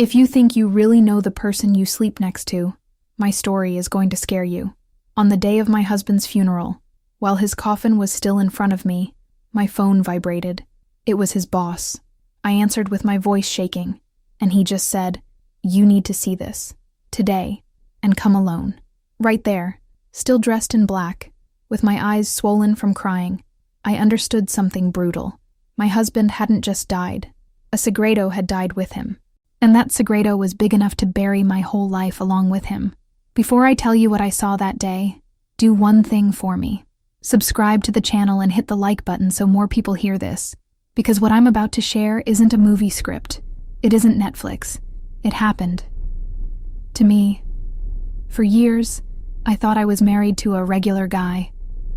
If you think you really know the person you sleep next to, my story is going to scare you. On the day of my husband's funeral, while his coffin was still in front of me, my phone vibrated. It was his boss. I answered with my voice shaking, and he just said, "You need to see this. Today. And come alone." Right there, still dressed in black, with my eyes swollen from crying, I understood something brutal. My husband hadn't just died. A segredo had died with him. And that segredo was big enough to bury my whole life along with him. Before I tell you what I saw that day, do one thing for me. Subscribe to the channel and hit the like button so more people hear this. Because what I'm about to share isn't a movie script. It isn't Netflix. It happened. To me. For years, I thought I was married to a regular guy.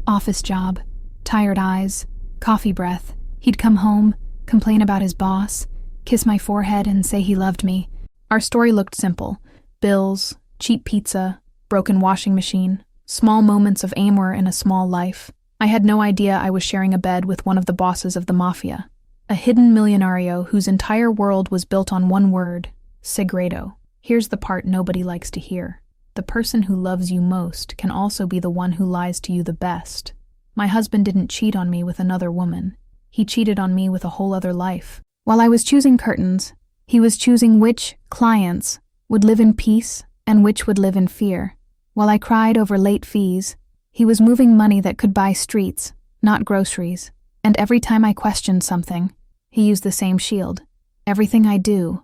Office job, tired eyes, coffee breath. He'd come home, complain about his boss, kiss my forehead and say he loved me. Our story looked simple. Bills, cheap pizza, broken washing machine, small moments of amour in a small life. I had no idea I was sharing a bed with one of the bosses of the mafia, a hidden millionario whose entire world was built on one word, segredo. Here's the part nobody likes to hear. The person who loves you most can also be the one who lies to you the best. My husband didn't cheat on me with another woman. He cheated on me with a whole other life. While I was choosing curtains, he was choosing which clients would live in peace and which would live in fear. While I cried over late fees, he was moving money that could buy streets, not groceries. And every time I questioned something, he used the same shield. Everything I do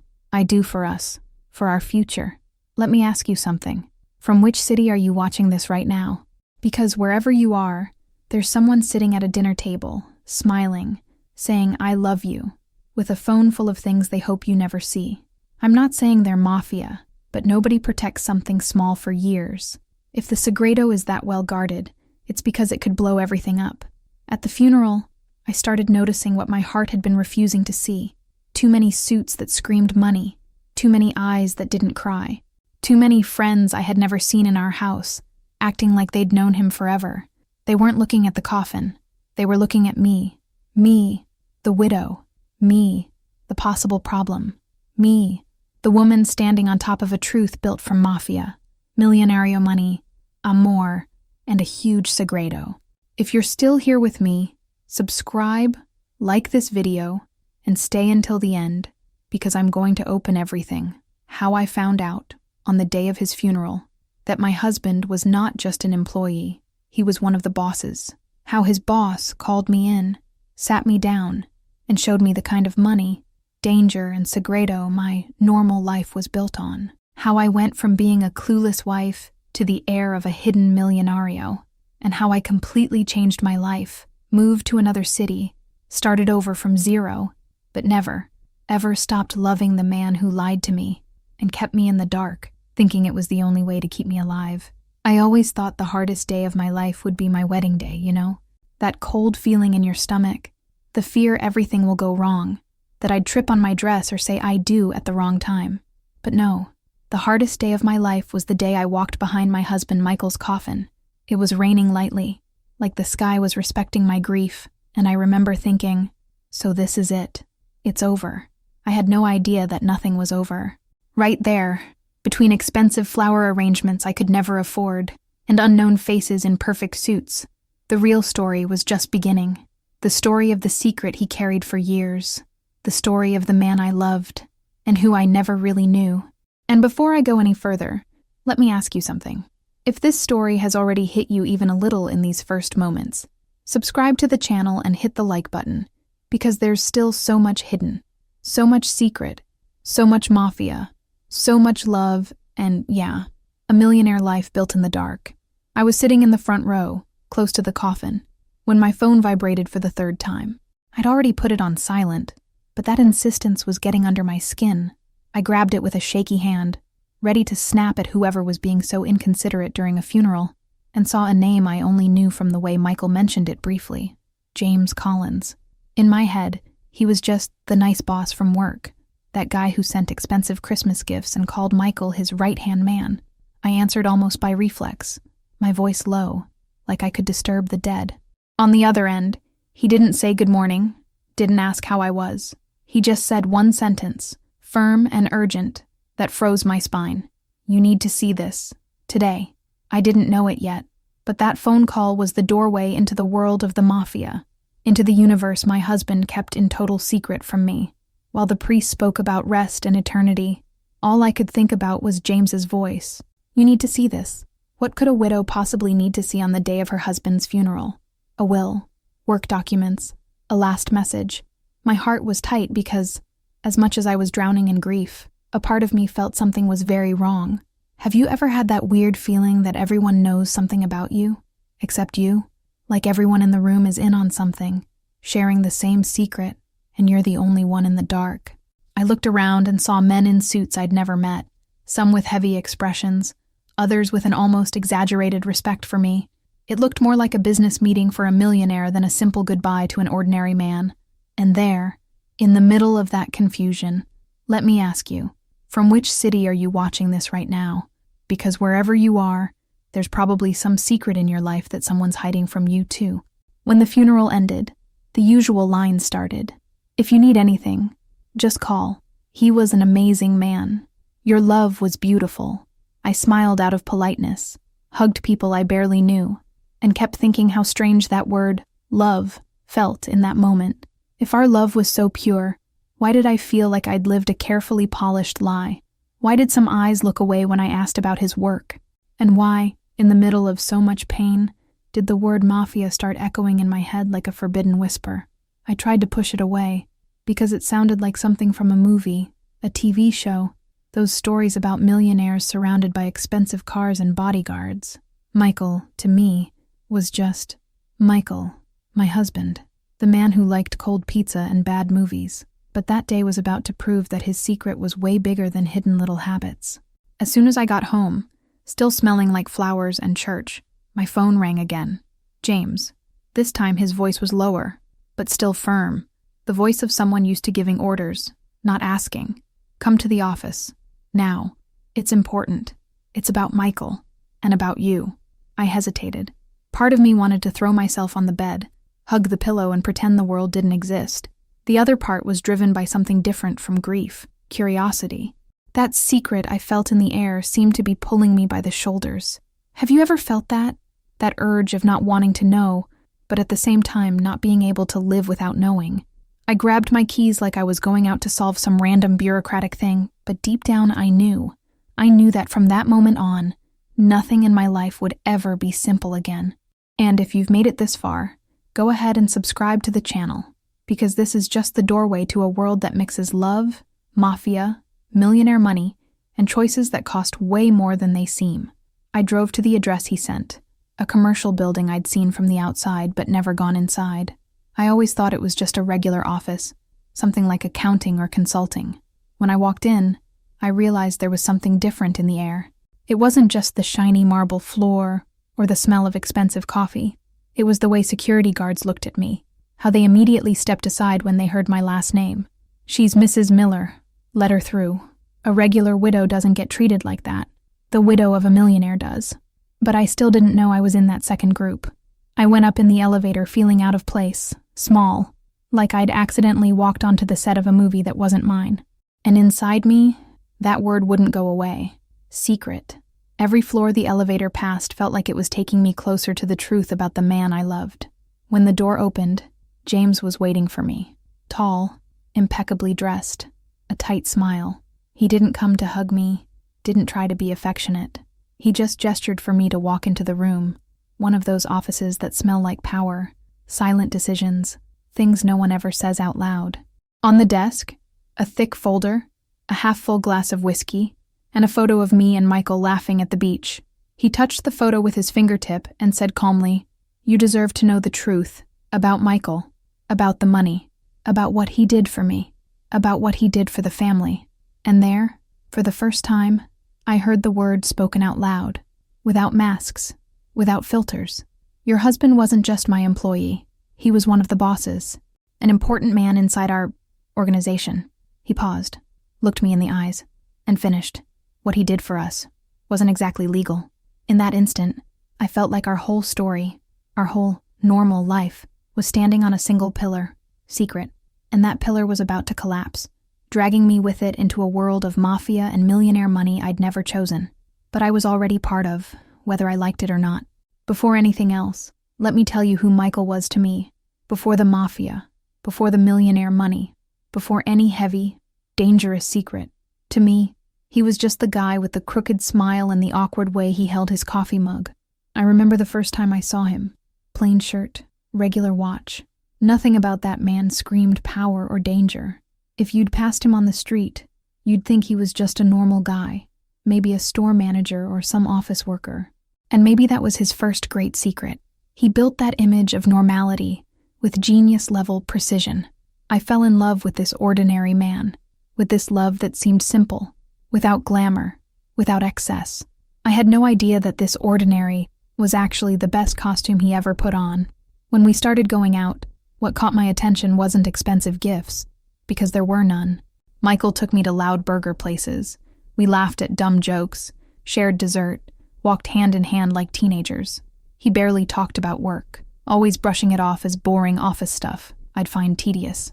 for us, for our future. Let me ask you something. From which city are you watching this right now? Because wherever you are, there's someone sitting at a dinner table, smiling, saying, "I love you," with a phone full of things they hope you never see. I'm not saying they're mafia, but nobody protects something small for years. If the segredo is that well guarded, it's because it could blow everything up. At the funeral, I started noticing what my heart had been refusing to see. Too many suits that screamed money, too many eyes that didn't cry, too many friends I had never seen in our house, acting like they'd known him forever. They weren't looking at the coffin. They were looking at me. Me, the widow. Me, the possible problem. Me, the woman standing on top of a truth built from mafia, millionario money, amor, and a huge segredo. If you're still here with me, subscribe, like this video, and stay until the end, because I'm going to open everything. How I found out, on the day of his funeral, that my husband was not just an employee, he was one of the bosses. How his boss called me in, sat me down, and showed me the kind of money, danger, and segredo my normal life was built on. How I went from being a clueless wife to the heir of a hidden millionario, and how I completely changed my life, moved to another city, started over from zero, but never, ever stopped loving the man who lied to me and kept me in the dark, thinking it was the only way to keep me alive. I always thought the hardest day of my life would be my wedding day, you know? That cold feeling in your stomach, the fear everything will go wrong, that I'd trip on my dress or say "I do" at the wrong time. But no, the hardest day of my life was the day I walked behind my husband Michael's coffin. It was raining lightly, like the sky was respecting my grief, and I remember thinking, so this is it. It's over. I had no idea that nothing was over. Right there, between expensive flower arrangements I could never afford, and unknown faces in perfect suits, the real story was just beginning. The story of the secret he carried for years. The story of the man I loved, and who I never really knew. And before I go any further, let me ask you something. If this story has already hit you even a little in these first moments, subscribe to the channel and hit the like button, because there's still so much hidden, so much secret, so much mafia, so much love, and yeah, a millionaire life built in the dark. I was sitting in the front row, close to the coffin, when my phone vibrated for the third time. I'd already put it on silent, but that insistence was getting under my skin. I grabbed it with a shaky hand, ready to snap at whoever was being so inconsiderate during a funeral, and saw a name I only knew from the way Michael mentioned it briefly, James Collins. In my head, he was just the nice boss from work, that guy who sent expensive Christmas gifts and called Michael his right-hand man. I answered almost by reflex, my voice low, like I could disturb the dead. On the other end, he didn't say good morning, didn't ask how I was. He just said one sentence, firm and urgent, that froze my spine. You need to see this. Today. I didn't know it yet, but that phone call was the doorway into the world of the mafia, into the universe my husband kept in total secret from me. While the priest spoke about rest and eternity, all I could think about was James's voice. You need to see this. What could a widow possibly need to see on the day of her husband's funeral? A will, work documents, a last message. My heart was tight because, as much as I was drowning in grief, a part of me felt something was very wrong. Have you ever had that weird feeling that everyone knows something about you, except you? Like everyone in the room is in on something, sharing the same secret, and you're the only one in the dark. I looked around and saw men in suits I'd never met, some with heavy expressions, others with an almost exaggerated respect for me. It looked more like a business meeting for a millionaire than a simple goodbye to an ordinary man. And there, in the middle of that confusion, let me ask you, from which city are you watching this right now? Because wherever you are, there's probably some secret in your life that someone's hiding from you too. When the funeral ended, the usual line started. If you need anything, just call. He was an amazing man. Your love was beautiful. I smiled out of politeness, hugged people I barely knew, and kept thinking how strange that word, love, felt in that moment. If our love was so pure, why did I feel like I'd lived a carefully polished lie? Why did some eyes look away when I asked about his work? And why, in the middle of so much pain, did the word mafia start echoing in my head like a forbidden whisper? I tried to push it away, because it sounded like something from a movie, a TV show, those stories about millionaires surrounded by expensive cars and bodyguards. Michael, to me, was just Michael, my husband, the man who liked cold pizza and bad movies. But that day was about to prove that his secret was way bigger than hidden little habits. As soon as I got home, still smelling like flowers and church, my phone rang again. James. This time his voice was lower, but still firm. The voice of someone used to giving orders, not asking. Come to the office. Now. It's important. It's about Michael. And about you. I hesitated. Part of me wanted to throw myself on the bed, hug the pillow and pretend the world didn't exist. The other part was driven by something different from grief, curiosity. That secret I felt in the air seemed to be pulling me by the shoulders. Have you ever felt that? That urge of not wanting to know, but at the same time not being able to live without knowing. I grabbed my keys like I was going out to solve some random bureaucratic thing, but deep down I knew. I knew that from that moment on, nothing in my life would ever be simple again. And if you've made it this far, go ahead and subscribe to the channel, because this is just the doorway to a world that mixes love, mafia, millionaire money, and choices that cost way more than they seem. I drove to the address he sent, a commercial building I'd seen from the outside but never gone inside. I always thought it was just a regular office, something like accounting or consulting. When I walked in, I realized there was something different in the air. It wasn't just the shiny marble floor or the smell of expensive coffee. It was the way security guards looked at me, how they immediately stepped aside when they heard my last name. She's Mrs. Miller. Let her through. A regular widow doesn't get treated like that. The widow of a millionaire does. But I still didn't know I was in that second group. I went up in the elevator feeling out of place, small, like I'd accidentally walked onto the set of a movie that wasn't mine. And inside me, that word wouldn't go away. Secret. Every floor the elevator passed felt like it was taking me closer to the truth about the man I loved. When the door opened, James was waiting for me. Tall, impeccably dressed, a tight smile. He didn't come to hug me, didn't try to be affectionate. He just gestured for me to walk into the room, one of those offices that smell like power, silent decisions, things no one ever says out loud. On the desk, a thick folder, a half-full glass of whiskey, and a photo of me and Michael laughing at the beach. He touched the photo with his fingertip and said calmly, "You deserve to know the truth about Michael, about the money, about what he did for me, about what he did for the family." And there, for the first time, I heard the word spoken out loud, without masks, without filters. Your husband wasn't just my employee. He was one of the bosses, an important man inside our organization. He paused, looked me in the eyes, and finished. What he did for us wasn't exactly legal. In that instant, I felt like our whole story, our whole normal life, was standing on a single pillar, secret, and that pillar was about to collapse, dragging me with it into a world of mafia and millionaire money I'd never chosen, but I was already part of, whether I liked it or not. Before anything else, let me tell you who Michael was to me. Before the mafia, before the millionaire money, before any heavy, dangerous secret. To me, he was just the guy with the crooked smile and the awkward way he held his coffee mug. I remember the first time I saw him. Plain shirt, regular watch. Nothing about that man screamed power or danger. If you'd passed him on the street, you'd think he was just a normal guy, maybe a store manager or some office worker. And maybe that was his first great secret. He built that image of normality with genius-level precision. I fell in love with this ordinary man, with this love that seemed simple, without glamour, without excess. I had no idea that this ordinary was actually the best costume he ever put on. When we started going out, what caught my attention wasn't expensive gifts, because there were none. Michael took me to loud burger places. We laughed at dumb jokes, shared dessert, walked hand in hand like teenagers. He barely talked about work, always brushing it off as boring office stuff I'd find tedious.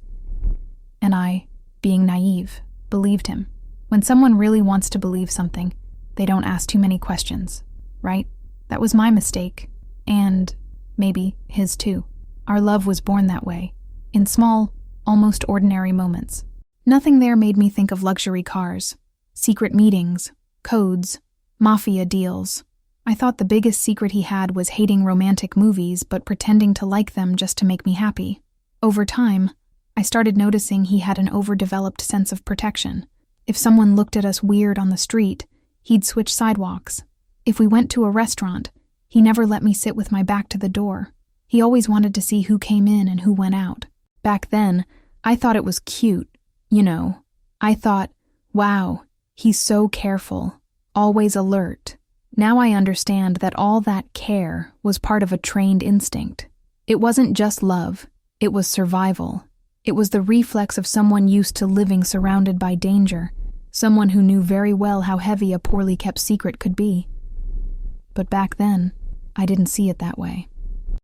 And I, being naive, believed him. When someone really wants to believe something, they don't ask too many questions, right? That was my mistake, and maybe his too. Our love was born that way, in small, almost ordinary moments. Nothing there made me think of luxury cars, secret meetings, codes, mafia deals. I thought the biggest secret he had was hating romantic movies but pretending to like them just to make me happy. Over time, I started noticing he had an overdeveloped sense of protection. If someone looked at us weird on the street, he'd switch sidewalks. If we went to a restaurant, he never let me sit with my back to the door. He always wanted to see who came in and who went out. Back then, I thought it was cute, you know. I thought, wow, he's so careful, always alert. Now I understand that all that care was part of a trained instinct. It wasn't just love, it was survival. It was the reflex of someone used to living surrounded by danger, someone who knew very well how heavy a poorly kept secret could be. But back then, I didn't see it that way.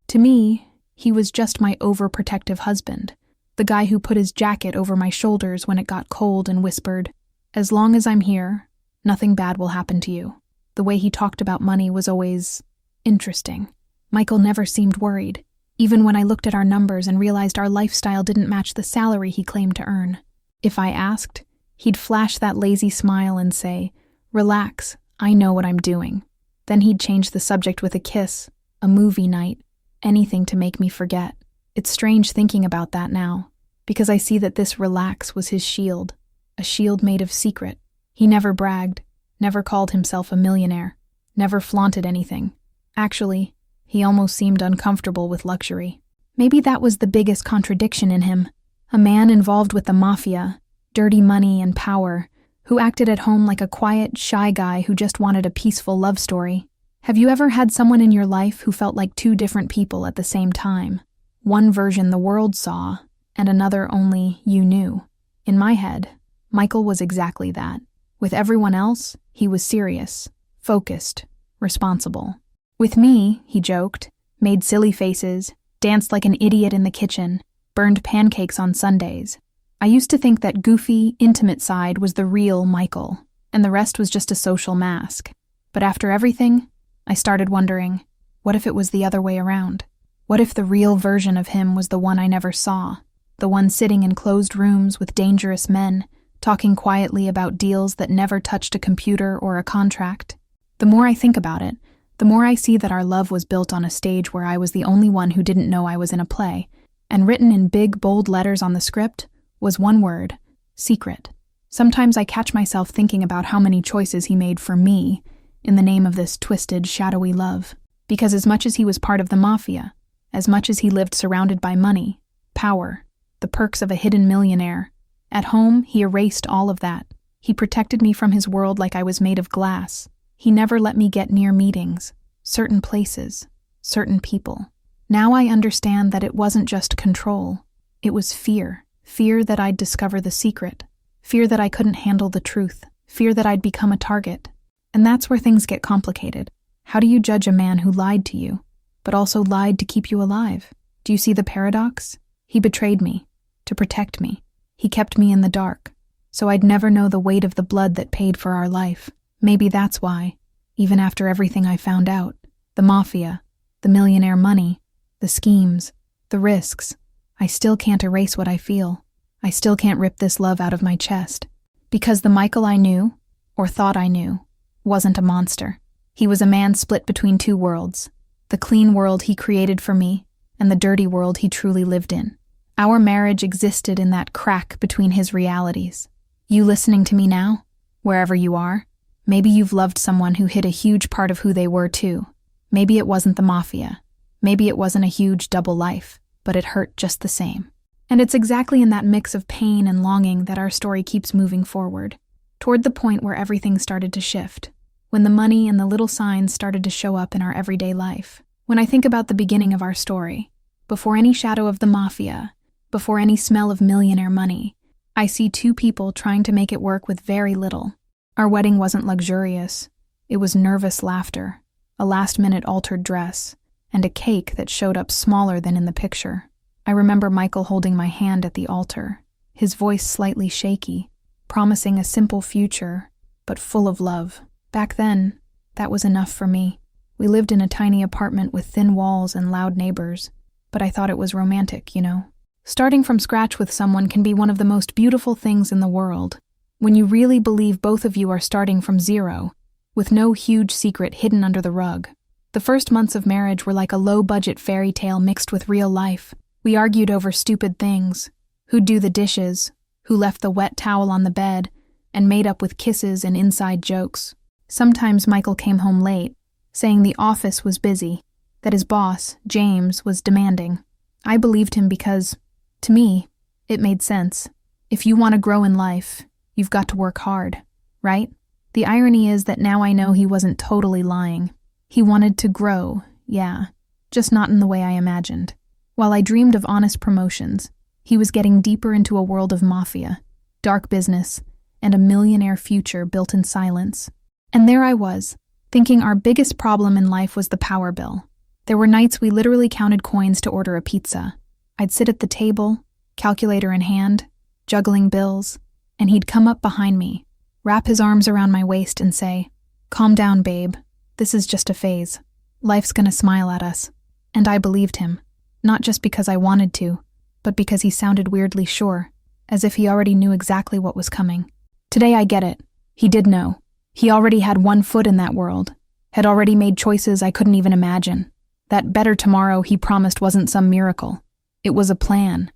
To me, he was just my overprotective husband, the guy who put his jacket over my shoulders when it got cold and whispered, "As long as I'm here, nothing bad will happen to you." The way he talked about money was always interesting. Michael never seemed worried, even when I looked at our numbers and realized our lifestyle didn't match the salary he claimed to earn. If I asked, he'd flash that lazy smile and say, "Relax, I know what I'm doing." Then he'd change the subject with a kiss, a movie night, anything to make me forget. It's strange thinking about that now, because I see that this relax was his shield, a shield made of secret. He never bragged, never called himself a millionaire, never flaunted anything. Actually, he almost seemed uncomfortable with luxury. Maybe that was the biggest contradiction in him. A man involved with the mafia, dirty money and power, who acted at home like a quiet, shy guy who just wanted a peaceful love story. Have you ever had someone in your life who felt like two different people at the same time? One version the world saw, and another only you knew. In my head, Michael was exactly that. With everyone else, he was serious, focused, responsible. With me, he joked, made silly faces, danced like an idiot in the kitchen, burned pancakes on Sundays. I used to think that goofy, intimate side was the real Michael, and the rest was just a social mask. But after everything, I started wondering, what if it was the other way around? What if the real version of him was the one I never saw, the one sitting in closed rooms with dangerous men, talking quietly about deals that never touched a computer or a contract? The more I think about it, the more I see that our love was built on a stage where I was the only one who didn't know I was in a play, and written in big, bold letters on the script was one word: secret. Sometimes I catch myself thinking about how many choices he made for me in the name of this twisted, shadowy love. Because as much as he was part of the mafia, as much as he lived surrounded by money, power, the perks of a hidden millionaire, at home he erased all of that. He protected me from his world like I was made of glass. He never let me get near meetings, certain places, certain people. Now I understand that it wasn't just control. It was fear. Fear that I'd discover the secret. Fear that I couldn't handle the truth. Fear that I'd become a target. And that's where things get complicated. How do you judge a man who lied to you, but also lied to keep you alive? Do you see the paradox? He betrayed me, to protect me. He kept me in the dark. so I'd never know the weight of the blood that paid for our life. Maybe that's why, even after everything I found out, the mafia, the millionaire money, the schemes, the risks, I still can't erase what I feel. I still can't rip this love out of my chest. Because the Michael I knew, or thought I knew, wasn't a monster. He was a man split between two worlds, the clean world he created for me and the dirty world he truly lived in. Our marriage existed in that crack between his realities. You listening to me now, wherever you are, maybe you've loved someone who hid a huge part of who they were too. Maybe it wasn't the mafia. Maybe it wasn't a huge double life, but it hurt just the same. And it's exactly in that mix of pain and longing that our story keeps moving forward, toward the point where everything started to shift, when the money and the little signs started to show up in our everyday life. When I think about the beginning of our story, before any shadow of the mafia, before any smell of millionaire money, I see two people trying to make it work with very little. Our wedding wasn't luxurious. It was nervous laughter, a last-minute altered dress, and a cake that showed up smaller than in the picture. I remember Michael holding my hand at the altar, his voice slightly shaky, promising a simple future, but full of love. Back then, that was enough for me. We lived in a tiny apartment with thin walls and loud neighbors, but I thought it was romantic, you know. Starting from scratch with someone can be one of the most beautiful things in the world, when you really believe both of you are starting from zero, with no huge secret hidden under the rug. The first months of marriage were like a low-budget fairy tale mixed with real life. We argued over stupid things, who'd do the dishes, who left the wet towel on the bed, and made up with kisses and inside jokes. Sometimes Michael came home late, saying the office was busy, that his boss, James, was demanding. I believed him because, to me, it made sense. If you want to grow in life, you've got to work hard, right? The irony is that now I know he wasn't totally lying. He wanted to grow, yeah, just not in the way I imagined. While I dreamed of honest promotions, he was getting deeper into a world of mafia, dark business, and a millionaire future built in silence. And there I was, thinking our biggest problem in life was the power bill. There were nights we literally counted coins to order a pizza. I'd sit at the table, calculator in hand, juggling bills, and he'd come up behind me, wrap his arms around my waist and say, "Calm down, babe. This is just a phase. Life's gonna smile at us." And I believed him, not just because I wanted to, but because he sounded weirdly sure, as if he already knew exactly what was coming. Today I get it. He did know. He already had one foot in that world, had already made choices I couldn't even imagine. That better tomorrow he promised wasn't some miracle. It was a plan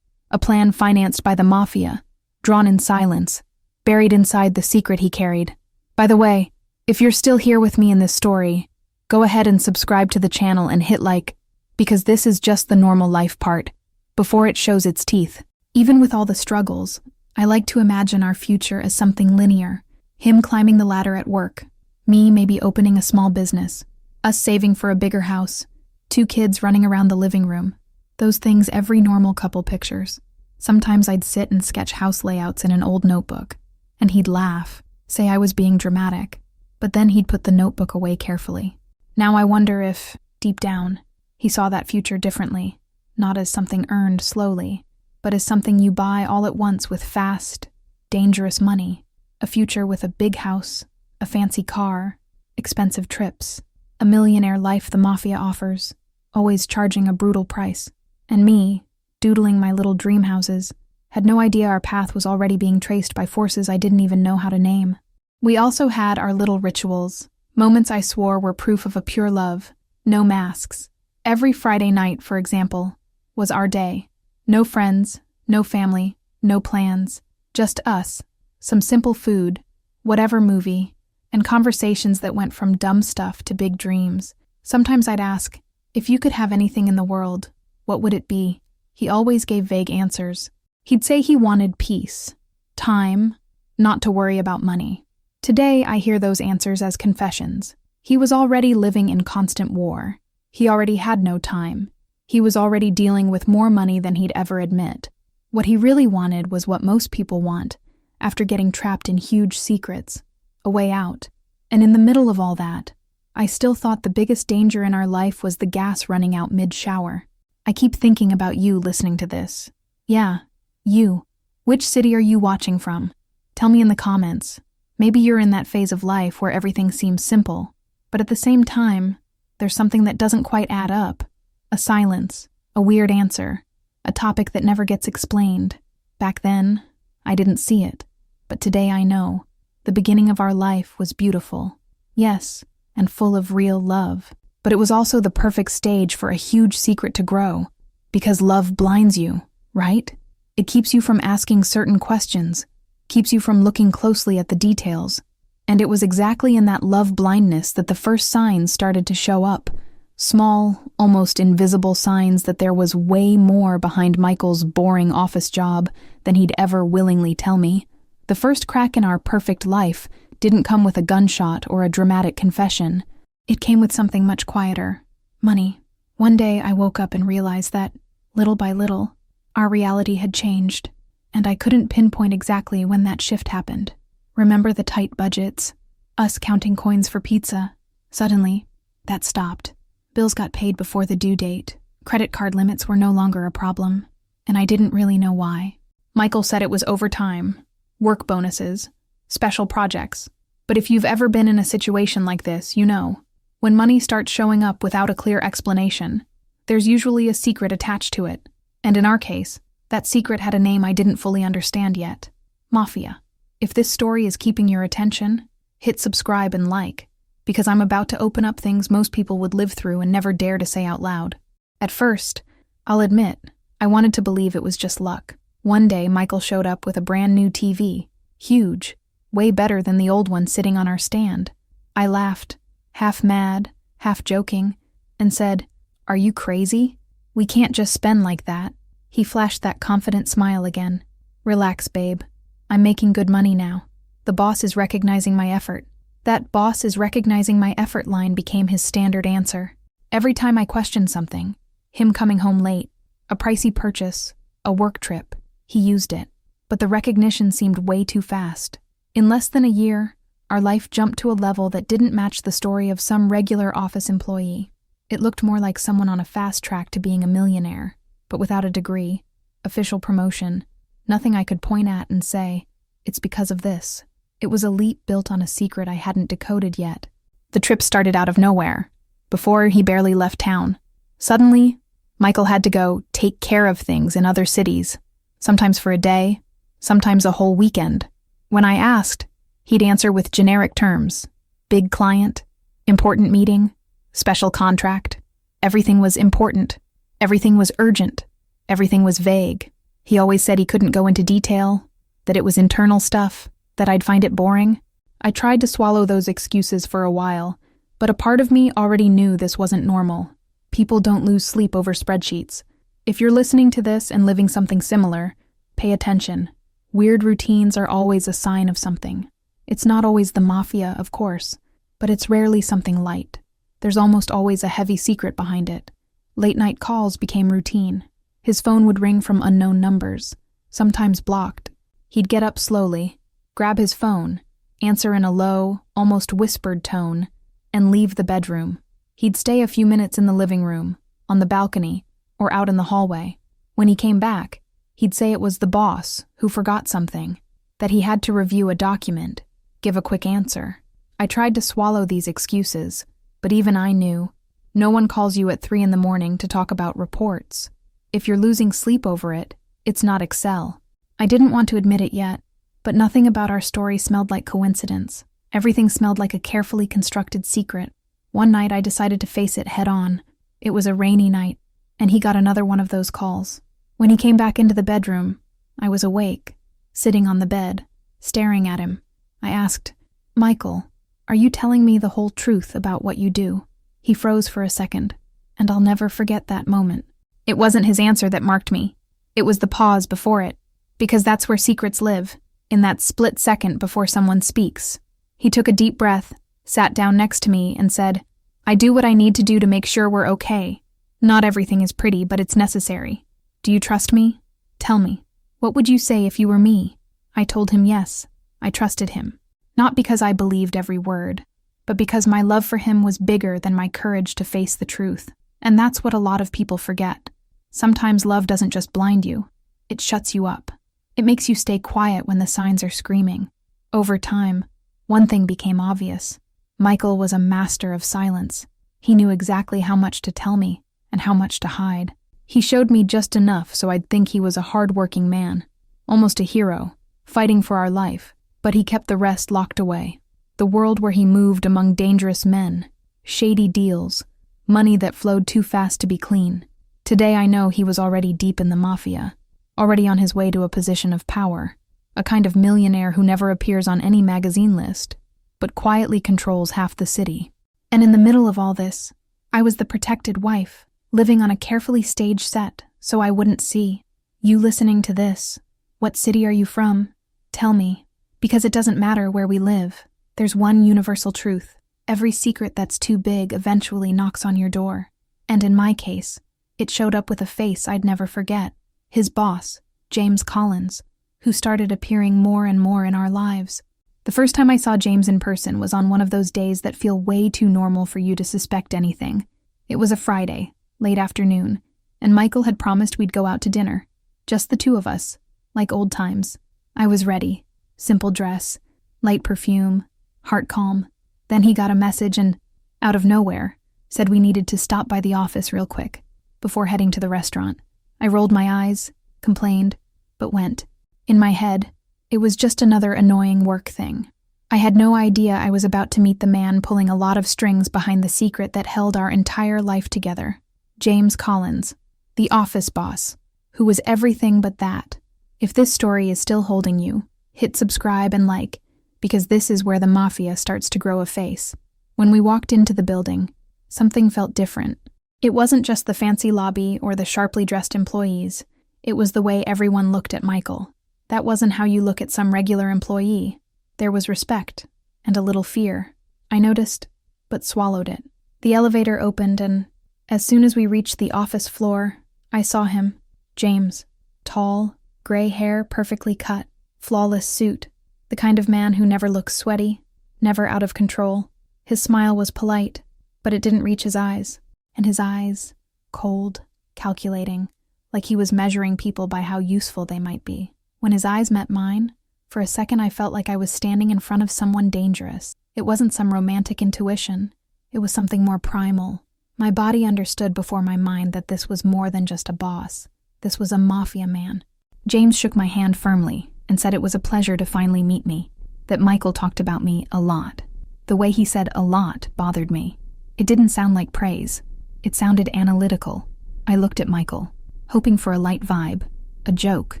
financed by the mafia, drawn in silence, buried inside the secret he carried. By the way, if you're still here with me in this story, go ahead and subscribe to the channel and hit like, because this is just the normal life part, before it shows its teeth. Even with all the struggles, I like to imagine our future as something linear. Him climbing the ladder at work, me maybe opening a small business, us saving for a bigger house, 2 kids running around the living room. Those things every normal couple pictures. Sometimes I'd sit and sketch house layouts in an old notebook, and he'd laugh, say I was being dramatic, but then he'd put the notebook away carefully. Now I wonder if, deep down, he saw that future differently, not as something earned slowly, but as something you buy all at once with fast, dangerous money. A future with a big house, a fancy car, expensive trips, a millionaire life the mafia offers, always charging a brutal price. And me, doodling my little dream houses, had no idea our path was already being traced by forces I didn't even know how to name. We also had our little rituals, moments I swore were proof of a pure love, no masks. Every Friday night, for example, was our day. No friends, no family, no plans, just us, some simple food, whatever movie, and conversations that went from dumb stuff to big dreams. Sometimes I'd ask, if you could have anything in the world, what would it be? He always gave vague answers. He'd say he wanted peace, time, not to worry about money. Today, I hear those answers as confessions. He was already living in constant war. He already had no time. He was already dealing with more money than he'd ever admit. What he really wanted was what most people want, after getting trapped in huge secrets, a way out. And in the middle of all that, I still thought the biggest danger in our life was the gas running out mid-shower. I keep thinking about you listening to this. Yeah, you. Which city are you watching from? Tell me in the comments. Maybe you're in that phase of life where everything seems simple, but at the same time, there's something that doesn't quite add up. A silence, a weird answer, a topic that never gets explained. Back then, I didn't see it, but today I know. The beginning of our life was beautiful. Yes, and full of real love. But it was also the perfect stage for a huge secret to grow. Because love blinds you, right? It keeps you from asking certain questions, keeps you from looking closely at the details. And it was exactly in that love blindness that the first signs started to show up. Small, almost invisible signs that there was way more behind Michael's boring office job than he'd ever willingly tell me. The first crack in our perfect life didn't come with a gunshot or a dramatic confession. It came with something much quieter. Money. One day I woke up and realized that, little by little, our reality had changed, and I couldn't pinpoint exactly when that shift happened. Remember the tight budgets? Us counting coins for pizza? Suddenly, that stopped. Bills got paid before the due date. Credit card limits were no longer a problem, and I didn't really know why. Michael said it was overtime, work bonuses, special projects. But if you've ever been in a situation like this, you know. When money starts showing up without a clear explanation, there's usually a secret attached to it. And in our case, that secret had a name I didn't fully understand yet. Mafia. If this story is keeping your attention, hit subscribe and like, because I'm about to open up things most people would live through and never dare to say out loud. At first, I'll admit, I wanted to believe it was just luck. One day, Michael showed up with a brand new TV. Huge. Way better than the old one sitting on our stand. I laughed, half mad, half joking, and said, "Are you crazy? We can't just spend like that." He flashed that confident smile again. "Relax, babe. I'm making good money now. The boss is recognizing my effort." That "boss is recognizing my effort" line became his standard answer. Every time I questioned something, him coming home late, a pricey purchase, a work trip, he used it. But the recognition seemed way too fast. In less than a year, our life jumped to a level that didn't match the story of some regular office employee. It looked more like someone on a fast track to being a millionaire, but without a degree, official promotion, nothing I could point at and say, "It's because of this." It was a leap built on a secret I hadn't decoded yet. The trip started out of nowhere, before he barely left town. Suddenly, Michael had to go take care of things in other cities, sometimes for a day, sometimes a whole weekend. When I asked, he'd answer with generic terms. Big client, important meeting, special contract. Everything was important. Everything was urgent. Everything was vague. He always said he couldn't go into detail, that it was internal stuff, that I'd find it boring. I tried to swallow those excuses for a while, but a part of me already knew this wasn't normal. People don't lose sleep over spreadsheets. If you're listening to this and living something similar, pay attention. Weird routines are always a sign of something. It's not always the mafia, of course, but it's rarely something light. There's almost always a heavy secret behind it. Late-night calls became routine. His phone would ring from unknown numbers, sometimes blocked. He'd get up slowly, grab his phone, answer in a low, almost whispered tone, and leave the bedroom. He'd stay a few minutes in the living room, on the balcony, or out in the hallway. When he came back, he'd say it was the boss who forgot something, that he had to review a document, give a quick answer. I tried to swallow these excuses, but even I knew, no one calls you at 3 a.m. to talk about reports. If you're losing sleep over it, it's not Excel. I didn't want to admit it yet, but nothing about our story smelled like coincidence. Everything smelled like a carefully constructed secret. One night I decided to face it head on. It was a rainy night, and he got another one of those calls. When he came back into the bedroom, I was awake, sitting on the bed, staring at him. I asked, "Michael, are you telling me the whole truth about what you do?" He froze for a second, and I'll never forget that moment. It wasn't his answer that marked me. It was the pause before it, because that's where secrets live, in that split second before someone speaks. He took a deep breath, sat down next to me, and said, "I do what I need to do to make sure we're okay. Not everything is pretty, but it's necessary. Do you trust me? Tell me. What would you say if you were me?" I told him yes. I trusted him. Not because I believed every word, but because my love for him was bigger than my courage to face the truth. And that's what a lot of people forget. Sometimes love doesn't just blind you, it shuts you up. It makes you stay quiet when the signs are screaming. Over time, one thing became obvious. Michael was a master of silence. He knew exactly how much to tell me and how much to hide. He showed me just enough so I'd think he was a hard-working man, almost a hero, fighting for our life, but he kept the rest locked away. The world where he moved among dangerous men, shady deals, money that flowed too fast to be clean. Today I know he was already deep in the mafia, already on his way to a position of power, a kind of millionaire who never appears on any magazine list, but quietly controls half the city. And in the middle of all this, I was the protected wife, living on a carefully staged set so I wouldn't see. You listening to this, what city are you from? Tell me, because it doesn't matter where we live. There's one universal truth. Every secret that's too big eventually knocks on your door. And in my case, it showed up with a face I'd never forget. His boss, James Collins, who started appearing more and more in our lives. The first time I saw James in person was on one of those days that feel way too normal for you to suspect anything. It was a Friday, late afternoon, and Michael had promised we'd go out to dinner. Just the two of us, like old times. I was ready. Simple dress, light perfume, heart calm. Then he got a message and, out of nowhere, said we needed to stop by the office real quick, before heading to the restaurant. I rolled my eyes, complained, but went. In my head, it was just another annoying work thing. I had no idea I was about to meet the man pulling a lot of strings behind the secret that held our entire life together. James Collins, the office boss, who was everything but that. If this story is still holding you, hit subscribe and like, because this is where the mafia starts to grow a face. When we walked into the building, something felt different. It wasn't just the fancy lobby or the sharply dressed employees. It was the way everyone looked at Michael. That wasn't how you look at some regular employee. There was respect and a little fear. I noticed, but swallowed it. The elevator opened and, as soon as we reached the office floor, I saw him, James. Tall, gray hair perfectly cut, flawless suit. The kind of man who never looks sweaty, never out of control. His smile was polite, but it didn't reach his eyes. And his eyes, cold, calculating, like he was measuring people by how useful they might be. When his eyes met mine, for a second I felt like I was standing in front of someone dangerous. It wasn't some romantic intuition. It was something more primal. My body understood before my mind that this was more than just a boss. This was a mafia man. James shook my hand firmly and said it was a pleasure to finally meet me, that Michael talked about me a lot. The way he said a lot bothered me. It didn't sound like praise. It sounded analytical. I looked at Michael, hoping for a light vibe, a joke,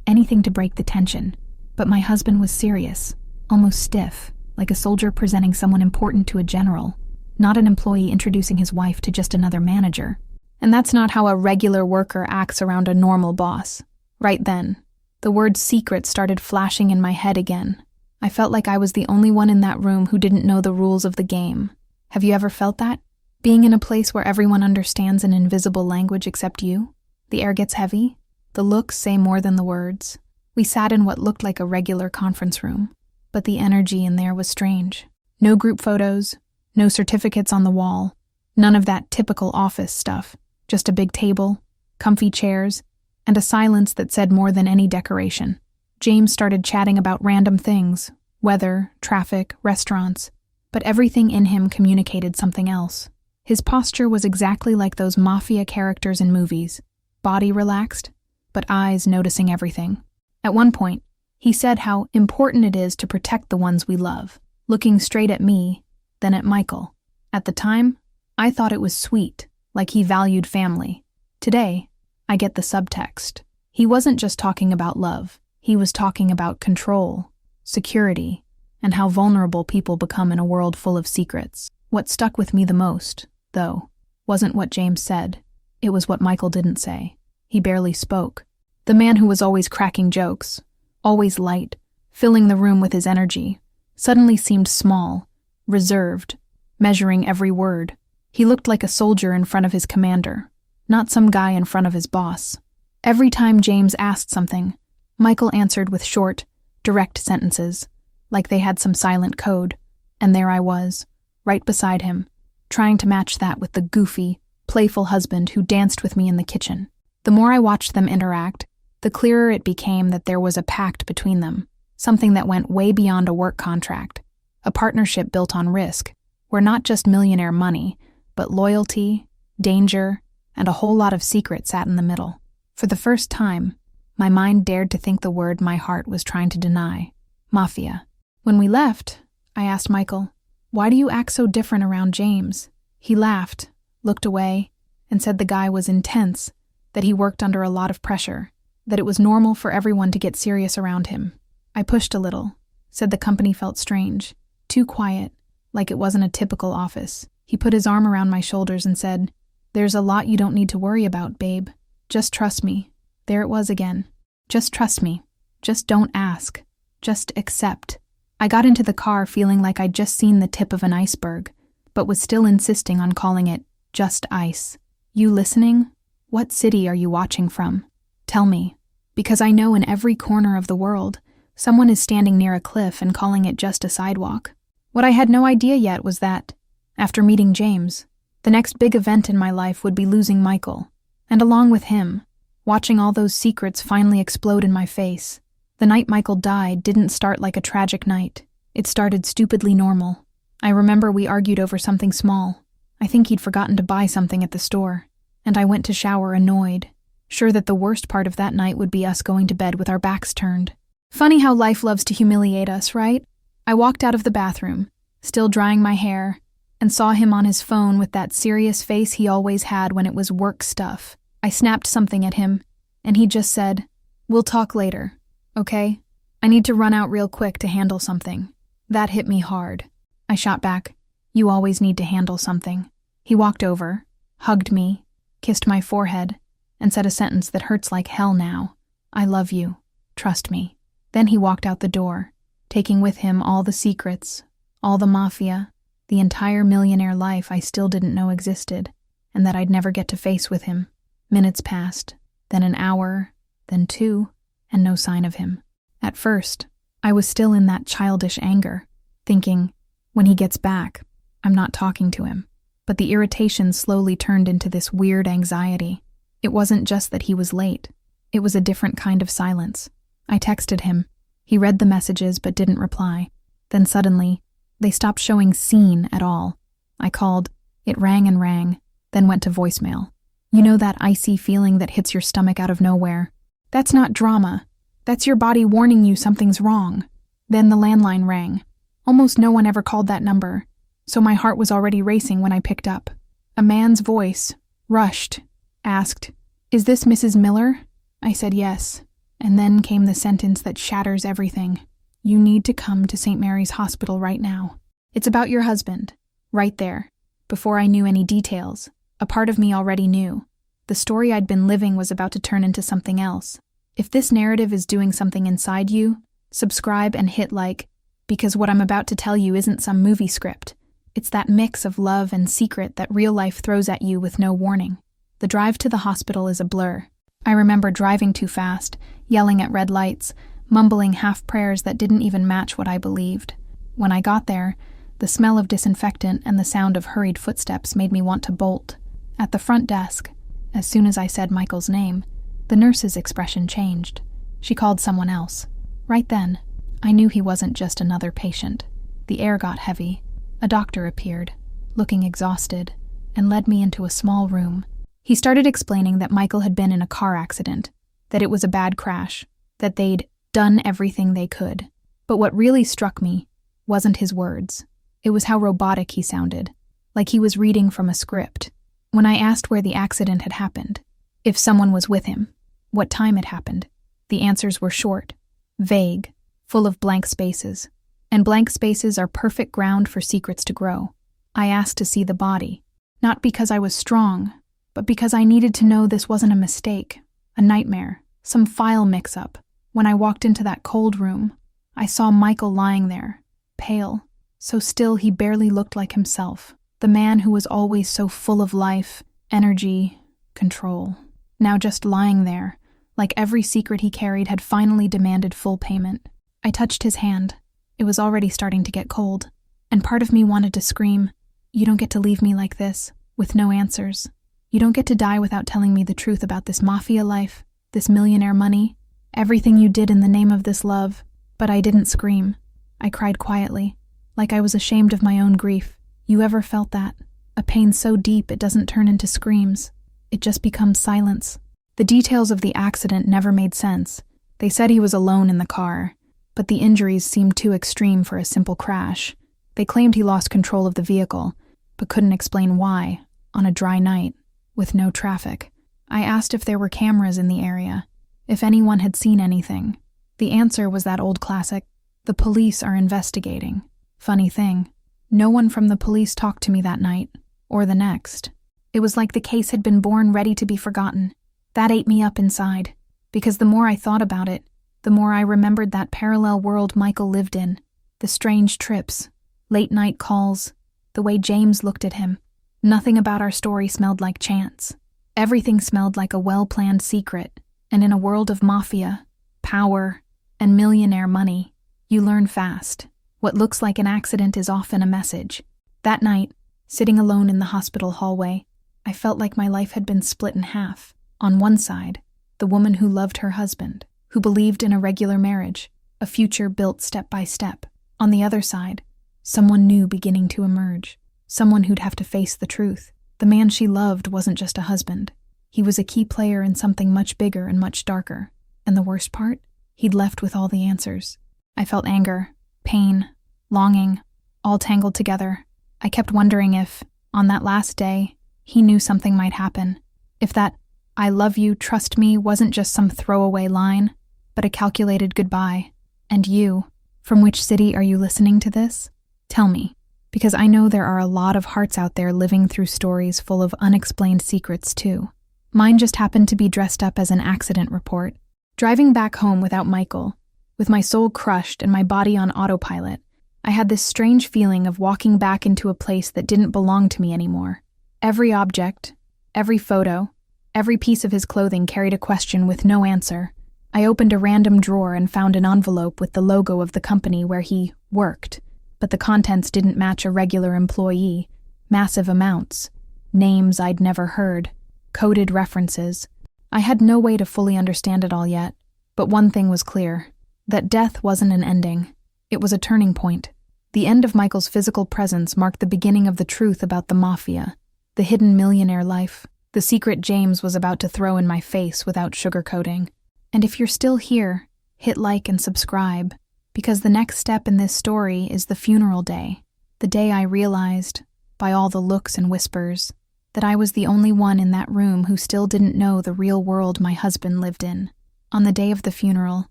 anything to break the tension. But my husband was serious, almost stiff, like a soldier presenting someone important to a general, not an employee introducing his wife to just another manager. And that's not how a regular worker acts around a normal boss. Right then, the word secret started flashing in my head again. I felt like I was the only one in that room who didn't know the rules of the game. Have you ever felt that? Being in a place where everyone understands an invisible language except you? The air gets heavy. The looks say more than the words. We sat in what looked like a regular conference room, but the energy in there was strange. No group photos, no certificates on the wall, none of that typical office stuff. Just a big table, comfy chairs, and a silence that said more than any decoration. James started chatting about random things, weather, traffic, restaurants, but everything in him communicated something else. His posture was exactly like those mafia characters in movies, body relaxed, but eyes noticing everything. At one point, he said how important it is to protect the ones we love, looking straight at me, then at Michael. At the time, I thought it was sweet, like he valued family. Today, I get the subtext. He wasn't just talking about love. He was talking about control, security, and how vulnerable people become in a world full of secrets. What stuck with me the most, though, wasn't what James said. It was what Michael didn't say. He barely spoke. The man who was always cracking jokes, always light, filling the room with his energy, suddenly seemed small, reserved, measuring every word. He looked like a soldier in front of his commander, not some guy in front of his boss. Every time James asked something, Michael answered with short, direct sentences, like they had some silent code, and there I was, right beside him, trying to match that with the goofy, playful husband who danced with me in the kitchen. The more I watched them interact, the clearer it became that there was a pact between them, something that went way beyond a work contract, a partnership built on risk, where not just millionaire money, but loyalty, danger, and a whole lot of secret sat in the middle. For the first time, my mind dared to think the word my heart was trying to deny: mafia. When we left, I asked Michael, "Why do you act so different around James?" He laughed, looked away, and said the guy was intense, that he worked under a lot of pressure, that it was normal for everyone to get serious around him. I pushed a little, said the company felt strange, too quiet, like it wasn't a typical office. He put his arm around my shoulders and said, "There's a lot you don't need to worry about, babe. Just trust me." There it was again. Just trust me. Just don't ask. Just accept. I got into the car feeling like I'd just seen the tip of an iceberg, but was still insisting on calling it just ice. "You listening? What city are you watching from? Tell me. Because I know in every corner of the world, someone is standing near a cliff and calling it just a sidewalk." What I had no idea yet was that, after meeting James, the next big event in my life would be losing Michael, and along with him, watching all those secrets finally explode in my face. The night Michael died didn't start like a tragic night. It started stupidly normal. I remember we argued over something small. I think he'd forgotten to buy something at the store, and I went to shower annoyed, sure that the worst part of that night would be us going to bed with our backs turned. Funny how life loves to humiliate us, right? I walked out of the bathroom, still drying my hair, and saw him on his phone with that serious face he always had when it was work stuff. I snapped something at him, and he just said, "We'll talk later, okay? I need to run out real quick to handle something." That hit me hard. I shot back, "You always need to handle something." He walked over, hugged me, kissed my forehead, and said a sentence that hurts like hell now: "I love you. Trust me." Then he walked out the door, taking with him all the secrets, all the mafia, the entire millionaire life I still didn't know existed, and that I'd never get to face with him. Minutes passed, then an hour, then 2, and no sign of him. At first, I was still in that childish anger, thinking, when he gets back, I'm not talking to him. But the irritation slowly turned into this weird anxiety. It wasn't just that he was late. It was a different kind of silence. I texted him. He read the messages but didn't reply. Then suddenly, they stopped showing seen at all. I called. It rang and rang, then went to voicemail. You know that icy feeling that hits your stomach out of nowhere? That's not drama. That's your body warning you something's wrong. Then the landline rang. Almost no one ever called that number, so my heart was already racing when I picked up. A man's voice, rushed, asked, "Is this Mrs. Miller?" I said yes, and then came the sentence that shatters everything. "You need to come to St. Mary's Hospital right now. It's about your husband." Right there. Before I knew any details, a part of me already knew. The story I'd been living was about to turn into something else. If this narrative is doing something inside you, subscribe and hit like, because what I'm about to tell you isn't some movie script. It's that mix of love and secret that real life throws at you with no warning. The drive to the hospital is a blur. I remember driving too fast, yelling at red lights, mumbling half prayers that didn't even match what I believed. When I got there, the smell of disinfectant and the sound of hurried footsteps made me want to bolt. At the front desk, as soon as I said Michael's name, the nurse's expression changed. She called someone else. Right then, I knew he wasn't just another patient. The air got heavy. A doctor appeared, looking exhausted, and led me into a small room. He started explaining that Michael had been in a car accident, that it was a bad crash, that they'd done everything they could. But what really struck me wasn't his words. It was how robotic he sounded, like he was reading from a script. When I asked where the accident had happened, if someone was with him, what time it happened, the answers were short, vague, full of blank spaces. And blank spaces are perfect ground for secrets to grow. I asked to see the body, not because I was strong, but because I needed to know this wasn't a mistake, a nightmare, some file mix-up. When I walked into that cold room, I saw Michael lying there, pale, so still he barely looked like himself. The man who was always so full of life, energy, control. Now just lying there, like every secret he carried had finally demanded full payment. I touched his hand. It was already starting to get cold, and part of me wanted to scream, "You don't get to leave me like this, with no answers. You don't get to die without telling me the truth about this mafia life, this millionaire money, Everything you did in the name of this love. But I didn't scream. I cried quietly, like I was ashamed of my own grief. You ever felt that? A pain so deep it doesn't turn into screams. It just becomes silence. The details of the accident never made sense. They said he was alone in the car, but the injuries seemed too extreme for a simple crash. They claimed he lost control of the vehicle, but couldn't explain why, on a dry night, with no traffic. I asked if there were cameras in the area, if anyone had seen anything. The answer was that old classic, the police are investigating. Funny thing, no one from the police talked to me that night, or the next. It was like the case had been born ready to be forgotten. That ate me up inside, because the more I thought about it, the more I remembered that parallel world Michael lived in. The strange trips, late-night calls, the way James looked at him. Nothing about our story smelled like chance. Everything smelled like a well-planned secret, and in a world of mafia, power, and millionaire money, you learn fast. What looks like an accident is often a message. That night, sitting alone in the hospital hallway, I felt like my life had been split in half. On one side, the woman who loved her husband, who believed in a regular marriage, a future built step by step. On the other side, someone new beginning to emerge, someone who'd have to face the truth. The man she loved wasn't just a husband. He was a key player in something much bigger and much darker. And the worst part? He'd left with all the answers. I felt anger, pain, longing, all tangled together. I kept wondering if, on that last day, he knew something might happen. If that, "I love you, trust me," wasn't just some throwaway line, but a calculated goodbye. And you, from which city are you listening to this? Tell me, because I know there are a lot of hearts out there living through stories full of unexplained secrets too. Mine just happened to be dressed up as an accident report. Driving back home without Michael, with my soul crushed and my body on autopilot, I had this strange feeling of walking back into a place that didn't belong to me anymore. Every object, every photo, every piece of his clothing carried a question with no answer. I opened a random drawer and found an envelope with the logo of the company where he worked, but the contents didn't match a regular employee. Massive amounts, names I'd never heard, coded references. I had no way to fully understand it all yet, but one thing was clear, that death wasn't an ending. It was a turning point. The end of Michael's physical presence marked the beginning of the truth about the mafia, the hidden millionaire life, the secret James was about to throw in my face without sugarcoating. And if you're still here, hit like and subscribe, because the next step in this story is the funeral day, the day I realized, by all the looks and whispers, that I was the only one in that room who still didn't know the real world my husband lived in. On the day of the funeral,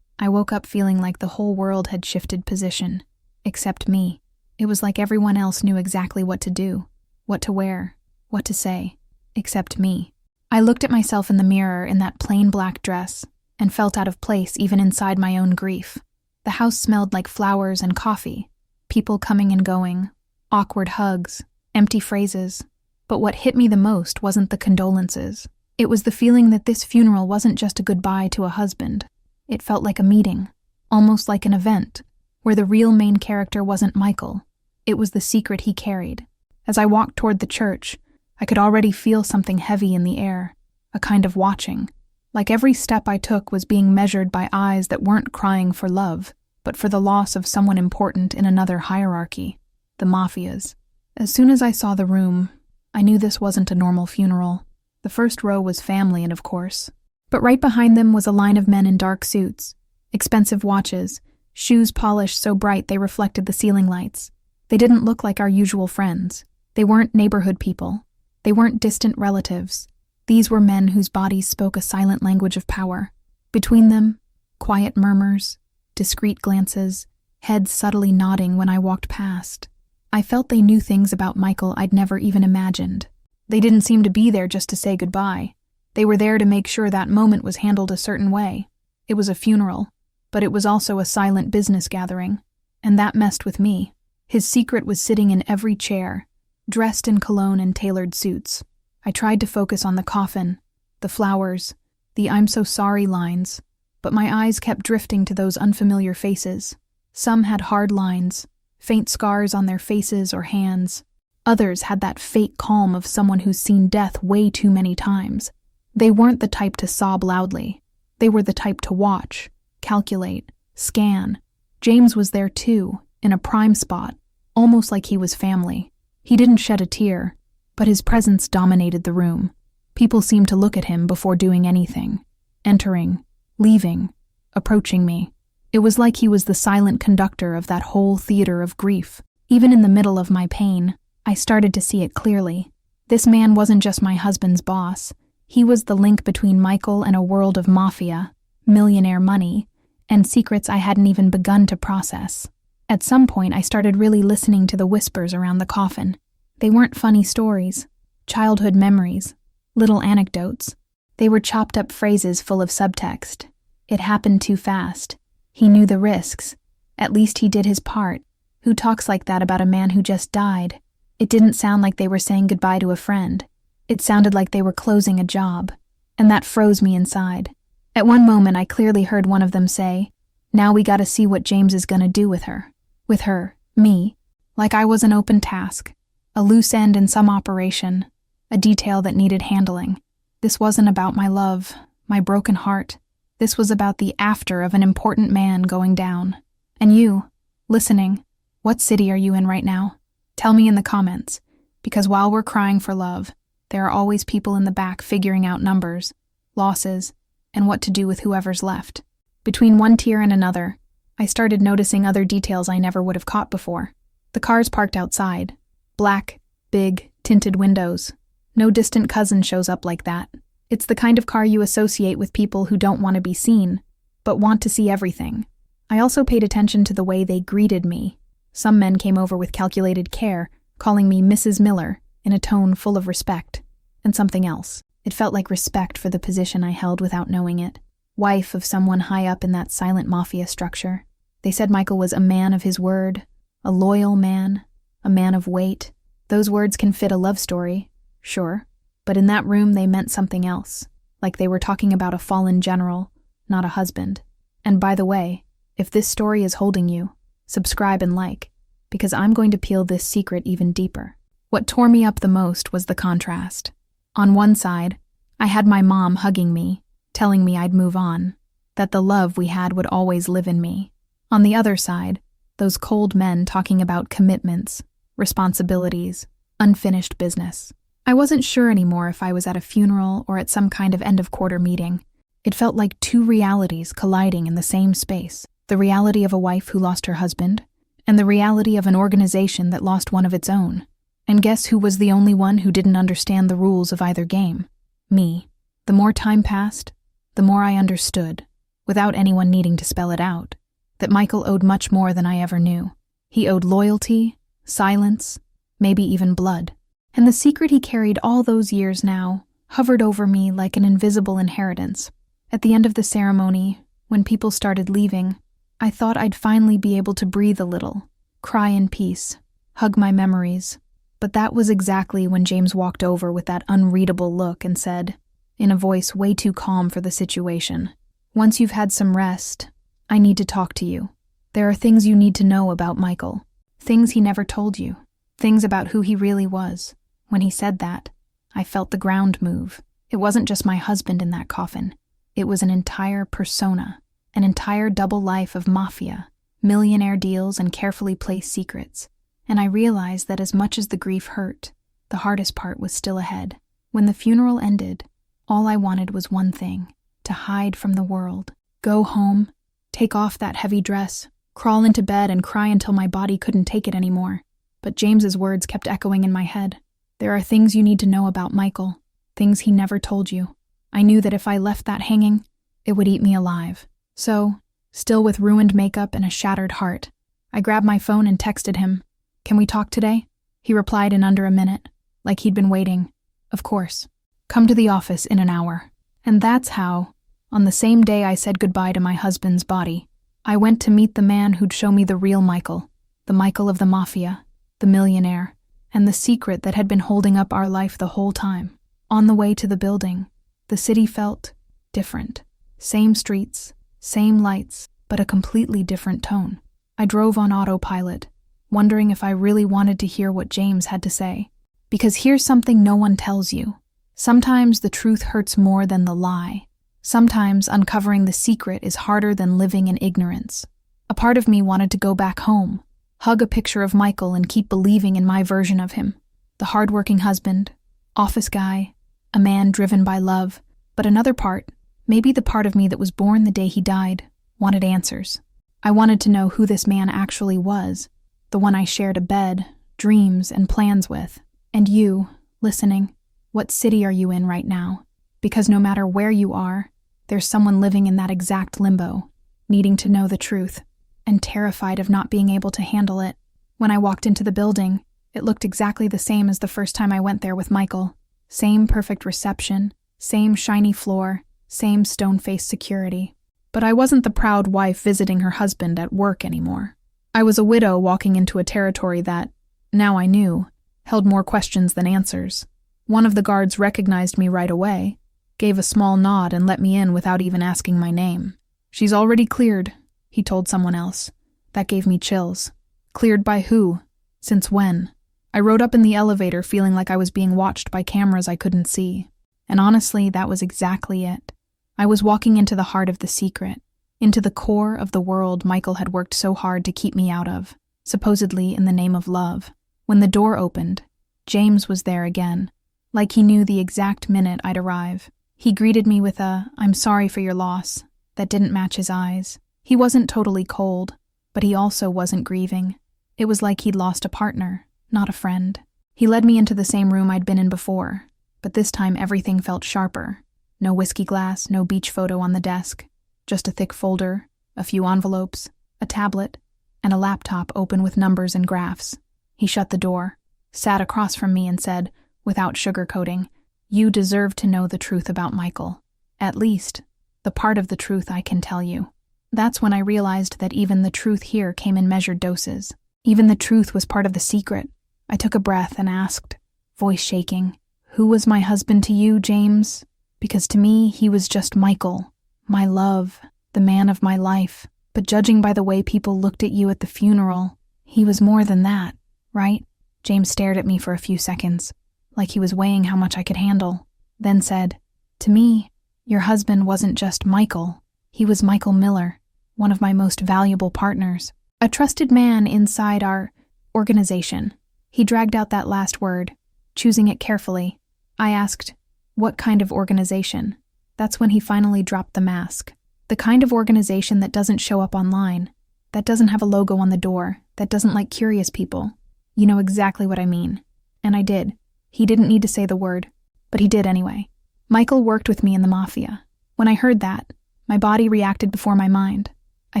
I woke up feeling like the whole world had shifted position, except me. It was like everyone else knew exactly what to do, what to wear, what to say, except me. I looked at myself in the mirror in that plain black dress and felt out of place even inside my own grief. The house smelled like flowers and coffee, people coming and going, awkward hugs, empty phrases. But what hit me the most wasn't the condolences. It was the feeling that this funeral wasn't just a goodbye to a husband. It felt like a meeting, almost like an event, where the real main character wasn't Michael. It was the secret he carried. As I walked toward the church, I could already feel something heavy in the air, a kind of watching. Like every step I took was being measured by eyes that weren't crying for love, but for the loss of someone important in another hierarchy, the mafia's. As soon as I saw the room, I knew this wasn't a normal funeral. The first row was family, and of course. But right behind them was a line of men in dark suits, expensive watches, shoes polished so bright they reflected the ceiling lights. They didn't look like our usual friends. They weren't neighborhood people. They weren't distant relatives. These were men whose bodies spoke a silent language of power. Between them, quiet murmurs, discreet glances, heads subtly nodding when I walked past. I felt they knew things about Michael I'd never even imagined. They didn't seem to be there just to say goodbye. They were there to make sure that moment was handled a certain way. It was a funeral, but it was also a silent business gathering, and that messed with me. His secret was sitting in every chair, dressed in cologne and tailored suits. I tried to focus on the coffin, the flowers, the "I'm so sorry" lines, but my eyes kept drifting to those unfamiliar faces. Some had hard lines, faint scars on their faces or hands. Others had that fake calm of someone who's seen death way too many times. They weren't the type to sob loudly. They were the type to watch, calculate, scan. James was there too, in a prime spot, almost like he was family. He didn't shed a tear, but his presence dominated the room. People seemed to look at him before doing anything, entering, leaving, approaching me. It was like he was the silent conductor of that whole theater of grief. Even in the middle of my pain, I started to see it clearly. This man wasn't just my husband's boss. He was the link between Michael and a world of mafia, millionaire money, and secrets I hadn't even begun to process. At some point, I started really listening to the whispers around the coffin. They weren't funny stories, childhood memories, little anecdotes. They were chopped up phrases full of subtext. It happened too fast. He knew the risks. At least he did his part. Who talks like that about a man who just died? It didn't sound like they were saying goodbye to a friend. It sounded like they were closing a job. And that froze me inside. At one moment, I clearly heard one of them say, "Now we gotta see what James is gonna do with her." With her, me. Like I was an open task. A loose end in some operation. A detail that needed handling. This wasn't about my love, my broken heart. This was about the after of an important man going down. And you, listening, what city are you in right now? Tell me in the comments, because while we're crying for love, there are always people in the back figuring out numbers, losses, and what to do with whoever's left. Between one tear and another, I started noticing other details I never would have caught before. The cars parked outside. Black, big, tinted windows. No distant cousin shows up like that. It's the kind of car you associate with people who don't want to be seen, but want to see everything. I also paid attention to the way they greeted me. Some men came over with calculated care, calling me Mrs. Miller in a tone full of respect. And something else. It felt like respect for the position I held without knowing it. Wife of someone high up in that silent mafia structure. They said Michael was a man of his word, a loyal man, a man of weight. Those words can fit a love story, sure, but in that room they meant something else, like they were talking about a fallen general, not a husband. And by the way, if this story is holding you, subscribe and like, because I'm going to peel this secret even deeper. What tore me up the most was the contrast. On one side, I had my mom hugging me, telling me I'd move on, that the love we had would always live in me. On the other side, those cold men talking about commitments, responsibilities, unfinished business. I wasn't sure anymore if I was at a funeral or at some kind of end-of-quarter meeting. It felt like two realities colliding in the same space. The reality of a wife who lost her husband, and the reality of an organization that lost one of its own. And guess who was the only one who didn't understand the rules of either game? Me. The more time passed, the more I understood, without anyone needing to spell it out, that Michael owed much more than I ever knew. He owed loyalty, silence, maybe even blood. And the secret he carried all those years now hovered over me like an invisible inheritance. At the end of the ceremony, when people started leaving, I thought I'd finally be able to breathe a little, cry in peace, hug my memories. But that was exactly when James walked over with that unreadable look and said, in a voice way too calm for the situation, "Once you've had some rest, I need to talk to you. There are things you need to know about Michael. Things he never told you. Things about who he really was." When he said that, I felt the ground move. It wasn't just my husband in that coffin. It was an entire persona, an entire double life of mafia, millionaire deals, and carefully placed secrets. And I realized that as much as the grief hurt, the hardest part was still ahead. When the funeral ended, all I wanted was one thing: to hide from the world, go home, take off that heavy dress, crawl into bed and cry until my body couldn't take it anymore. But James's words kept echoing in my head. There are things you need to know about Michael, things he never told you. I knew that if I left that hanging, it would eat me alive. So, still with ruined makeup and a shattered heart, I grabbed my phone and texted him. "Can we talk today?" He replied in under a minute, like he'd been waiting. "Of course. Come to the office in an hour." And that's how, on the same day I said goodbye to my husband's body, I went to meet the man who'd show me the real Michael, the Michael of the mafia, the millionaire, and the secret that had been holding up our life the whole time. On the way to the building, the city felt different. Same streets, same lights, but a completely different tone. I drove on autopilot, wondering if I really wanted to hear what James had to say. Because here's something no one tells you. Sometimes the truth hurts more than the lie. Sometimes uncovering the secret is harder than living in ignorance. A part of me wanted to go back home, hug a picture of Michael and keep believing in my version of him. The hardworking husband, office guy, a man driven by love. But another part, maybe the part of me that was born the day he died, wanted answers. I wanted to know who this man actually was, the one I shared a bed, dreams, and plans with. And you, listening, what city are you in right now? Because no matter where you are, there's someone living in that exact limbo, needing to know the truth, and terrified of not being able to handle it. When I walked into the building, it looked exactly the same as the first time I went there with Michael. Same perfect reception, same shiny floor, same stone-faced security. But I wasn't the proud wife visiting her husband at work anymore. I was a widow walking into a territory that, now I knew, held more questions than answers. One of the guards recognized me right away, gave a small nod and let me in without even asking my name. "She's already cleared," he told someone else. That gave me chills. Cleared by who? Since when? I rode up in the elevator feeling like I was being watched by cameras I couldn't see. And honestly, that was exactly it. I was walking into the heart of the secret, into the core of the world Michael had worked so hard to keep me out of, supposedly in the name of love. When the door opened, James was there again, like he knew the exact minute I'd arrive. He greeted me with a, "I'm sorry for your loss," that didn't match his eyes. He wasn't totally cold, but he also wasn't grieving. It was like he'd lost a partner, not a friend. He led me into the same room I'd been in before, but this time everything felt sharper. No whiskey glass, no beach photo on the desk, just a thick folder, a few envelopes, a tablet, and a laptop open with numbers and graphs. He shut the door, sat across from me and said, without sugarcoating, "You deserve to know the truth about Michael. At least, the part of the truth I can tell you." That's when I realized that even the truth here came in measured doses. Even the truth was part of the secret. I took a breath and asked, voice shaking, "Who was my husband to you, James?" Because to me, he was just Michael, my love, the man of my life. But judging by the way people looked at you at the funeral, he was more than that, right? James stared at me for a few seconds, like he was weighing how much I could handle, then said, "To me, your husband wasn't just Michael. He was Michael Miller, one of my most valuable partners, a trusted man inside our organization." He dragged out that last word, choosing it carefully. I asked, "What kind of organization?" That's when he finally dropped the mask. The kind of organization that doesn't show up online, that doesn't have a logo on the door, that doesn't like curious people. You know exactly what I mean. And I did. He didn't need to say the word, but he did anyway. Michael worked with me in the mafia. When I heard that, my body reacted before my mind. I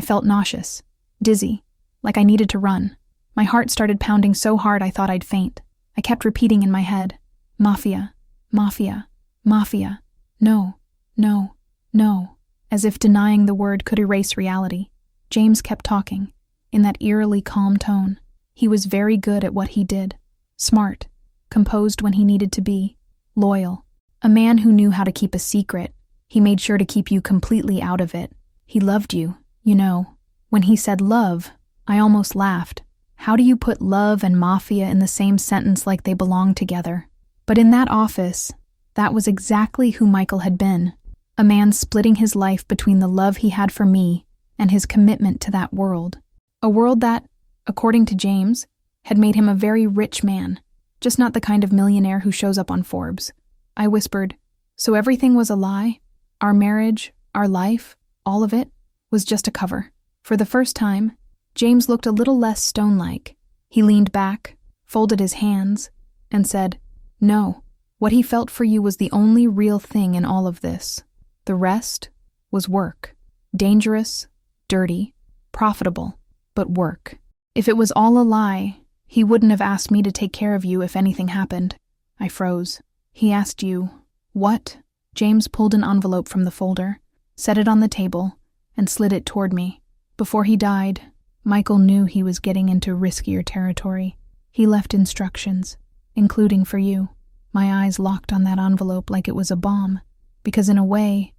felt nauseous, dizzy, like I needed to run. My heart started pounding so hard I thought I'd faint. I kept repeating in my head, "Mafia, mafia, mafia, no, no, no," as if denying the word could erase reality. James kept talking, in that eerily calm tone. He was very good at what he did. Smart, composed when he needed to be, loyal. A man who knew how to keep a secret. He made sure to keep you completely out of it. He loved you, you know. When he said love, I almost laughed. How do you put love and mafia in the same sentence like they belong together? But in that office, that was exactly who Michael had been. A man splitting his life between the love he had for me and his commitment to that world. A world that, according to James, had made him a very rich man, just not the kind of millionaire who shows up on Forbes. I whispered, "So everything was a lie? Our marriage, our life, all of it, was just a cover." For the first time, James looked a little less stone-like. He leaned back, folded his hands, and said, "No, what he felt for you was the only real thing in all of this. The rest was work. Dangerous, dirty, profitable, but work. If it was all a lie, he wouldn't have asked me to take care of you if anything happened." I froze. "He asked you, what?" James pulled an envelope from the folder, set it on the table, and slid it toward me. Before he died, Michael knew he was getting into riskier territory. He left instructions, including for you. My eyes locked on that envelope like it was a bomb, because in a way,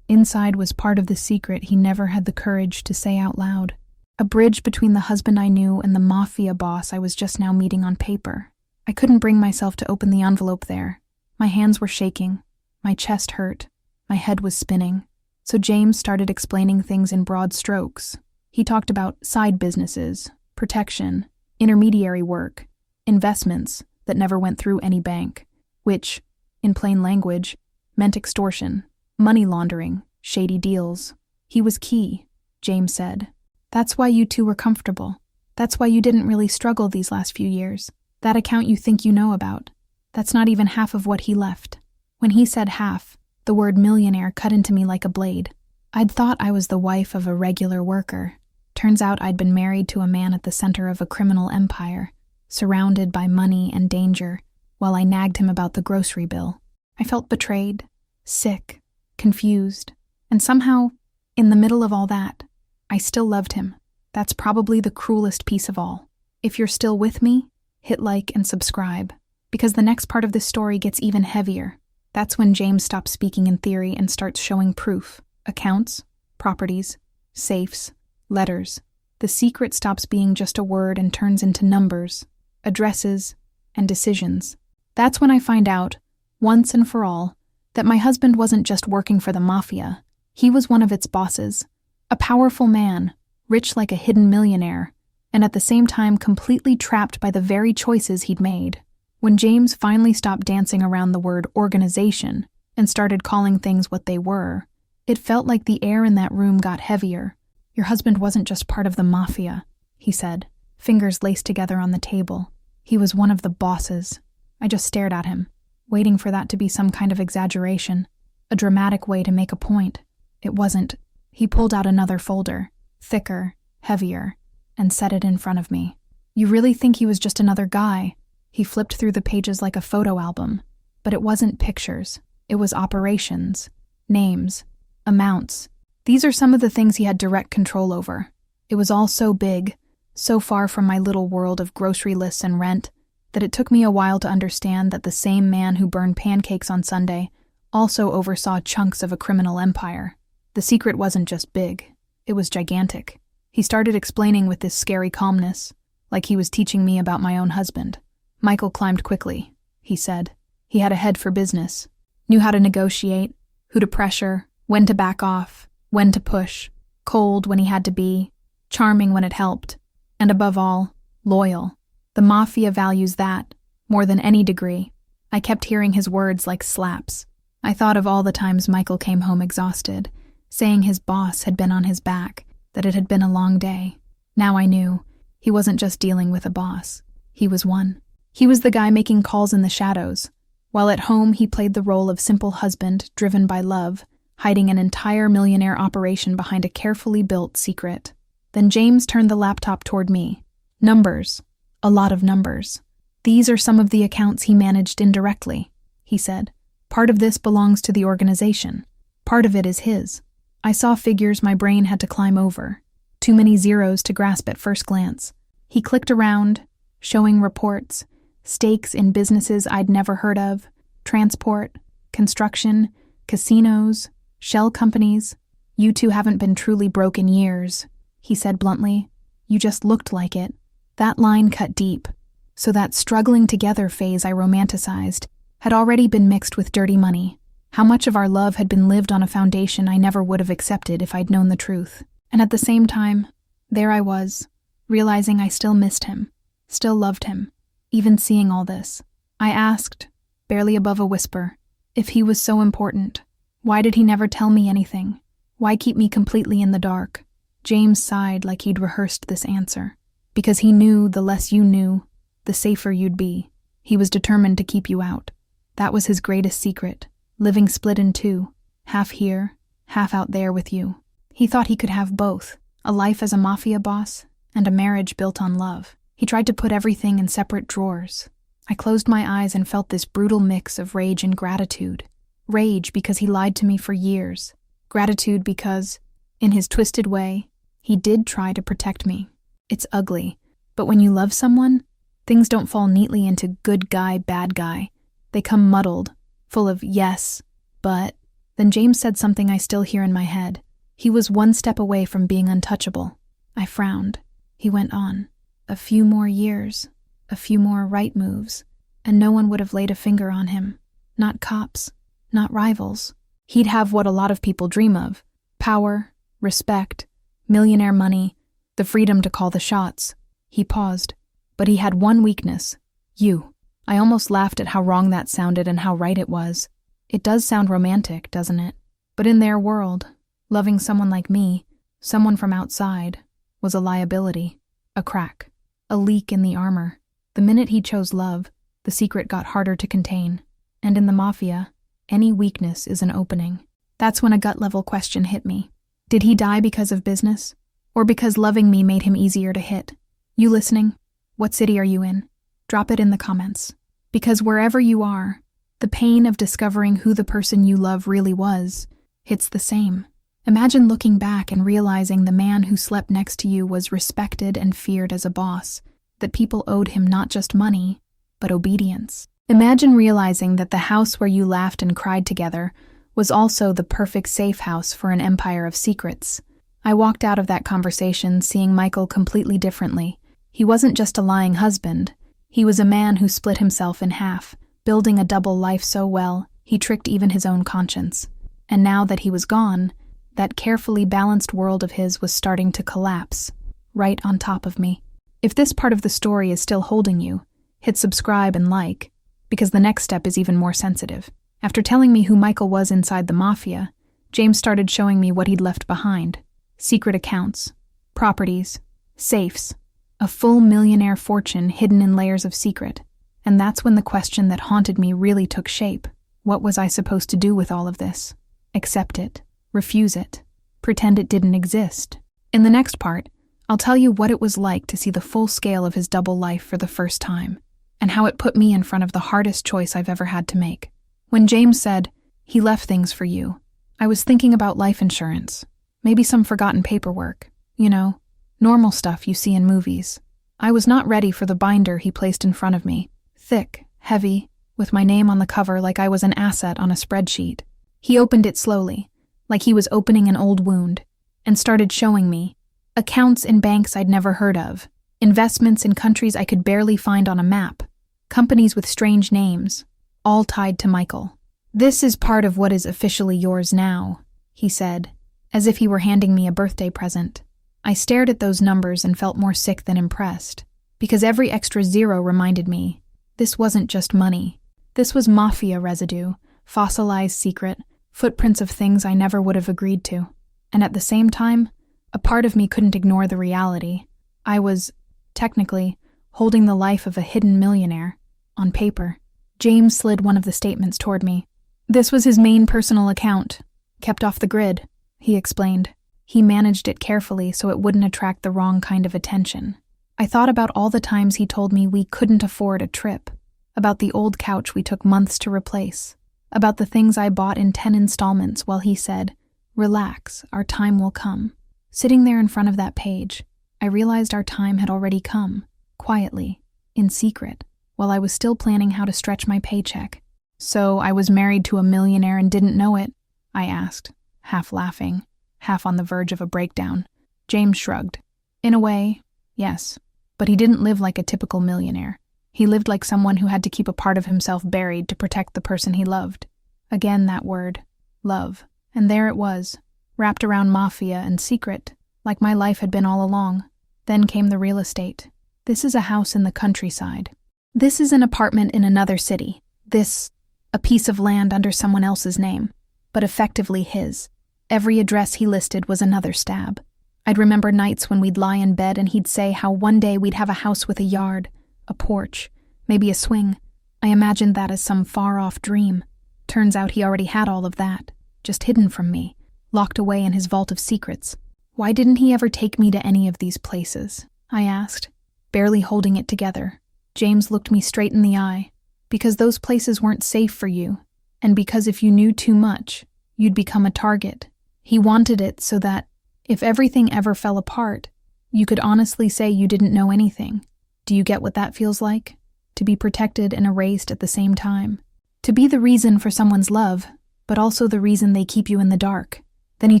inside was part of the secret he never had the courage to say out loud. A bridge between the husband I knew and the mafia boss I was just now meeting on paper. I couldn't bring myself to open the envelope there. My hands were shaking, my chest hurt, My head was spinning. So James started explaining things in broad strokes. He talked about side businesses, protection, intermediary work, investments that never went through any bank, which, in plain language, meant extortion, money laundering, shady deals. He was key, James said. That's why you two were comfortable. That's why you didn't really struggle these last few years. That account you think you know about, that's not even half of what he left. When he said half, the word millionaire cut into me like a blade. I'd thought I was the wife of a regular worker. Turns out I'd been married to a man at the center of a criminal empire, surrounded by money and danger, while I nagged him about the grocery bill. I felt betrayed, sick, confused, and somehow, in the middle of all that, I still loved him. That's probably the cruelest piece of all. If you're still with me, hit like and subscribe, because the next part of this story gets even heavier. That's when James stops speaking in theory and starts showing proof. Accounts, properties, safes, letters. The secret stops being just a word and turns into numbers, addresses, and decisions. That's when I find out, once and for all, that my husband wasn't just working for the mafia. He was one of its bosses, a powerful man, rich like a hidden millionaire, and at the same time completely trapped by the very choices he'd made. When James finally stopped dancing around the word organization and started calling things what they were, it felt like the air in that room got heavier. Your husband wasn't just part of the mafia, he said, fingers laced together on the table. He was one of the bosses. I just stared at him, waiting for that to be some kind of exaggeration, a dramatic way to make a point. It wasn't. He pulled out another folder, thicker, heavier, and set it in front of me. You really think he was just another guy? He flipped through the pages like a photo album, but it wasn't pictures. It was operations, names, amounts. These are some of the things he had direct control over. It was all so big, so far from my little world of grocery lists and rent, that it took me a while to understand that the same man who burned pancakes on Sunday also oversaw chunks of a criminal empire. The secret wasn't just big, it was gigantic. He started explaining with this scary calmness, like he was teaching me about my own husband. Michael climbed quickly, he said. He had a head for business, knew how to negotiate, who to pressure, when to back off, when to push, cold when he had to be, charming when it helped, and above all, loyal. The mafia values that, more than any degree. I kept hearing his words like slaps. I thought of all the times Michael came home exhausted, saying his boss had been on his back, that it had been a long day. Now I knew he wasn't just dealing with a boss. He was one. He was the guy making calls in the shadows, while at home he played the role of simple husband driven by love, hiding an entire millionaire operation behind a carefully built secret. Then James turned the laptop toward me. Numbers. A lot of numbers. These are some of the accounts he managed indirectly, he said. Part of this belongs to the organization. Part of it is his. I saw figures my brain had to climb over. Too many zeros to grasp at first glance. He clicked around, showing reports, stakes in businesses I'd never heard of, transport, construction, casinos, shell companies. You two haven't been truly broke in years, he said bluntly. You just looked like it. That line cut deep. So that struggling together phase I romanticized had already been mixed with dirty money. How much of our love had been lived on a foundation I never would have accepted if I'd known the truth. And at the same time, there I was, realizing I still missed him, still loved him. Even seeing all this, I asked, barely above a whisper, if he was so important. Why did he never tell me anything? Why keep me completely in the dark? James sighed like he'd rehearsed this answer. Because he knew the less you knew, the safer you'd be. He was determined to keep you out. That was his greatest secret, living split in two, half here, half out there with you. He thought he could have both, a life as a mafia boss and a marriage built on love. He tried to put everything in separate drawers. I closed my eyes and felt this brutal mix of rage and gratitude. Rage because he lied to me for years. Gratitude because, in his twisted way, he did try to protect me. It's ugly, but when you love someone, things don't fall neatly into good guy, bad guy. They come muddled, full of yes, but. Then James said something I still hear in my head. He was one step away from being untouchable. I frowned. He went on. A few more years, a few more right moves, and no one would have laid a finger on him. Not cops, not rivals. He'd have what a lot of people dream of: power, respect, millionaire money, the freedom to call the shots. He paused. But he had one weakness: you. I almost laughed at how wrong that sounded and how right it was. It does sound romantic, doesn't it? But in their world, loving someone like me, someone from outside, was a liability, a crack, a leak in the armor. The minute he chose love, the secret got harder to contain. And in the mafia, any weakness is an opening. That's when a gut-level question hit me. Did he die because of business? Or because loving me made him easier to hit? You listening? What city are you in? Drop it in the comments. Because wherever you are, the pain of discovering who the person you love really was hits the same. Imagine looking back and realizing the man who slept next to you was respected and feared as a boss, that people owed him not just money, but obedience. Imagine realizing that the house where you laughed and cried together was also the perfect safe house for an empire of secrets. I walked out of that conversation seeing Michael completely differently. He wasn't just a lying husband. He was a man who split himself in half, building a double life so well, he tricked even his own conscience. And now that he was gone, that carefully balanced world of his was starting to collapse, right on top of me. If this part of the story is still holding you, hit subscribe and like, because the next step is even more sensitive. After telling me who Michael was inside the mafia, James started showing me what he'd left behind. Secret accounts, properties, safes, a full millionaire fortune hidden in layers of secret. And that's when the question that haunted me really took shape. What was I supposed to do with all of this? Accept it, refuse it, pretend it didn't exist. In the next part, I'll tell you what it was like to see the full scale of his double life for the first time, and how it put me in front of the hardest choice I've ever had to make. When James said, he left things for you, I was thinking about life insurance, maybe some forgotten paperwork, normal stuff you see in movies. I was not ready for the binder he placed in front of me, thick, heavy, with my name on the cover like I was an asset on a spreadsheet. He opened it slowly, like he was opening an old wound, and started showing me accounts in banks I'd never heard of, investments in countries I could barely find on a map, companies with strange names, all tied to Michael. This is part of what is officially yours now, he said, as if he were handing me a birthday present. I stared at those numbers and felt more sick than impressed, because every extra zero reminded me, this wasn't just money. This was mafia residue, fossilized secret, footprints of things I never would have agreed to. And at the same time, a part of me couldn't ignore the reality. I was, technically, holding the life of a hidden millionaire, on paper. James slid one of the statements toward me. This was his main personal account, kept off the grid, he explained. He managed it carefully so it wouldn't attract the wrong kind of attention. I thought about all the times he told me we couldn't afford a trip, about the old couch we took months to replace, about the things I bought in 10 installments while he said, relax, our time will come. Sitting there in front of that page, I realized our time had already come, quietly, in secret, while I was still planning how to stretch my paycheck. So I was married to a millionaire and didn't know it? I asked, half laughing, half on the verge of a breakdown. James shrugged. In a way, yes, but he didn't live like a typical millionaire. He lived like someone who had to keep a part of himself buried to protect the person he loved. Again, that word, love. And there it was, wrapped around mafia and secret, like my life had been all along. Then came the real estate. This is a house in the countryside. This is an apartment in another city. This, a piece of land under someone else's name, but effectively his. Every address he listed was another stab. I'd remember nights when we'd lie in bed and he'd say how one day we'd have a house with a yard, a porch, maybe a swing. I imagined that as some far-off dream. Turns out he already had all of that, just hidden from me, locked away in his vault of secrets. Why didn't he ever take me to any of these places? I asked, barely holding it together. James looked me straight in the eye. Because those places weren't safe for you, and because if you knew too much, you'd become a target. He wanted it so that, if everything ever fell apart, you could honestly say you didn't know anything. Do you get what that feels like? To be protected and erased at the same time. To be the reason for someone's love, but also the reason they keep you in the dark. Then he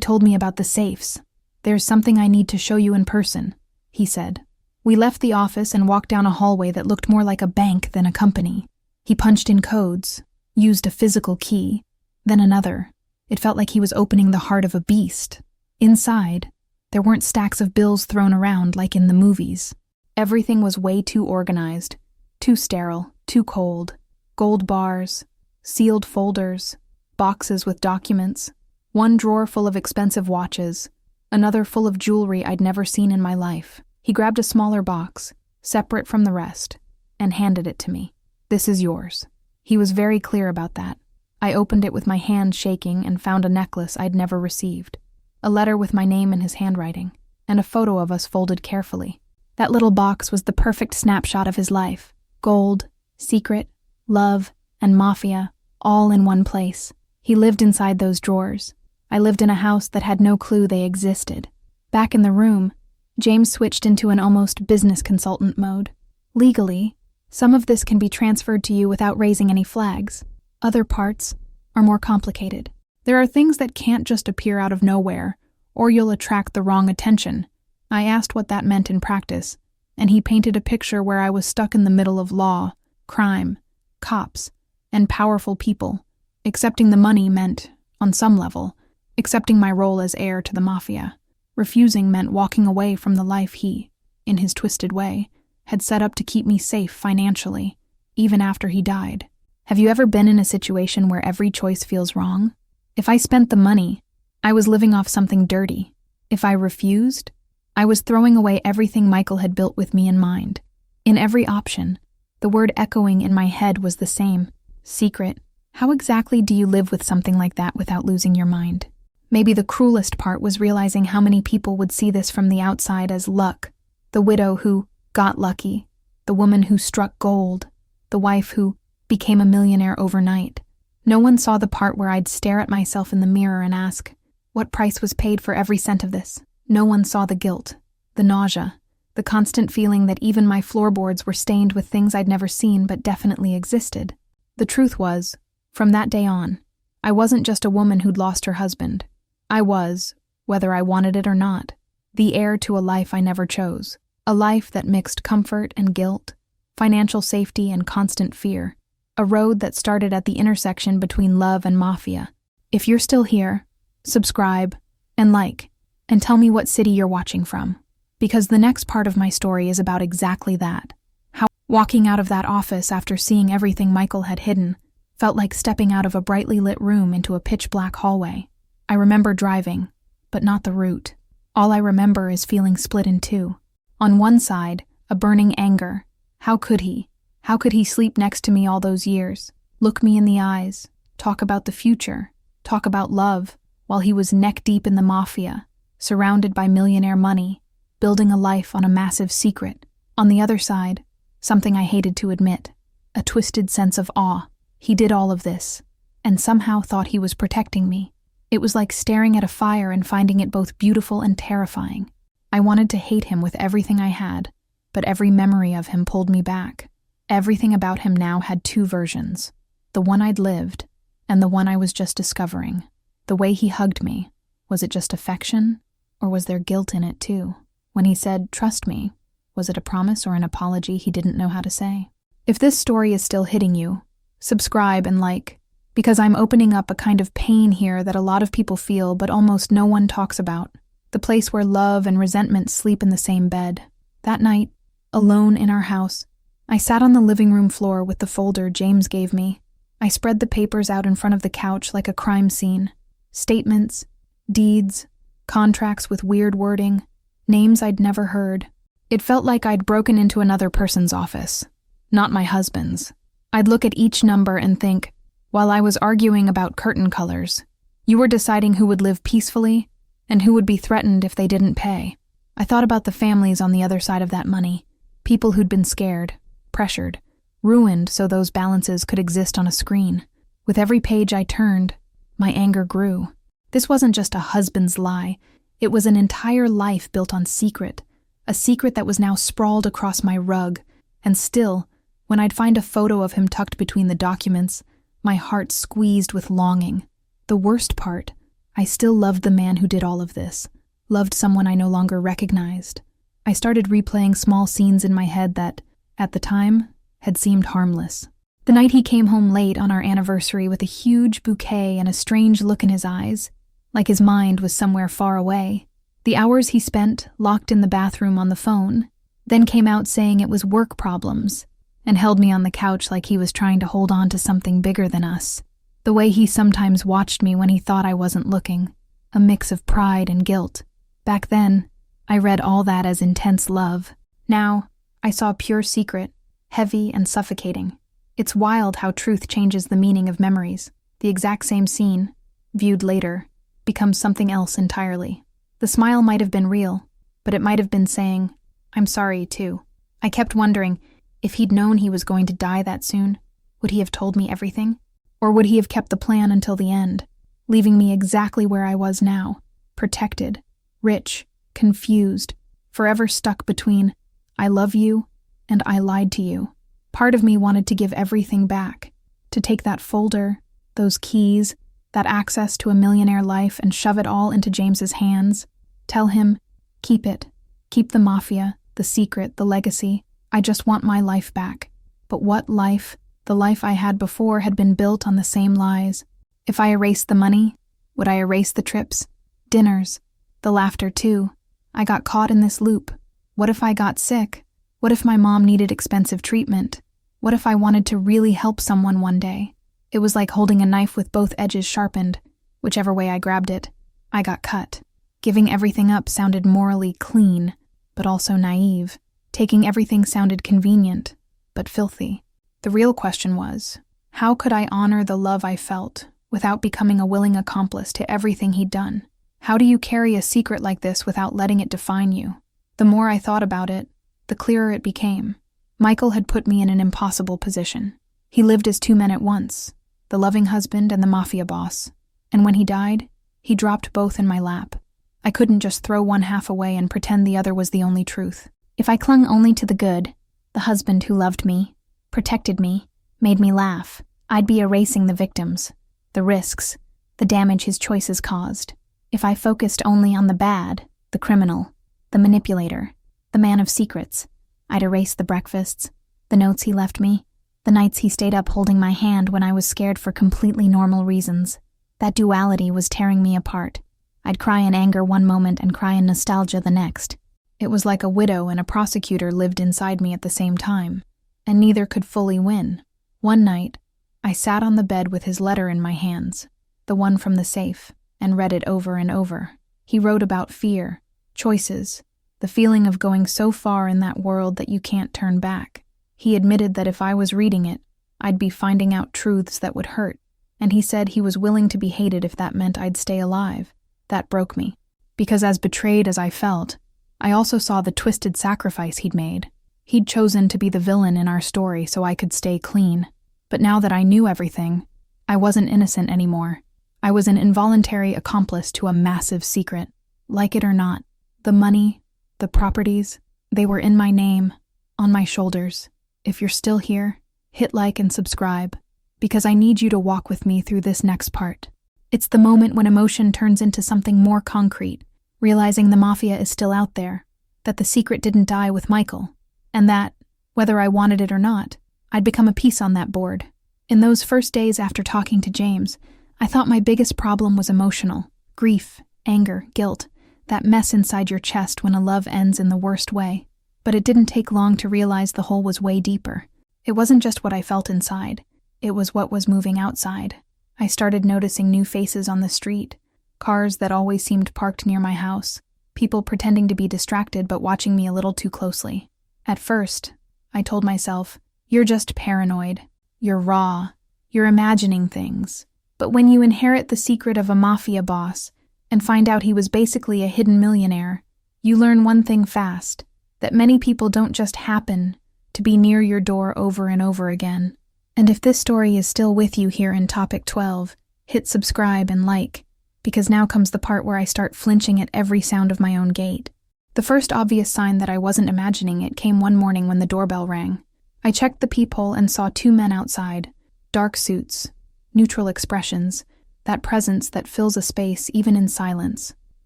told me about the safes. There's something I need to show you in person, he said. We left the office and walked down a hallway that looked more like a bank than a company. He punched in codes, used a physical key, then another. It felt like he was opening the heart of a beast. Inside, there weren't stacks of bills thrown around like in the movies. Everything was way too organized, too sterile, too cold. Gold bars, sealed folders, boxes with documents, one drawer full of expensive watches, another full of jewelry I'd never seen in my life. He grabbed a smaller box, separate from the rest, and handed it to me. "This is yours." He was very clear about that. I opened it with my hand shaking and found a necklace I'd never received, a letter with my name in his handwriting, and a photo of us folded carefully. That little box was the perfect snapshot of his life. Gold, secret, love, and mafia, all in one place. He lived inside those drawers. I lived in a house that had no clue they existed. Back in the room, James switched into an almost business consultant mode. Legally, some of this can be transferred to you without raising any flags. Other parts are more complicated. There are things that can't just appear out of nowhere, or you'll attract the wrong attention. I asked what that meant in practice, and he painted a picture where I was stuck in the middle of law, crime, cops, and powerful people. Accepting the money meant, on some level, accepting my role as heir to the mafia. Refusing meant walking away from the life he, in his twisted way, had set up to keep me safe financially, even after he died. Have you ever been in a situation where every choice feels wrong? If I spent the money, I was living off something dirty. If I refused, I was throwing away everything Michael had built with me in mind. In every option, the word echoing in my head was the same: secret. How exactly do you live with something like that without losing your mind? Maybe the cruelest part was realizing how many people would see this from the outside as luck. The widow who got lucky, the woman who struck gold, the wife who became a millionaire overnight. No one saw the part where I'd stare at myself in the mirror and ask, what price was paid for every cent of this? No one saw the guilt, the nausea, the constant feeling that even my floorboards were stained with things I'd never seen but definitely existed. The truth was, from that day on, I wasn't just a woman who'd lost her husband. I was, whether I wanted it or not, the heir to a life I never chose. A life that mixed comfort and guilt, financial safety and constant fear. A road that started at the intersection between love and mafia. If you're still here, subscribe and like, and tell me what city you're watching from. Because the next part of my story is about exactly that. How walking out of that office after seeing everything Michael had hidden felt like stepping out of a brightly lit room into a pitch-black hallway. I remember driving, but not the route. All I remember is feeling split in two. On one side, a burning anger. How could he? How could he sleep next to me all those years, look me in the eyes, talk about the future, talk about love, while he was neck-deep in the mafia, surrounded by millionaire money, building a life on a massive secret. On the other side, something I hated to admit, a twisted sense of awe. He did all of this, and somehow thought he was protecting me. It was like staring at a fire and finding it both beautiful and terrifying. I wanted to hate him with everything I had, but every memory of him pulled me back. Everything about him now had two versions, the one I'd lived and the one I was just discovering. The way he hugged me, was it just affection, or was there guilt in it too? When he said, "Trust me," was it a promise or an apology he didn't know how to say? If this story is still hitting you, subscribe and like, because I'm opening up a kind of pain here that a lot of people feel but almost no one talks about. The place where love and resentment sleep in the same bed. That night, alone in our house, I sat on the living room floor with the folder James gave me. I spread the papers out in front of the couch like a crime scene. Statements, deeds, contracts with weird wording, names I'd never heard. It felt like I'd broken into another person's office, not my husband's. I'd look at each number and think, while I was arguing about curtain colors, you were deciding who would live peacefully and who would be threatened if they didn't pay. I thought about the families on the other side of that money, people who'd been scared, pressured, ruined so those balances could exist on a screen. With every page I turned, my anger grew. This wasn't just a husband's lie, it was an entire life built on secret, a secret that was now sprawled across my rug, and still, when I'd find a photo of him tucked between the documents, my heart squeezed with longing. The worst part, I still loved the man who did all of this, loved someone I no longer recognized. I started replaying small scenes in my head that, at the time, had seemed harmless. The night he came home late on our anniversary with a huge bouquet and a strange look in his eyes, like his mind was somewhere far away. The hours he spent locked in the bathroom on the phone, then came out saying it was work problems, and held me on the couch like he was trying to hold on to something bigger than us. The way he sometimes watched me when he thought I wasn't looking, a mix of pride and guilt. Back then, I read all that as intense love. Now, I saw pure secret, heavy and suffocating. It's wild how truth changes the meaning of memories. The exact same scene, viewed later, becomes something else entirely. The smile might have been real, but it might have been saying, "I'm sorry, too." I kept wondering, if he'd known he was going to die that soon, would he have told me everything? Or would he have kept the plan until the end, leaving me exactly where I was now, protected, rich, confused, forever stuck between "I love you" and "I lied to you"? Part of me wanted to give everything back, to take that folder, those keys, that access to a millionaire life and shove it all into James's hands. Tell him, keep it. Keep the mafia, the secret, the legacy. I just want my life back. But what life? The life I had before had been built on the same lies. If I erased the money, would I erase the trips, dinners, the laughter too? I got caught in this loop. What if I got sick? What if my mom needed expensive treatment? What if I wanted to really help someone one day? It was like holding a knife with both edges sharpened. Whichever way I grabbed it, I got cut. Giving everything up sounded morally clean, but also naive. Taking everything sounded convenient, but filthy. The real question was, how could I honor the love I felt without becoming a willing accomplice to everything he'd done? How do you carry a secret like this without letting it define you? The more I thought about it, the clearer it became. Michael had put me in an impossible position. He lived as two men at once, the loving husband and the mafia boss. And when he died, he dropped both in my lap. I couldn't just throw one half away and pretend the other was the only truth. If I clung only to the good, the husband who loved me, protected me, made me laugh, I'd be erasing the victims, the risks, the damage his choices caused. If I focused only on the bad, the criminal, the manipulator, the man of secrets, I'd erase the breakfasts, the notes he left me, the nights he stayed up holding my hand when I was scared for completely normal reasons. That duality was tearing me apart. I'd cry in anger one moment and cry in nostalgia the next. It was like a widow and a prosecutor lived inside me at the same time, and neither could fully win. One night, I sat on the bed with his letter in my hands, the one from the safe, and read it over and over. He wrote about fear, choices, the feeling of going so far in that world that you can't turn back. He admitted that if I was reading it, I'd be finding out truths that would hurt, and he said he was willing to be hated if that meant I'd stay alive. That broke me, because as betrayed as I felt, I also saw the twisted sacrifice he'd made. He'd chosen to be the villain in our story so I could stay clean. But now that I knew everything, I wasn't innocent anymore. I was an involuntary accomplice to a massive secret. Like it or not, the money, the properties, they were in my name, on my shoulders. If you're still here, hit like and subscribe, because I need you to walk with me through this next part. It's the moment when emotion turns into something more concrete, realizing the mafia is still out there, that the secret didn't die with Michael, and that, whether I wanted it or not, I'd become a piece on that board. In those first days after talking to James, I thought my biggest problem was emotional. Grief, anger, guilt, that mess inside your chest when a love ends in the worst way. But it didn't take long to realize the hole was way deeper. It wasn't just what I felt inside, it was what was moving outside. I started noticing new faces on the street, cars that always seemed parked near my house, people pretending to be distracted but watching me a little too closely. At first, I told myself, you're just paranoid, you're raw, you're imagining things. But when you inherit the secret of a mafia boss and find out he was basically a hidden millionaire, you learn one thing fast, that many people don't just happen to be near your door over and over again. And if this story is still with you here in Topic 12, hit subscribe and like, because now comes the part where I start flinching at every sound of my own gate. The first obvious sign that I wasn't imagining it came one morning when the doorbell rang. I checked the peephole and saw two men outside, dark suits, neutral expressions, that presence that fills a space even in silence.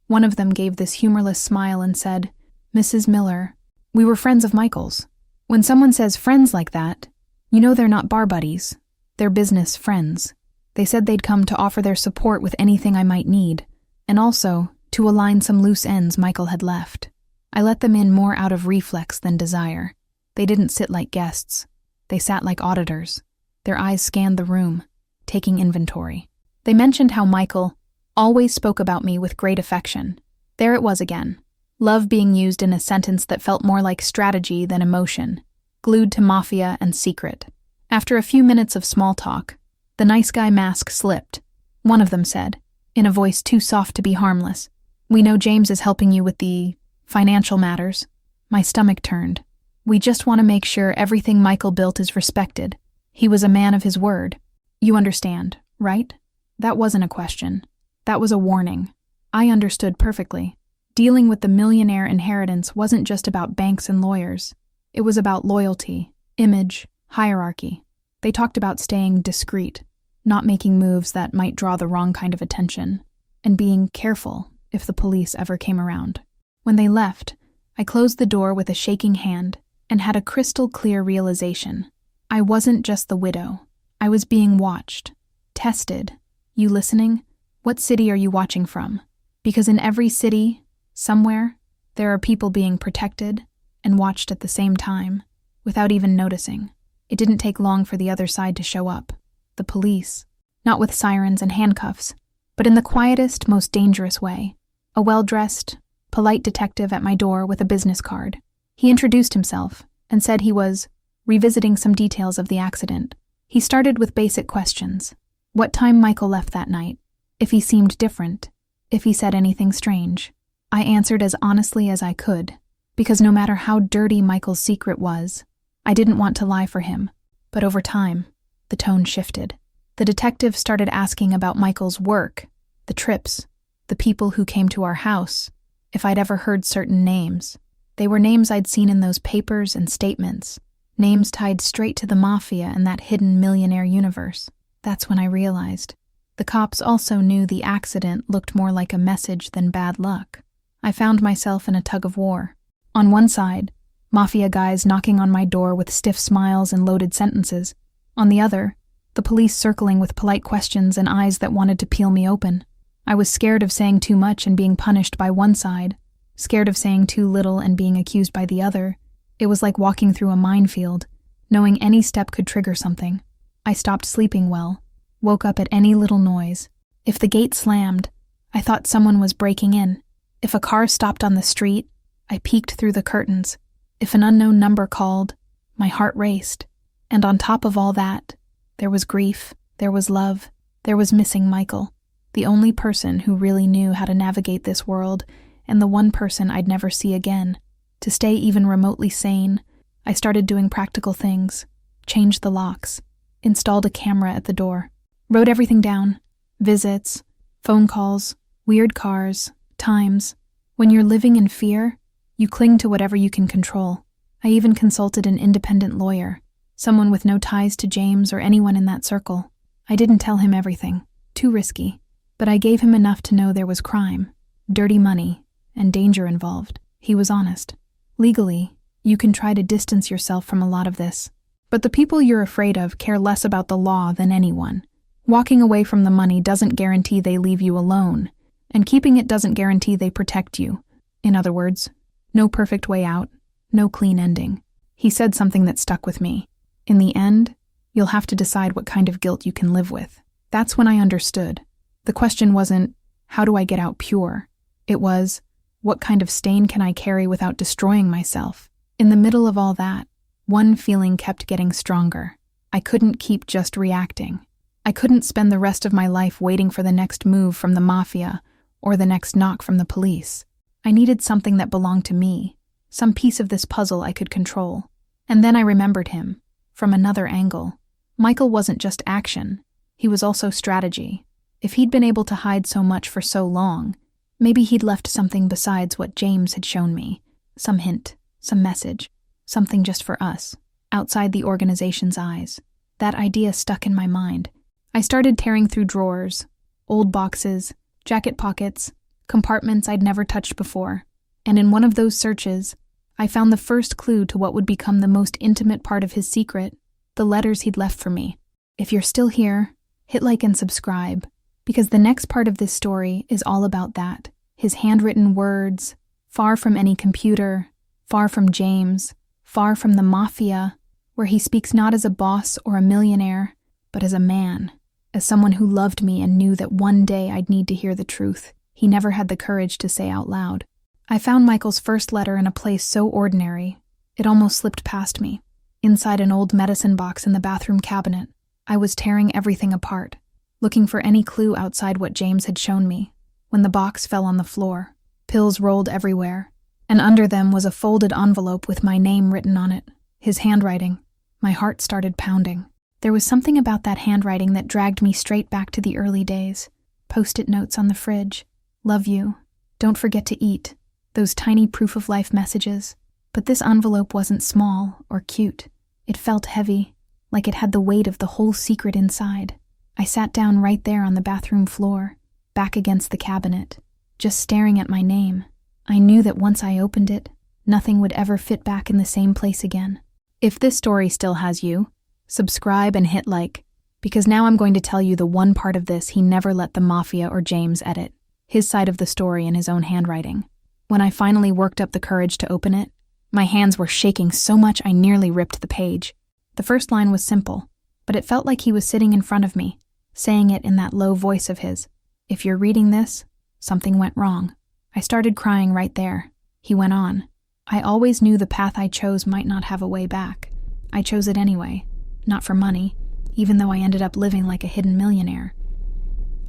One of them gave this humorless smile and said, "Mrs. Miller, we were friends of Michael's." When someone says friends like that, You know they're not bar buddies. They're business friends. They said they'd come to offer their support with anything I might need, and also to align some loose ends Michael had left. I let them in more out of reflex than desire. They didn't sit like guests. They sat like auditors. Their eyes scanned the room, taking inventory. They mentioned how Michael always spoke about me with great affection. There it was again. Love being used in a sentence that felt more like strategy than emotion, glued to mafia and secret. After a few minutes of small talk, the nice guy mask slipped. One of them said, in a voice too soft to be harmless, "We know James is helping you with the financial matters." My stomach turned. "We just want to make sure everything Michael built is respected. He was a man of his word. You understand, right?" That wasn't a question. That was a warning. I understood perfectly. Dealing with the millionaire inheritance wasn't just about banks and lawyers. It was about loyalty, image, hierarchy. They talked about staying discreet, not making moves that might draw the wrong kind of attention, and being careful if the police ever came around. When they left, I closed the door with a shaking hand and had a crystal-clear realization. I wasn't just the widow. I was being watched, tested. You listening? What city are you watching from? Because in every city, somewhere, there are people being protected and watched at the same time, without even noticing. It didn't take long for the other side to show up. The police. Not with sirens and handcuffs, but in the quietest, most dangerous way. A well-dressed, polite detective at my door with a business card. He introduced himself and said he was revisiting some details of the accident. He started with basic questions. What time Michael left that night? If he seemed different? If he said anything strange? I answered as honestly as I could, because no matter how dirty Michael's secret was, I didn't want to lie for him. But over time, the tone shifted. The detective started asking about Michael's work, the trips, the people who came to our house, if I'd ever heard certain names. They were names I'd seen in those papers and statements, names tied straight to the mafia and that hidden millionaire universe. That's when I realized. The cops also knew the accident looked more like a message than bad luck. I found myself in a tug of war. On one side, mafia guys knocking on my door with stiff smiles and loaded sentences. On the other, the police circling with polite questions and eyes that wanted to peel me open. I was scared of saying too much and being punished by one side, scared of saying too little and being accused by the other. It was like walking through a minefield, knowing any step could trigger something. I stopped sleeping well, woke up at any little noise. If the gate slammed, I thought someone was breaking in. If a car stopped on the street, I peeked through the curtains. If an unknown number called, my heart raced. And on top of all that, there was grief, there was love, there was missing Michael, the only person who really knew how to navigate this world, and the one person I'd never see again. To stay even remotely sane, I started doing practical things, changed the locks, installed a camera at the door, wrote everything down, visits, phone calls, weird cars, times. When you're living in fear, you cling to whatever you can control. I even consulted an independent lawyer, someone with no ties to James or anyone in that circle. I didn't tell him everything, too risky, but I gave him enough to know there was crime, dirty money, and danger involved. He was honest. Legally, you can try to distance yourself from a lot of this, but the people you're afraid of care less about the law than anyone. Walking away from the money doesn't guarantee they leave you alone, and keeping it doesn't guarantee they protect you. In other words, no perfect way out, no clean ending. He said something that stuck with me. In the end, you'll have to decide what kind of guilt you can live with. That's when I understood. The question wasn't, how do I get out pure? It was, what kind of stain can I carry without destroying myself? In the middle of all that, one feeling kept getting stronger. I couldn't keep just reacting. I couldn't spend the rest of my life waiting for the next move from the mafia or the next knock from the police. I needed something that belonged to me, some piece of this puzzle I could control. And then I remembered him, from another angle. Michael wasn't just action, he was also strategy. If he'd been able to hide so much for so long, maybe he'd left something besides what James had shown me. Some hint, some message, something just for us, outside the organization's eyes. That idea stuck in my mind. I started tearing through drawers, old boxes, jacket pockets, compartments I'd never touched before, and in one of those searches, I found the first clue to what would become the most intimate part of his secret, the letters he'd left for me. If you're still here, hit like and subscribe, because the next part of this story is all about that. His handwritten words, far from any computer, far from James, far from the mafia, where he speaks not as a boss or a millionaire, but as a man, as someone who loved me and knew that one day I'd need to hear the truth he never had the courage to say out loud. I found Michael's first letter in a place so ordinary, it almost slipped past me. Inside an old medicine box in the bathroom cabinet, I was tearing everything apart, looking for any clue outside what James had shown me, when the box fell on the floor. Pills rolled everywhere, and under them was a folded envelope with my name written on it, his handwriting. My heart started pounding. There was something about that handwriting that dragged me straight back to the early days. Post-it notes on the fridge. Love you. Don't forget to eat. Those tiny proof-of-life messages. But this envelope wasn't small or cute. It felt heavy, like it had the weight of the whole secret inside. I sat down right there on the bathroom floor, back against the cabinet, just staring at my name. I knew that once I opened it, nothing would ever fit back in the same place again. If this story still has you, subscribe and hit like, because now I'm going to tell you the one part of this he never let the mafia or James edit, his side of the story in his own handwriting. When I finally worked up the courage to open it, my hands were shaking so much I nearly ripped the page. The first line was simple, but it felt like he was sitting in front of me, saying it in that low voice of his. If you're reading this, something went wrong. I started crying right there. He went on. I always knew the path I chose might not have a way back. I chose it anyway, not for money, even though I ended up living like a hidden millionaire.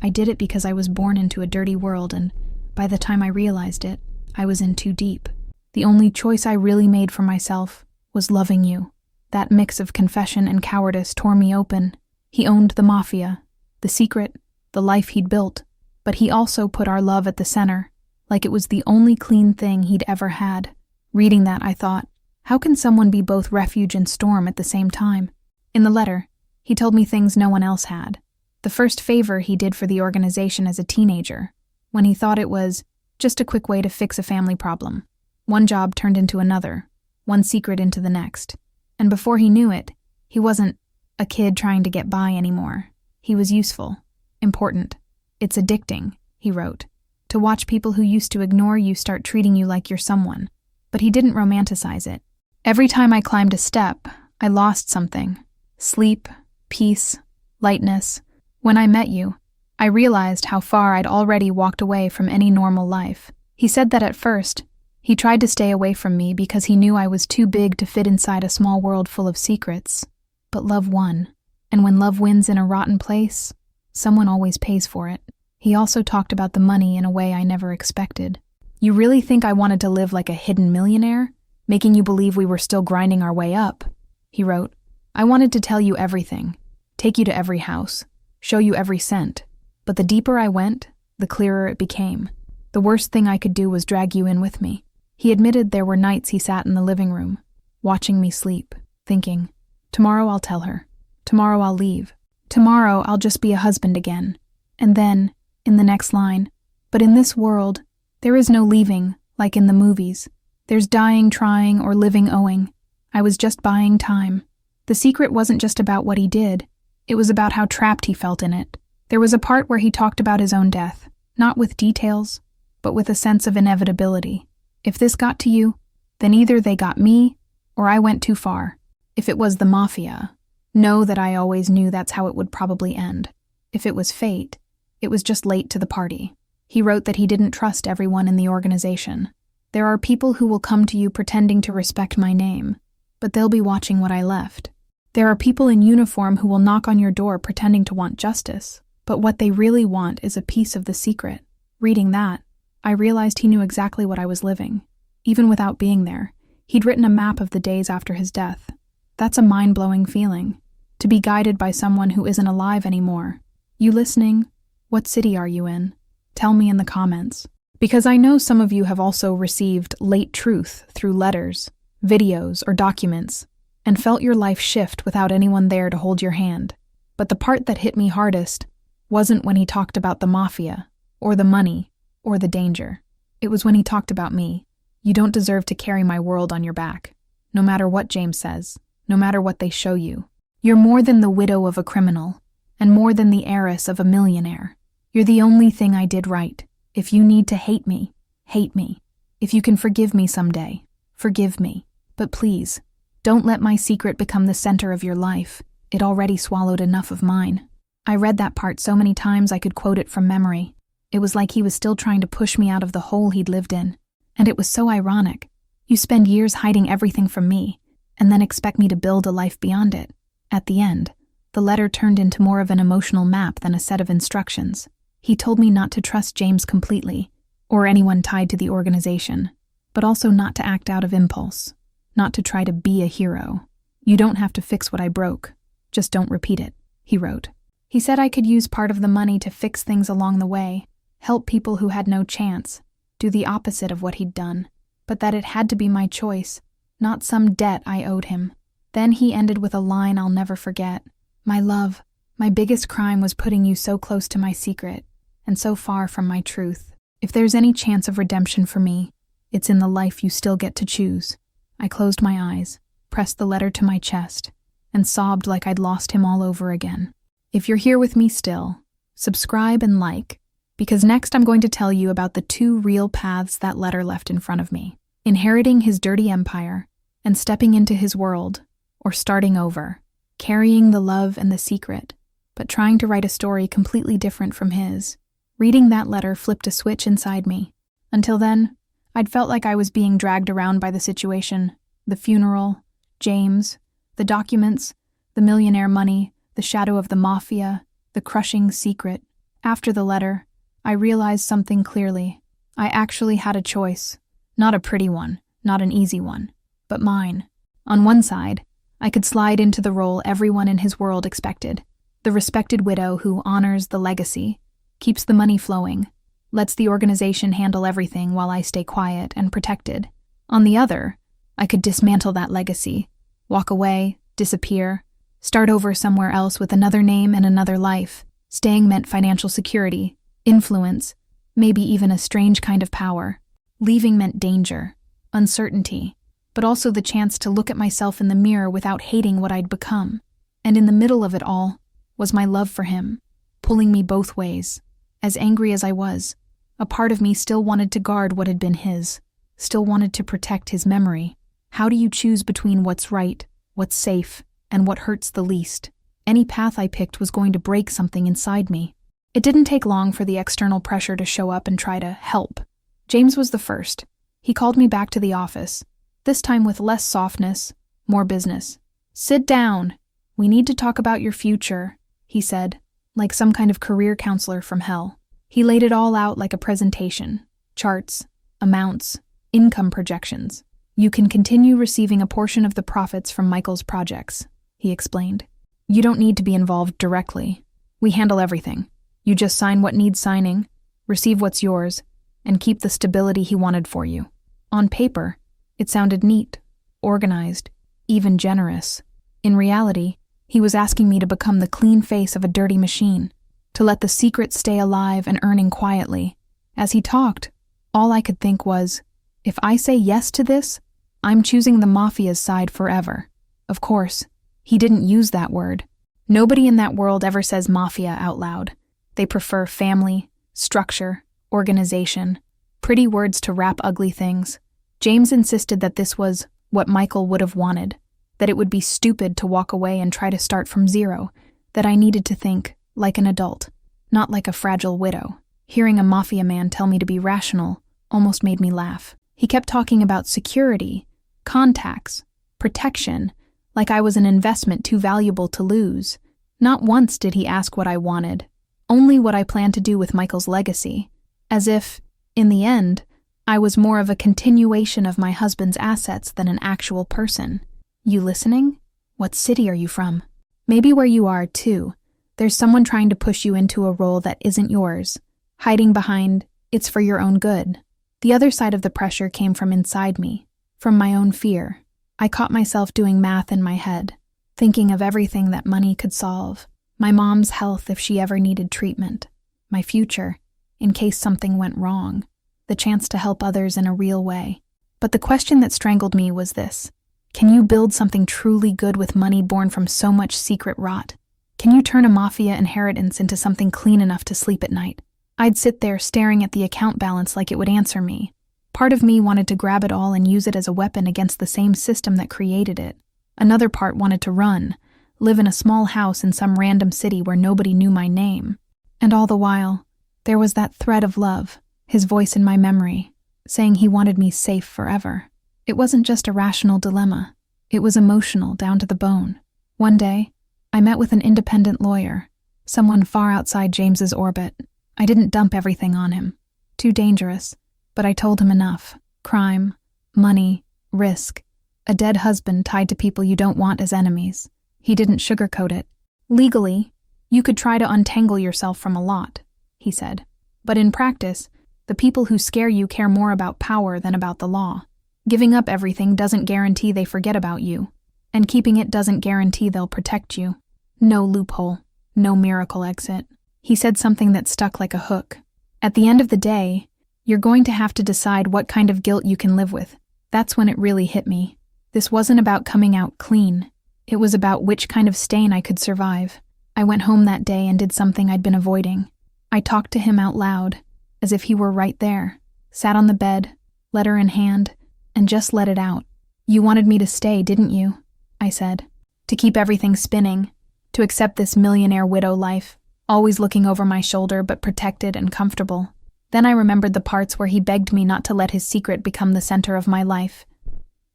I did it because I was born into a dirty world, and by the time I realized it, I was in too deep. The only choice I really made for myself was loving you. That mix of confession and cowardice tore me open. He owned the mafia, the secret, the life he'd built, but he also put our love at the center, like it was the only clean thing he'd ever had. Reading that, I thought, how can someone be both refuge and storm at the same time? In the letter, he told me things no one else had. The first favor he did for the organization as a teenager, when he thought it was just a quick way to fix a family problem. One job turned into another, one secret into the next. And before he knew it, he wasn't a kid trying to get by anymore. He was useful, important. It's addicting, he wrote, to watch people who used to ignore you start treating you like you're someone. But he didn't romanticize it. Every time I climbed a step, I lost something. Sleep, peace, lightness. When I met you, I realized how far I'd already walked away from any normal life. He said that at first, he tried to stay away from me because he knew I was too big to fit inside a small world full of secrets. But love won. And when love wins in a rotten place, someone always pays for it. He also talked about the money in a way I never expected. You really think I wanted to live like a hidden millionaire, making you believe we were still grinding our way up? He wrote, I wanted to tell you everything, take you to every house, show you every cent. But the deeper I went, the clearer it became. The worst thing I could do was drag you in with me. He admitted there were nights he sat in the living room, watching me sleep, thinking, tomorrow I'll tell her. Tomorrow I'll leave. Tomorrow I'll just be a husband again. And then, in the next line, but in this world, there is no leaving, like in the movies. There's dying trying or living owing. I was just buying time. The secret wasn't just about what he did. It was about how trapped he felt in it. There was a part where he talked about his own death, not with details, but with a sense of inevitability. If this got to you, then either they got me, or I went too far. If it was the mafia, know that I always knew that's how it would probably end. If it was fate, it was just late to the party. He wrote that he didn't trust everyone in the organization. There are people who will come to you pretending to respect my name, but they'll be watching what I left. There are people in uniform who will knock on your door pretending to want justice, but what they really want is a piece of the secret. Reading that, I realized he knew exactly what I was living. Even without being there, he'd written a map of the days after his death. That's a mind-blowing feeling, to be guided by someone who isn't alive anymore. You listening? What city are you in? Tell me in the comments. Because I know some of you have also received late truth through letters, videos, or documents, and felt your life shift without anyone there to hold your hand. But the part that hit me hardest wasn't when he talked about the mafia, or the money, or the danger. It was when he talked about me. You don't deserve to carry my world on your back. No matter what James says, no matter what they show you. You're more than the widow of a criminal, and more than the heiress of a millionaire. You're the only thing I did right. If you need to hate me, hate me. If you can forgive me someday, forgive me. But please, don't let my secret become the center of your life. It already swallowed enough of mine. I read that part so many times I could quote it from memory. It was like he was still trying to push me out of the hole he'd lived in. And it was so ironic. You spend years hiding everything from me, and then expect me to build a life beyond it. At the end, the letter turned into more of an emotional map than a set of instructions. He told me not to trust James completely, or anyone tied to the organization, but also not to act out of impulse, not to try to be a hero. You don't have to fix what I broke. Just don't repeat it, he wrote. He said I could use part of the money to fix things along the way, help people who had no chance, do the opposite of what he'd done, but that it had to be my choice, not some debt I owed him. Then he ended with a line I'll never forget. My love, my biggest crime was putting you so close to my secret, and so far from my truth. If there's any chance of redemption for me, it's in the life you still get to choose. I closed my eyes, pressed the letter to my chest, and sobbed like I'd lost him all over again. If you're here with me still, subscribe and like, because next I'm going to tell you about the two real paths that letter left in front of me: inheriting his dirty empire and stepping into his world, or starting over, carrying the love and the secret, but trying to write a story completely different from his. Reading that letter flipped a switch inside me. Until then, I'd felt like I was being dragged around by the situation, the funeral, James, the documents, the millionaire money, the shadow of the mafia, the crushing secret. After the letter, I realized something clearly. I actually had a choice. Not a pretty one, not an easy one, but mine. On one side, I could slide into the role everyone in his world expected, the respected widow who honors the legacy, keeps the money flowing, lets the organization handle everything while I stay quiet and protected. On the other, I could dismantle that legacy, walk away, disappear, start over somewhere else with another name and another life. Staying meant financial security, influence, maybe even a strange kind of power. Leaving meant danger, uncertainty, but also the chance to look at myself in the mirror without hating what I'd become. And in the middle of it all was my love for him, pulling me both ways. As angry as I was, a part of me still wanted to guard what had been his, still wanted to protect his memory. How do you choose between what's right, what's safe, and what hurts the least? Any path I picked was going to break something inside me. It didn't take long for the external pressure to show up and try to help. James was the first. He called me back to the office, this time with less softness, more business. "Sit down. We need to talk about your future," he said, like some kind of career counselor from hell. He laid it all out like a presentation: charts, amounts, income projections. "You can continue receiving a portion of the profits from Michael's projects," he explained. "You don't need to be involved directly. We handle everything. You just sign what needs signing, receive what's yours, and keep the stability he wanted for you." On paper, it sounded neat, organized, even generous. In reality, he was asking me to become the clean face of a dirty machine, to let the secret stay alive and earning quietly. As he talked, all I could think was, if I say yes to this, I'm choosing the mafia's side forever. Of course, he didn't use that word. Nobody in that world ever says mafia out loud. They prefer family, structure, organization, pretty words to wrap ugly things. James insisted that this was what Michael would have wanted, that it would be stupid to walk away and try to start from zero, that I needed to think like an adult, not like a fragile widow. Hearing a mafia man tell me to be rational almost made me laugh. He kept talking about security, contacts, protection, like I was an investment too valuable to lose. Not once did he ask what I wanted, only what I planned to do with Michael's legacy, as if, in the end, I was more of a continuation of my husband's assets than an actual person. "You listening? What city are you from? Maybe where you are, too. There's someone trying to push you into a role that isn't yours, hiding behind, 'it's for your own good.'" The other side of the pressure came from inside me, from my own fear. I caught myself doing math in my head, thinking of everything that money could solve. My mom's health if she ever needed treatment, my future, in case something went wrong, the chance to help others in a real way. But the question that strangled me was this: Can you build something truly good with money born from so much secret rot? Can you turn a mafia inheritance into something clean enough to sleep at night? I'd sit there staring at the account balance like it would answer me. Part of me wanted to grab it all and use it as a weapon against the same system that created it. Another part wanted to run, live in a small house in some random city where nobody knew my name. And all the while, there was that thread of love, his voice in my memory, saying he wanted me safe forever. It wasn't just a rational dilemma. It was emotional down to the bone. One day, I met with an independent lawyer, someone far outside James's orbit. I didn't dump everything on him. Too dangerous. But I told him enough. Crime, money, risk, a dead husband tied to people you don't want as enemies. He didn't sugarcoat it. Legally, you could try to untangle yourself from a lot, he said. But in practice, the people who scare you care more about power than about the law. Giving up everything doesn't guarantee they forget about you, and keeping it doesn't guarantee they'll protect you. No loophole, no miracle exit. He said something that stuck like a hook. At the end of the day, you're going to have to decide what kind of guilt you can live with. That's when it really hit me. This wasn't about coming out clean. It was about which kind of stain I could survive. I went home that day and did something I'd been avoiding. I talked to him out loud, as if he were right there, sat on the bed, letter in hand, and just let it out. You wanted me to stay, didn't you? I said. To keep everything spinning, to accept this millionaire widow life, always looking over my shoulder but protected and comfortable. Then I remembered the parts where he begged me not to let his secret become the center of my life.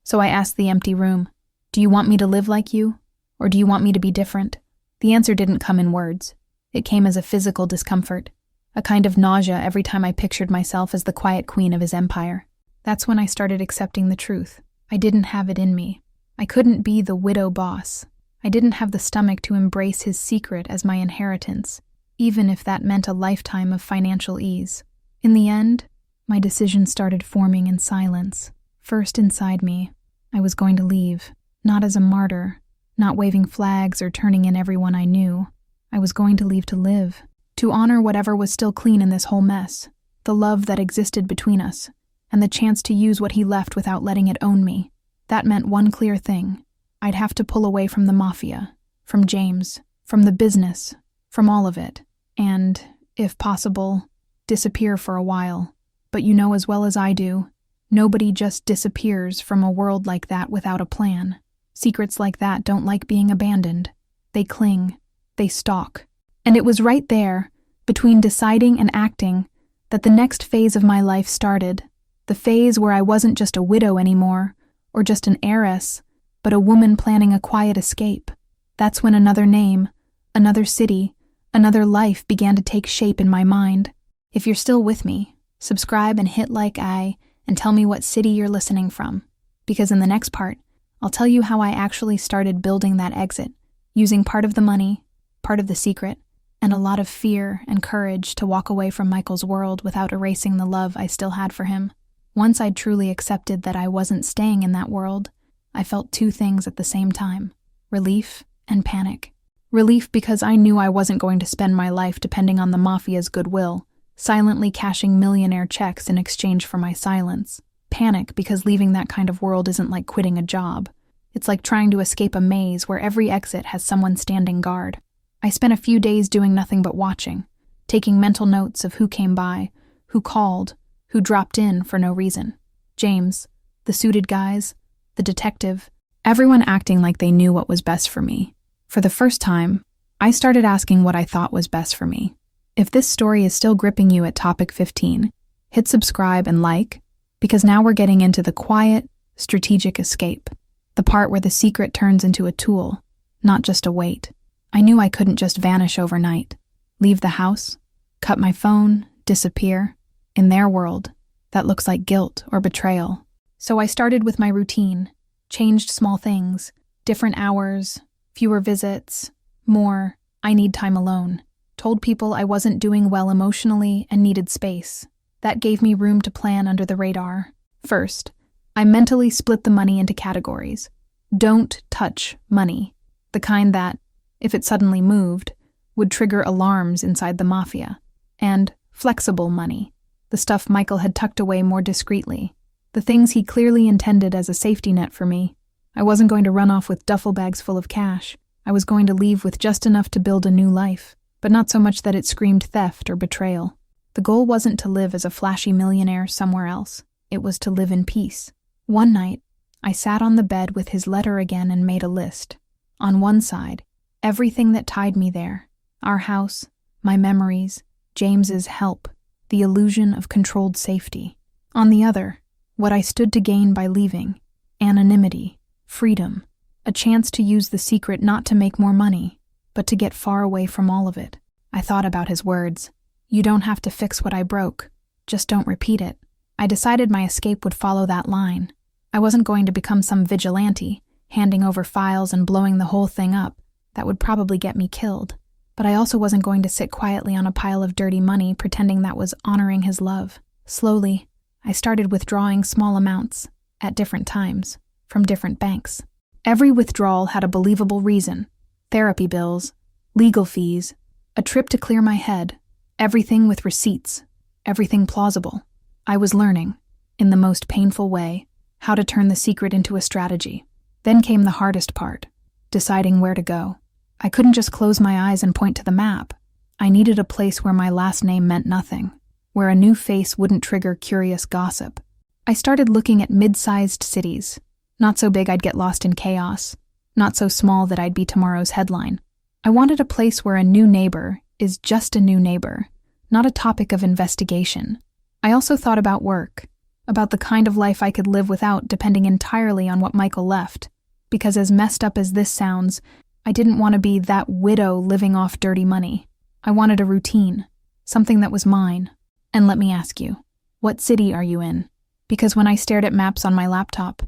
So I asked the empty room, do you want me to live like you, or do you want me to be different? The answer didn't come in words. It came as a physical discomfort, a kind of nausea every time I pictured myself as the quiet queen of his empire. That's when I started accepting the truth. I didn't have it in me. I couldn't be the widow boss. I didn't have the stomach to embrace his secret as my inheritance, even if that meant a lifetime of financial ease. In the end, my decision started forming in silence. First inside me, I was going to leave, not as a martyr, not waving flags or turning in everyone I knew. I was going to leave to live, to honor whatever was still clean in this whole mess, the love that existed between us, and the chance to use what he left without letting it own me. That meant one clear thing. I'd have to pull away from the mafia, from James, from the business, from all of it, and, if possible, disappear for a while. But you know as well as I do, nobody just disappears from a world like that without a plan. Secrets like that don't like being abandoned. They cling. They stalk. And it was right there, between deciding and acting, that the next phase of my life started. The phase where I wasn't just a widow anymore, or just an heiress, but a woman planning a quiet escape. That's when another name, another city, another life began to take shape in my mind. If you're still with me, subscribe and hit like and tell me what city you're listening from. Because in the next part, I'll tell you how I actually started building that exit, using part of the money, part of the secret, and a lot of fear and courage to walk away from Michael's world without erasing the love I still had for him. Once I'd truly accepted that I wasn't staying in that world, I felt two things at the same time: relief and panic. Relief because I knew I wasn't going to spend my life depending on the mafia's goodwill, silently cashing millionaire checks in exchange for my silence. Panic because leaving that kind of world isn't like quitting a job. It's like trying to escape a maze where every exit has someone standing guard. I spent a few days doing nothing but watching, taking mental notes of who came by, who called, who dropped in for no reason. James, the suited guys, the detective, everyone acting like they knew what was best for me. For the first time, I started asking what I thought was best for me. If this story is still gripping you at topic 15, hit subscribe and like, because now we're getting into the quiet, strategic escape, the part where the secret turns into a tool, not just a weight. I knew I couldn't just vanish overnight, leave the house, cut my phone, disappear. In their world, that looks like guilt or betrayal. So I started with my routine, changed small things, different hours, fewer visits, more, I need time alone. Told people I wasn't doing well emotionally and needed space. That gave me room to plan under the radar. First, I mentally split the money into categories. Don't touch money, the kind that, if it suddenly moved, would trigger alarms inside the mafia. And flexible money, the stuff Michael had tucked away more discreetly, the things he clearly intended as a safety net for me. I wasn't going to run off with duffel bags full of cash. I was going to leave with just enough to build a new life, but not so much that it screamed theft or betrayal. The goal wasn't to live as a flashy millionaire somewhere else. It was to live in peace. One night, I sat on the bed with his letter again and made a list. On one side, everything that tied me there. Our house, my memories, James's help, the illusion of controlled safety. On the other, what I stood to gain by leaving. Anonymity, freedom, a chance to use the secret not to make more money, but to get far away from all of it. I thought about his words. You don't have to fix what I broke. Just don't repeat it. I decided my escape would follow that line. I wasn't going to become some vigilante, handing over files and blowing the whole thing up. That would probably get me killed. But I also wasn't going to sit quietly on a pile of dirty money pretending that was honoring his love. Slowly, I started withdrawing small amounts, at different times, from different banks. Every withdrawal had a believable reason. Therapy bills, legal fees, a trip to clear my head, everything with receipts, everything plausible. I was learning, in the most painful way, how to turn the secret into a strategy. Then came the hardest part, deciding where to go. I couldn't just close my eyes and point to the map. I needed a place where my last name meant nothing, where a new face wouldn't trigger curious gossip. I started looking at mid-sized cities, not so big I'd get lost in chaos, not so small that I'd be tomorrow's headline. I wanted a place where a new neighbor is just a new neighbor, not a topic of investigation. I also thought about work, about the kind of life I could live without depending entirely on what Michael left, because as messed up as this sounds, I didn't want to be that widow living off dirty money. I wanted a routine, something that was mine. And let me ask you, what city are you in? Because when I stared at maps on my laptop,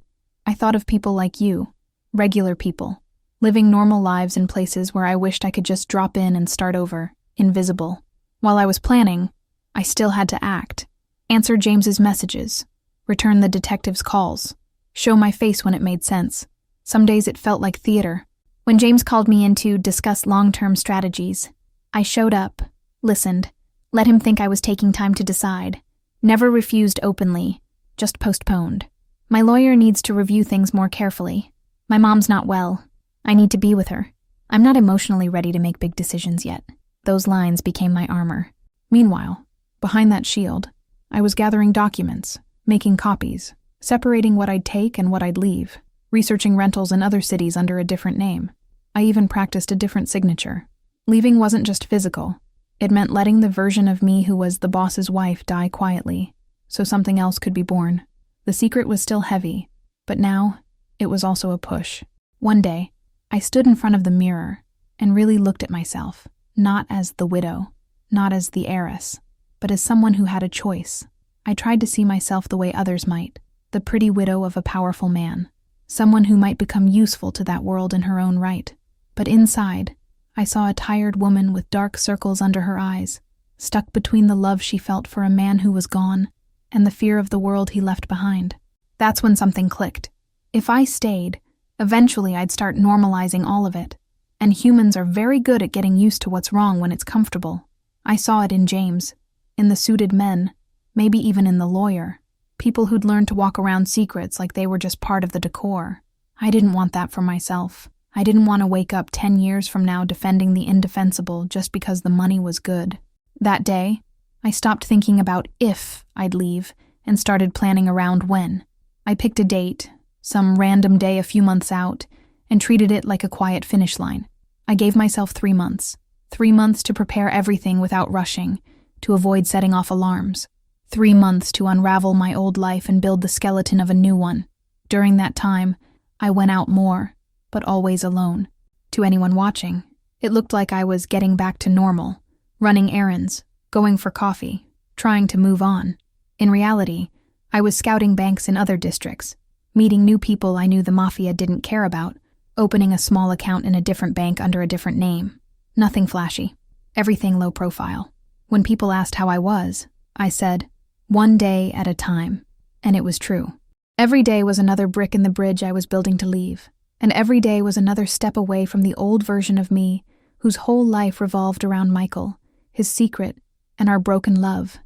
I thought of people like you, regular people, living normal lives in places where I wished I could just drop in and start over, invisible. While I was planning, I still had to act, answer James's messages, return the detective's calls, show my face when it made sense. Some days it felt like theater. When James called me in to discuss long-term strategies, I showed up, listened, let him think I was taking time to decide, never refused openly, just postponed. My lawyer needs to review things more carefully. My mom's not well. I need to be with her. I'm not emotionally ready to make big decisions yet. Those lines became my armor. Meanwhile, behind that shield, I was gathering documents, making copies, separating what I'd take and what I'd leave, researching rentals in other cities under a different name. I even practiced a different signature. Leaving wasn't just physical. It meant letting the version of me who was the boss's wife die quietly, so something else could be born. The secret was still heavy, but now it was also a push. One day, I stood in front of the mirror and really looked at myself, not as the widow, not as the heiress, but as someone who had a choice. I tried to see myself the way others might, the pretty widow of a powerful man, someone who might become useful to that world in her own right. But inside, I saw a tired woman with dark circles under her eyes, stuck between the love she felt for a man who was gone and the fear of the world he left behind. That's when something clicked. If I stayed, eventually I'd start normalizing all of it, and humans are very good at getting used to what's wrong when it's comfortable. I saw it in James, in the suited men, maybe even in the lawyer, people who'd learned to walk around secrets like they were just part of the decor. I didn't want that for myself. I didn't want to wake up 10 years from now defending the indefensible just because the money was good. That day, I stopped thinking about if I'd leave and started planning around when. I picked a date, some random day a few months out, and treated it like a quiet finish line. I gave myself 3 months. 3 months to prepare everything without rushing, to avoid setting off alarms. 3 months to unravel my old life and build the skeleton of a new one. During that time, I went out more, but always alone. To anyone watching, it looked like I was getting back to normal, running errands, going for coffee, trying to move on. In reality, I was scouting banks in other districts, meeting new people I knew the mafia didn't care about, opening a small account in a different bank under a different name. Nothing flashy, everything low profile. When people asked how I was, I said, 1 day at a time, and it was true. Every day was another brick in the bridge I was building to leave. And every day was another step away from the old version of me, whose whole life revolved around Michael, his secret, and our broken love.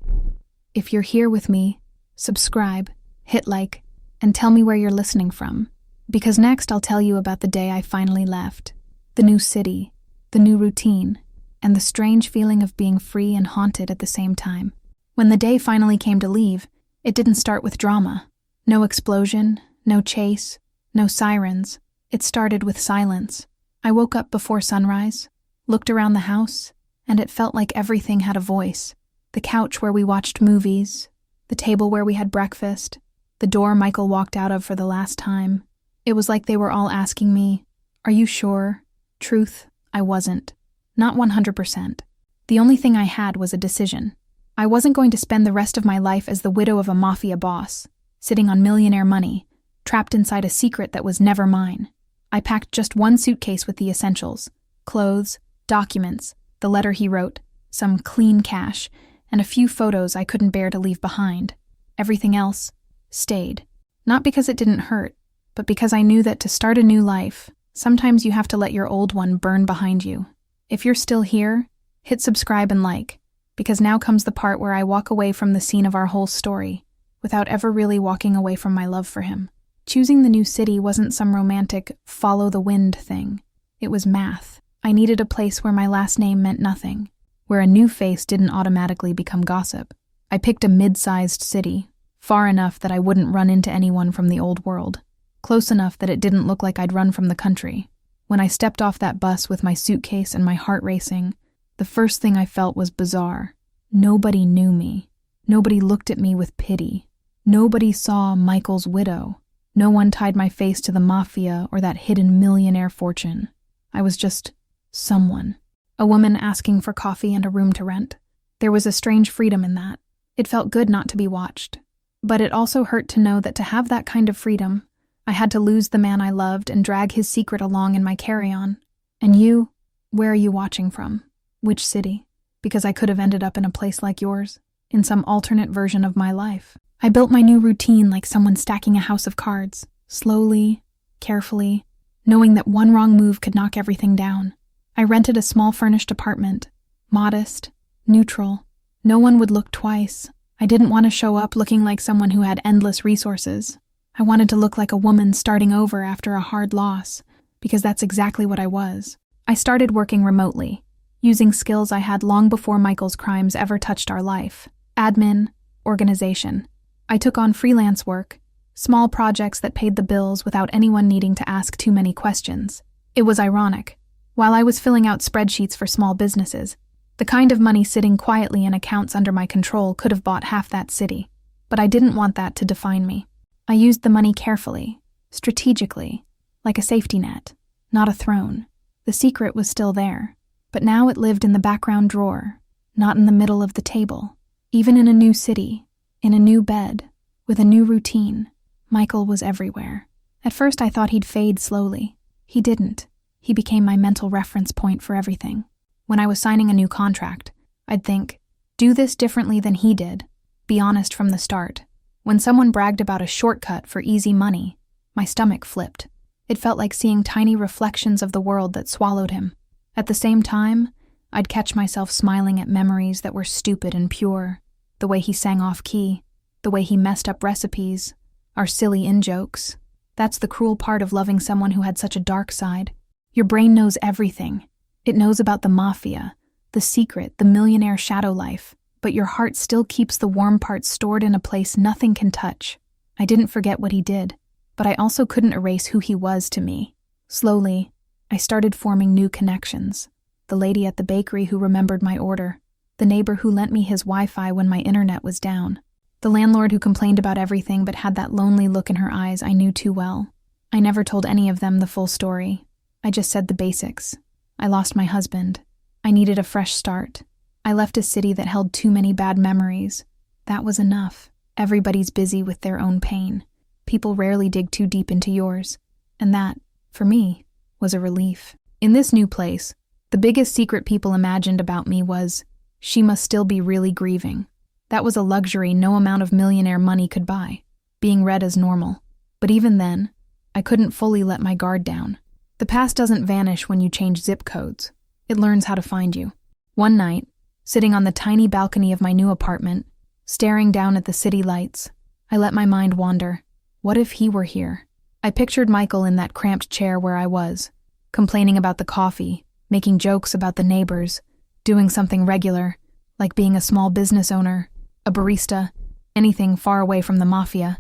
If you're here with me, subscribe, hit like, and tell me where you're listening from. Because next I'll tell you about the day I finally left. The new city, the new routine, and the strange feeling of being free and haunted at the same time. When the day finally came to leave, it didn't start with drama. No explosion, no chase, no sirens. It started with silence. I woke up before sunrise, looked around the house, and it felt like everything had a voice. The couch where we watched movies, the table where we had breakfast, the door Michael walked out of for the last time. It was like they were all asking me, "Are you sure?" Truth, I wasn't. Not 100%. The only thing I had was a decision. I wasn't going to spend the rest of my life as the widow of a mafia boss, sitting on millionaire money, trapped inside a secret that was never mine. I packed just one suitcase with the essentials: clothes, documents, the letter he wrote, some clean cash, and a few photos I couldn't bear to leave behind. Everything else stayed. Not because it didn't hurt, but because I knew that to start a new life, sometimes you have to let your old one burn behind you. If you're still here, hit subscribe and like, because now comes the part where I walk away from the scene of our whole story, without ever really walking away from my love for him. Choosing the new city wasn't some romantic follow the wind thing. It was math. I needed a place where my last name meant nothing, where a new face didn't automatically become gossip. I picked a mid-sized city, far enough that I wouldn't run into anyone from the old world, close enough that it didn't look like I'd run from the country. When I stepped off that bus with my suitcase and my heart racing, the first thing I felt was bizarre. Nobody knew me. Nobody looked at me with pity. Nobody saw Michael's widow. No one tied my face to the mafia or that hidden millionaire fortune. I was just someone. A woman asking for coffee and a room to rent. There was a strange freedom in that. It felt good not to be watched. But it also hurt to know that to have that kind of freedom, I had to lose the man I loved and drag his secret along in my carry-on. And you, where are you watching from? Which city? Because I could have ended up in a place like yours, in some alternate version of my life. I built my new routine like someone stacking a house of cards, slowly, carefully, knowing that one wrong move could knock everything down. I rented a small furnished apartment, modest, neutral. No one would look twice. I didn't want to show up looking like someone who had endless resources. I wanted to look like a woman starting over after a hard loss, because that's exactly what I was. I started working remotely, using skills I had long before Michael's crimes ever touched our life. Admin, organization. I took on freelance work, small projects that paid the bills without anyone needing to ask too many questions. It was ironic. While I was filling out spreadsheets for small businesses, the kind of money sitting quietly in accounts under my control could have bought half that city. But I didn't want that to define me. I used the money carefully, strategically, like a safety net, not a throne. The secret was still there, but now it lived in the background drawer, not in the middle of the table. Even in a new city, in a new bed, with a new routine, Michael was everywhere. At first I thought he'd fade slowly. He didn't. He became my mental reference point for everything. When I was signing a new contract, I'd think, do this differently than he did. Be honest from the start. When someone bragged about a shortcut for easy money, my stomach flipped. It felt like seeing tiny reflections of the world that swallowed him. At the same time, I'd catch myself smiling at memories that were stupid and pure. The way he sang off key, the way he messed up recipes, our silly in-jokes. That's the cruel part of loving someone who had such a dark side. Your brain knows everything. It knows about the mafia, the secret, the millionaire shadow life, but your heart still keeps the warm parts stored in a place nothing can touch. I didn't forget what he did, but I also couldn't erase who he was to me. Slowly, I started forming new connections. The lady at the bakery who remembered my order, the neighbor who lent me his Wi-Fi when my internet was down, the landlord who complained about everything but had that lonely look in her eyes I knew too well. I never told any of them the full story. I just said the basics. I lost my husband. I needed a fresh start. I left a city that held too many bad memories. That was enough. Everybody's busy with their own pain. People rarely dig too deep into yours. And that, for me, was a relief. In this new place, the biggest secret people imagined about me was, she must still be really grieving. That was a luxury no amount of millionaire money could buy, being read as normal. But even then, I couldn't fully let my guard down. The past doesn't vanish when you change zip codes. It learns how to find you. One night, sitting on the tiny balcony of my new apartment, staring down at the city lights, I let my mind wander. What if he were here? I pictured Michael in that cramped chair where I was, complaining about the coffee, making jokes about the neighbors, doing something regular, like being a small business owner, a barista, anything far away from the mafia.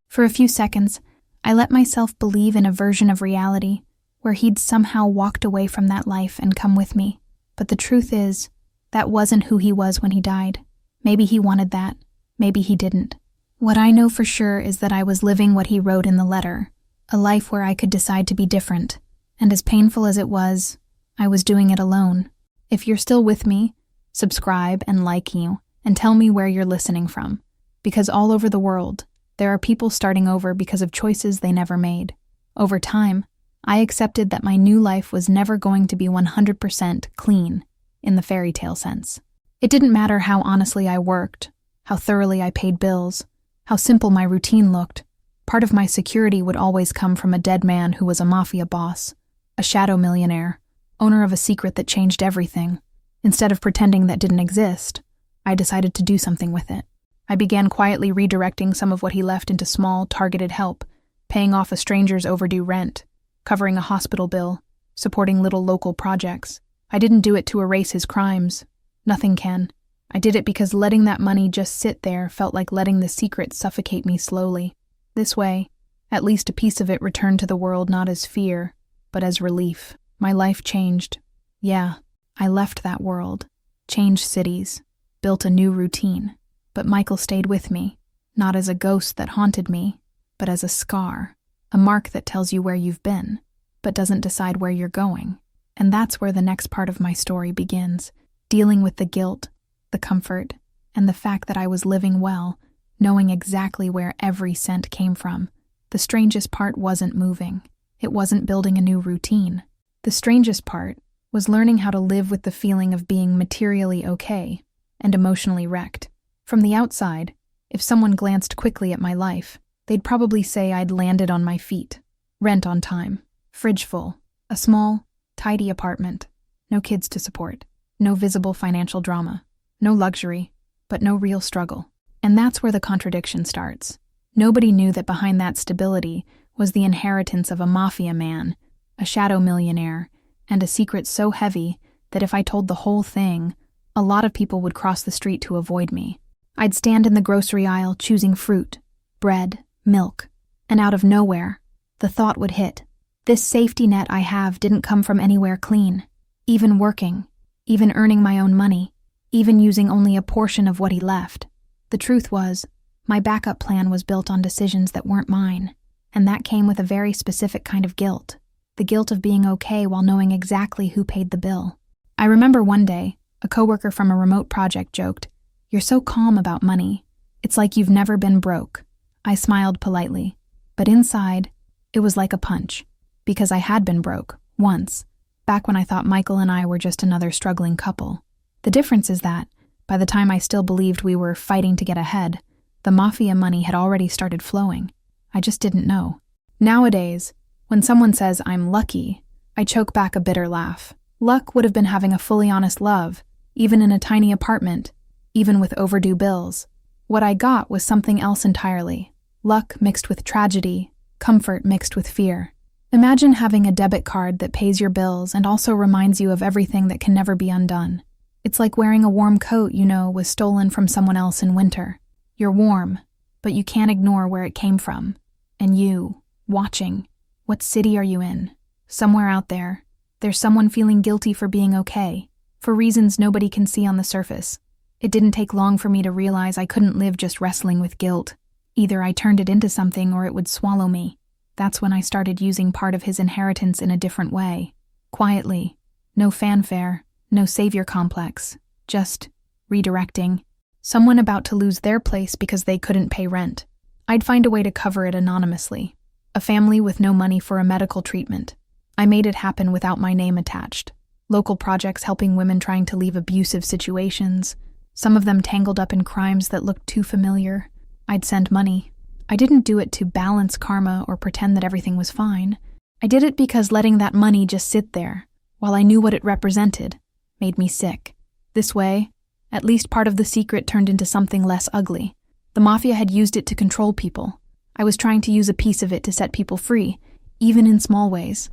For a few seconds, I let myself believe in a version of reality where he'd somehow walked away from that life and come with me. But the truth is, that wasn't who he was when he died. Maybe he wanted that. Maybe he didn't. What I know for sure is that I was living what he wrote in the letter, a life where I could decide to be different. And as painful as it was, I was doing it alone. If you're still with me, subscribe and like you, and tell me where you're listening from. Because all over the world, there are people starting over because of choices they never made. Over time, I accepted that my new life was never going to be 100% clean, in the fairy tale sense. It didn't matter how honestly I worked, how thoroughly I paid bills, how simple my routine looked. Part of my security would always come from a dead man who was a mafia boss, a shadow millionaire, owner of a secret that changed everything. Instead of pretending that didn't exist, I decided to do something with it. I began quietly redirecting some of what he left into small, targeted help, paying off a stranger's overdue rent, covering a hospital bill, supporting little local projects. I didn't do it to erase his crimes. Nothing can. I did it because letting that money just sit there felt like letting the secret suffocate me slowly. This way, at least a piece of it returned to the world not as fear, but as relief. My life changed. Yeah, I left that world, changed cities, built a new routine. But Michael stayed with me, not as a ghost that haunted me, but as a scar, a mark that tells you where you've been, but doesn't decide where you're going. And that's where the next part of my story begins, dealing with the guilt, the comfort, and the fact that I was living well, knowing exactly where every cent came from. The strangest part wasn't moving. It wasn't building a new routine. The strangest part was learning how to live with the feeling of being materially okay and emotionally wrecked. From the outside, if someone glanced quickly at my life, they'd probably say I'd landed on my feet. Rent on time, fridge full, a small, tidy apartment, no kids to support, no visible financial drama, no luxury, but no real struggle. And that's where the contradiction starts. Nobody knew that behind that stability was the inheritance of a mafia man, a shadow millionaire, and a secret so heavy that if I told the whole thing, a lot of people would cross the street to avoid me. I'd stand in the grocery aisle choosing fruit, bread, milk, and out of nowhere, the thought would hit. This safety net I have didn't come from anywhere clean. Even working, even earning my own money, even using only a portion of what he left. The truth was, my backup plan was built on decisions that weren't mine, and that came with a very specific kind of guilt. The guilt of being okay while knowing exactly who paid the bill. I remember one day, a coworker from a remote project joked, "You're so calm about money. It's like you've never been broke." I smiled politely, but inside, it was like a punch, because I had been broke, once, back when I thought Michael and I were just another struggling couple. The difference is that, by the time I still believed we were fighting to get ahead, the mafia money had already started flowing. I just didn't know. Nowadays, when someone says I'm lucky, I choke back a bitter laugh. Luck would have been having a fully honest love, even in a tiny apartment, even with overdue bills. What I got was something else entirely. Luck mixed with tragedy, comfort mixed with fear. Imagine having a debit card that pays your bills and also reminds you of everything that can never be undone. It's like wearing a warm coat you know was stolen from someone else in winter. You're warm, but you can't ignore where it came from. And you, watching, what city are you in? Somewhere out there, there's someone feeling guilty for being okay, for reasons nobody can see on the surface. It didn't take long for me to realize I couldn't live just wrestling with guilt. Either I turned it into something or it would swallow me. That's when I started using part of his inheritance in a different way. Quietly. No fanfare, no savior complex. Just redirecting. Someone about to lose their place because they couldn't pay rent. I'd find a way to cover it anonymously. A family with no money for a medical treatment. I made it happen without my name attached. Local projects helping women trying to leave abusive situations. Some of them tangled up in crimes that looked too familiar. I'd send money. I didn't do it to balance karma or pretend that everything was fine. I did it because letting that money just sit there, while I knew what it represented, made me sick. This way, at least part of the secret turned into something less ugly. The mafia had used it to control people, I was trying to use a piece of it to set people free, even in small ways.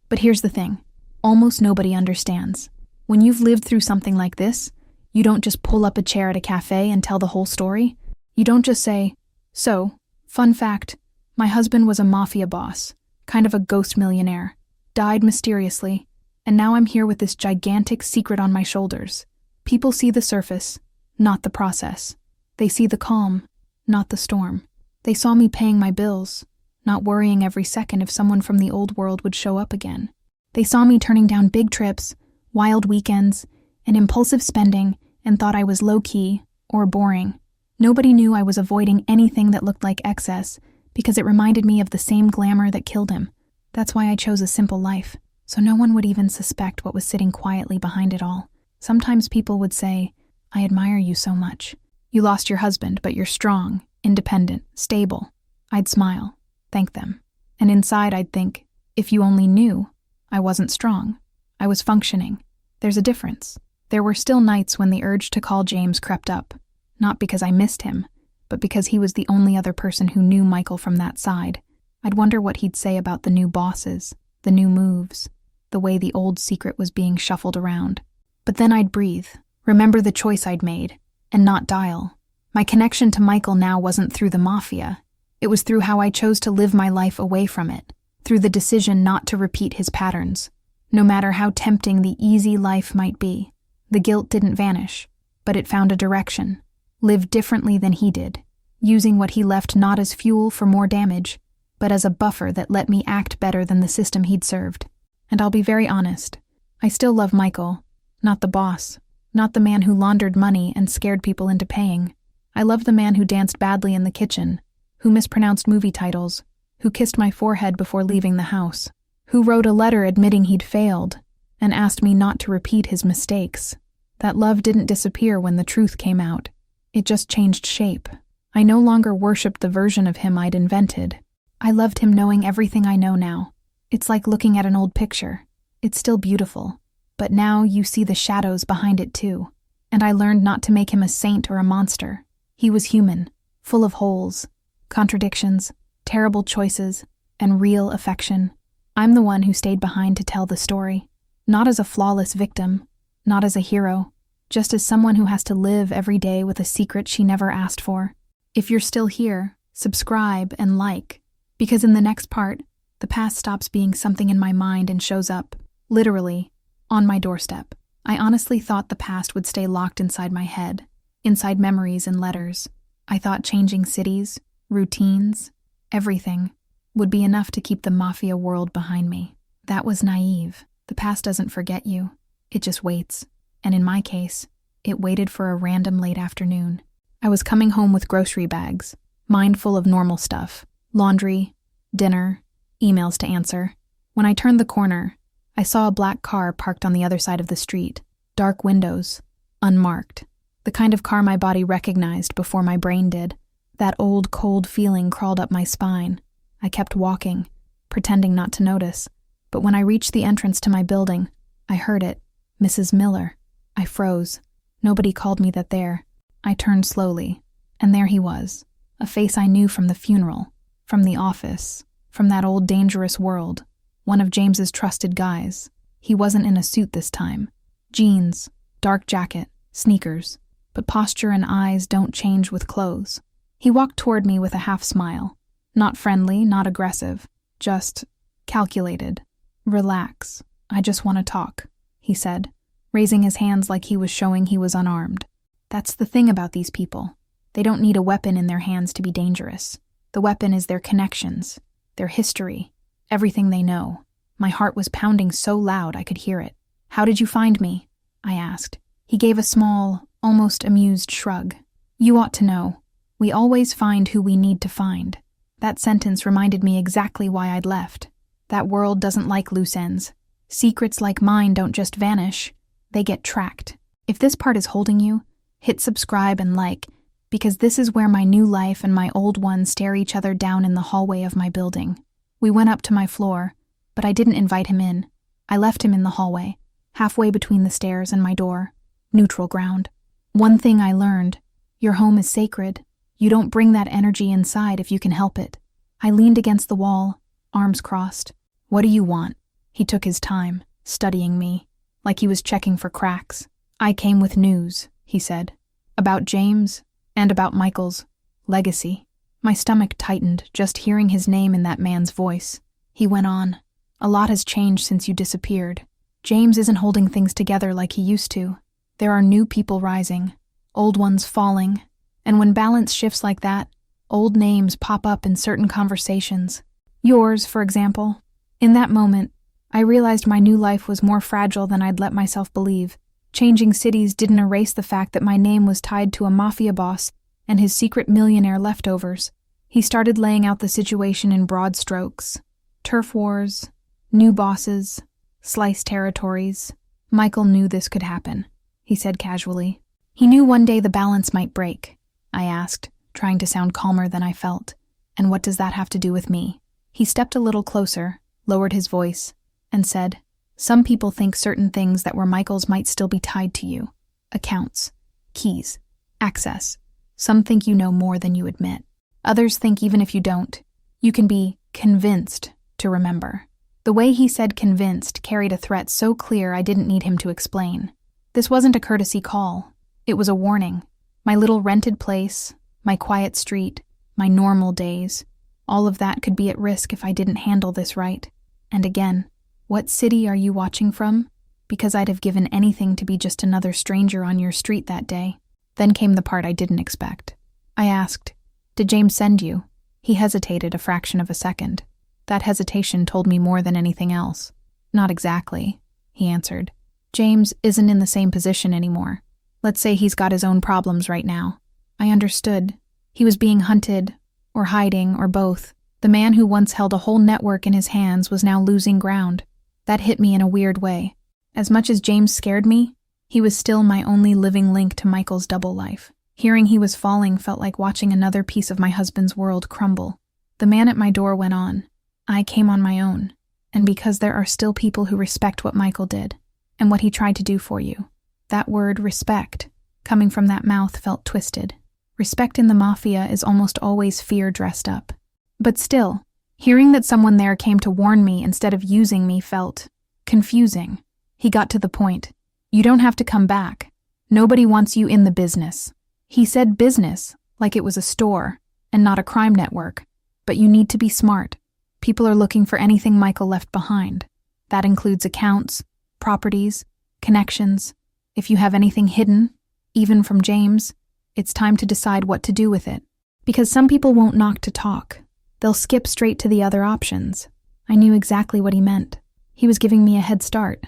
But here's the thing. Almost nobody understands. When you've lived through something like this, you don't just pull up a chair at a cafe and tell the whole story. You don't just say, "So, fun fact, my husband was a mafia boss, kind of a ghost millionaire, died mysteriously, and now I'm here with this gigantic secret on my shoulders." People see the surface, not the process. They see the calm, not the storm. They saw me paying my bills, not worrying every second if someone from the old world would show up again. They saw me turning down big trips, wild weekends, and impulsive spending, and thought I was low-key or boring. Nobody knew I was avoiding anything that looked like excess because it reminded me of the same glamour that killed him. That's why I chose a simple life, so no one would even suspect what was sitting quietly behind it all. Sometimes people would say, "I admire you so much. You lost your husband, but you're strong, independent, stable." I'd smile, thank them. And inside I'd think, if you only knew, I wasn't strong. I was functioning. There's a difference. There were still nights when the urge to call James crept up, not because I missed him, but because he was the only other person who knew Michael from that side. I'd wonder what he'd say about the new bosses, the new moves, the way the old secret was being shuffled around. But then I'd breathe, remember the choice I'd made, and not dial. My connection to Michael now wasn't through the mafia. It was through how I chose to live my life away from it, through the decision not to repeat his patterns. No matter how tempting the easy life might be, the guilt didn't vanish, but it found a direction, lived differently than he did, using what he left not as fuel for more damage, but as a buffer that let me act better than the system he'd served. And I'll be very honest, I still love Michael, not the boss, not the man who laundered money and scared people into paying. I love the man who danced badly in the kitchen, who mispronounced movie titles, who kissed my forehead before leaving the house, who wrote a letter admitting he'd failed and asked me not to repeat his mistakes. That love didn't disappear when the truth came out. It just changed shape. I no longer worshipped the version of him I'd invented. I loved him knowing everything I know now. It's like looking at an old picture. It's still beautiful, but now you see the shadows behind it too. And I learned not to make him a saint or a monster. He was human, full of holes, contradictions, terrible choices, and real affection. I'm the one who stayed behind to tell the story, not as a flawless victim, not as a hero, just as someone who has to live every day with a secret she never asked for. If you're still here, subscribe and like, because in the next part, the past stops being something in my mind and shows up, literally, on my doorstep. I honestly thought the past would stay locked inside my head, inside memories and letters. I thought changing cities, routines, everything, would be enough to keep the mafia world behind me. That was naive. The past doesn't forget you. It just waits. And in my case, it waited for a random late afternoon. I was coming home with grocery bags, mind full of normal stuff, laundry, dinner, emails to answer. When I turned the corner, I saw a black car parked on the other side of the street, dark windows, unmarked. The kind of car my body recognized before my brain did. That old, cold feeling crawled up my spine. I kept walking, pretending not to notice. But when I reached the entrance to my building, I heard it. Mrs. Miller. I froze. Nobody called me that there. I turned slowly, and there he was. A face I knew from the funeral, from the office, from that old dangerous world. One of James's trusted guys. He wasn't in a suit this time. Jeans, dark jacket, sneakers. But posture and eyes don't change with clothes. He walked toward me with a half smile. Not friendly, not aggressive. Just calculated. "Relax. I just want to talk," he said, raising his hands like he was showing he was unarmed. That's the thing about these people. They don't need a weapon in their hands to be dangerous. The weapon is their connections, their history, everything they know. My heart was pounding so loud I could hear it. "How did you find me?" I asked. He gave a small, almost amused shrug. "You ought to know. We always find who we need to find." That sentence reminded me exactly why I'd left. That world doesn't like loose ends. Secrets like mine don't just vanish. They get tracked. If this part is holding you, hit subscribe and like, because this is where my new life and my old one stare each other down in the hallway of my building. We went up to my floor, but I didn't invite him in. I left him in the hallway, halfway between the stairs and my door. Neutral ground. One thing I learned: your home is sacred. You don't bring that energy inside if you can help it. I leaned against the wall, arms crossed. What do you want? He took his time, studying me, like he was checking for cracks. I came with news, he said, about James and about Michael's legacy. My stomach tightened just hearing his name in that man's voice. He went on. A lot has changed since you disappeared. James isn't holding things together like he used to. There are new people rising, old ones falling, and when balance shifts like that, old names pop up in certain conversations. Yours, for example. In that moment, I realized my new life was more fragile than I'd let myself believe. Changing cities didn't erase the fact that my name was tied to a mafia boss and his secret millionaire leftovers. He started laying out the situation in broad strokes. Turf wars, new bosses, sliced territories. Michael knew this could happen, he said casually. He knew one day the balance might break. I asked, trying to sound calmer than I felt. And what does that have to do with me? He stepped a little closer, lowered his voice, and said, some people think certain things that were Michael's might still be tied to you. Accounts, keys, access. Some think you know more than you admit. Others think even if you don't, you can be convinced to remember. The way he said convinced carried a threat so clear I didn't need him to explain. This wasn't a courtesy call. It was a warning. My little rented place, my quiet street, my normal days, all of that could be at risk if I didn't handle this right. And again, what city are you watching from? Because I'd have given anything to be just another stranger on your street that day. Then came the part I didn't expect. I asked, did James send you? He hesitated a fraction of a second. That hesitation told me more than anything else. Not exactly, he answered. James isn't in the same position anymore. Let's say he's got his own problems right now. I understood. He was being hunted, or hiding, or both. The man who once held a whole network in his hands was now losing ground. That hit me in a weird way. As much as James scared me, he was still my only living link to Michael's double life. Hearing he was falling felt like watching another piece of my husband's world crumble. The man at my door went on. I came on my own, and because there are still people who respect what Michael did, and what he tried to do for you. That word, respect, coming from that mouth felt twisted. Respect in the mafia is almost always fear dressed up. But still, hearing that someone there came to warn me instead of using me felt confusing. He got to the point. You don't have to come back. Nobody wants you in the business. He said business, like it was a store, and not a crime network. But you need to be smart. People are looking for anything Michael left behind. That includes accounts, properties, connections. If you have anything hidden, even from James, it's time to decide what to do with it. Because some people won't knock to talk. They'll skip straight to the other options. I knew exactly what he meant. He was giving me a head start.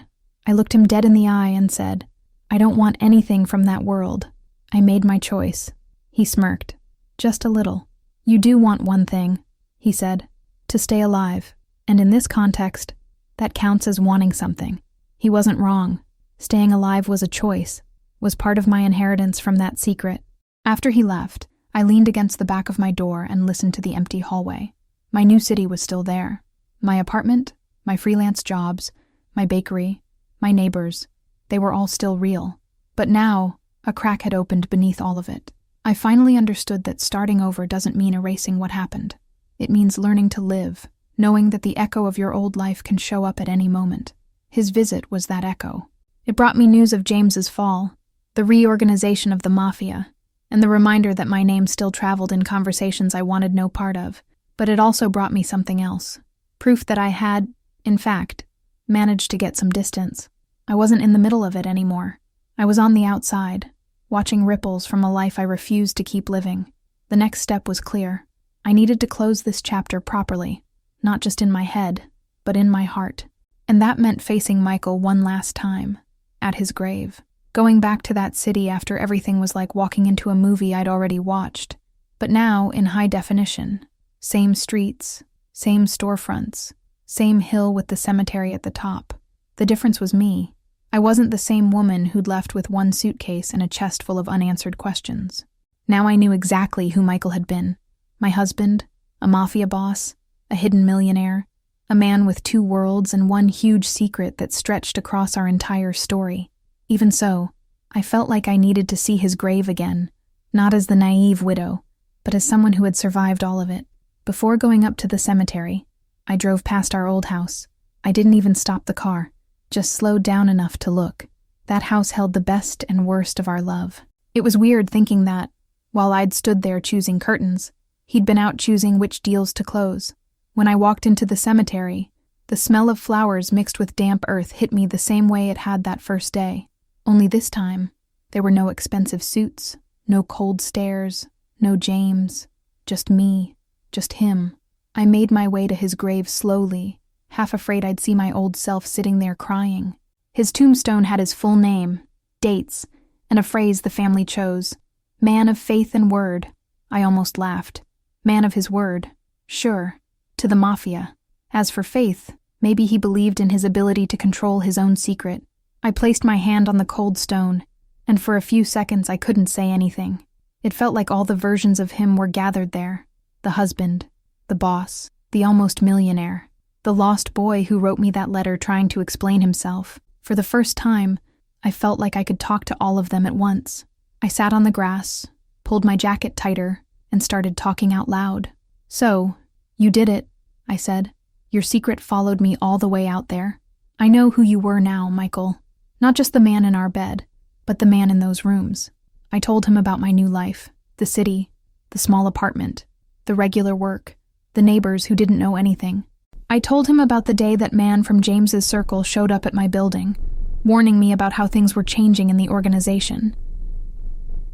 I looked him dead in the eye and said, I don't want anything from that world. I made my choice. He smirked. Just a little. You do want one thing, he said, to stay alive. And in this context, that counts as wanting something. He wasn't wrong. Staying alive was a choice, was part of my inheritance from that secret. After he left, I leaned against the back of my door and listened to the empty hallway. My new city was still there. My apartment, my freelance jobs, my bakery, my neighbors, they were all still real. But now, a crack had opened beneath all of it. I finally understood that starting over doesn't mean erasing what happened. It means learning to live, knowing that the echo of your old life can show up at any moment. His visit was that echo. It brought me news of James's fall, the reorganization of the mafia, and the reminder that my name still traveled in conversations I wanted no part of. But it also brought me something else. Proof that I had, in fact, managed to get some distance. I wasn't in the middle of it anymore. I was on the outside, watching ripples from a life I refused to keep living. The next step was clear. I needed to close this chapter properly, not just in my head, but in my heart. And that meant facing Michael one last time, at his grave. Going back to that city after everything was like walking into a movie I'd already watched. But now, in high definition. Same streets, same storefronts, same hill with the cemetery at the top. The difference was me. I wasn't the same woman who'd left with one suitcase and a chest full of unanswered questions. Now I knew exactly who Michael had been. My husband, a mafia boss, a hidden millionaire, a man with two worlds and one huge secret that stretched across our entire story. Even so, I felt like I needed to see his grave again, not as the naive widow, but as someone who had survived all of it. Before going up to the cemetery, I drove past our old house. I didn't even stop the car, just slowed down enough to look. That house held the best and worst of our love. It was weird thinking that, while I'd stood there choosing curtains, he'd been out choosing which deals to close. When I walked into the cemetery, the smell of flowers mixed with damp earth hit me the same way it had that first day. Only this time, there were no expensive suits, no cold stares, no James, just me, just him. I made my way to his grave slowly, half afraid I'd see my old self sitting there crying. His tombstone had his full name, dates, and a phrase the family chose. Man of faith and word. I almost laughed. Man of his word. Sure. To the mafia. As for faith, maybe he believed in his ability to control his own secret. I placed my hand on the cold stone, and for a few seconds I couldn't say anything. It felt like all the versions of him were gathered there. The husband, the boss, the almost millionaire, the lost boy who wrote me that letter trying to explain himself. For the first time, I felt like I could talk to all of them at once. I sat on the grass, pulled my jacket tighter, and started talking out loud. So, you did it, I said. Your secret followed me all the way out there. I know who you were now, Michael. Not just the man in our bed, but the man in those rooms. I told him about my new life, the city, the small apartment, the regular work, the neighbors who didn't know anything. I told him about the day that man from James's circle showed up at my building, warning me about how things were changing in the organization.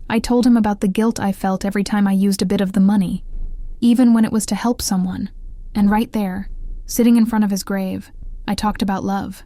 I told him about the guilt I felt every time I used a bit of the money, even when it was to help someone. And right there, sitting in front of his grave, I talked about love.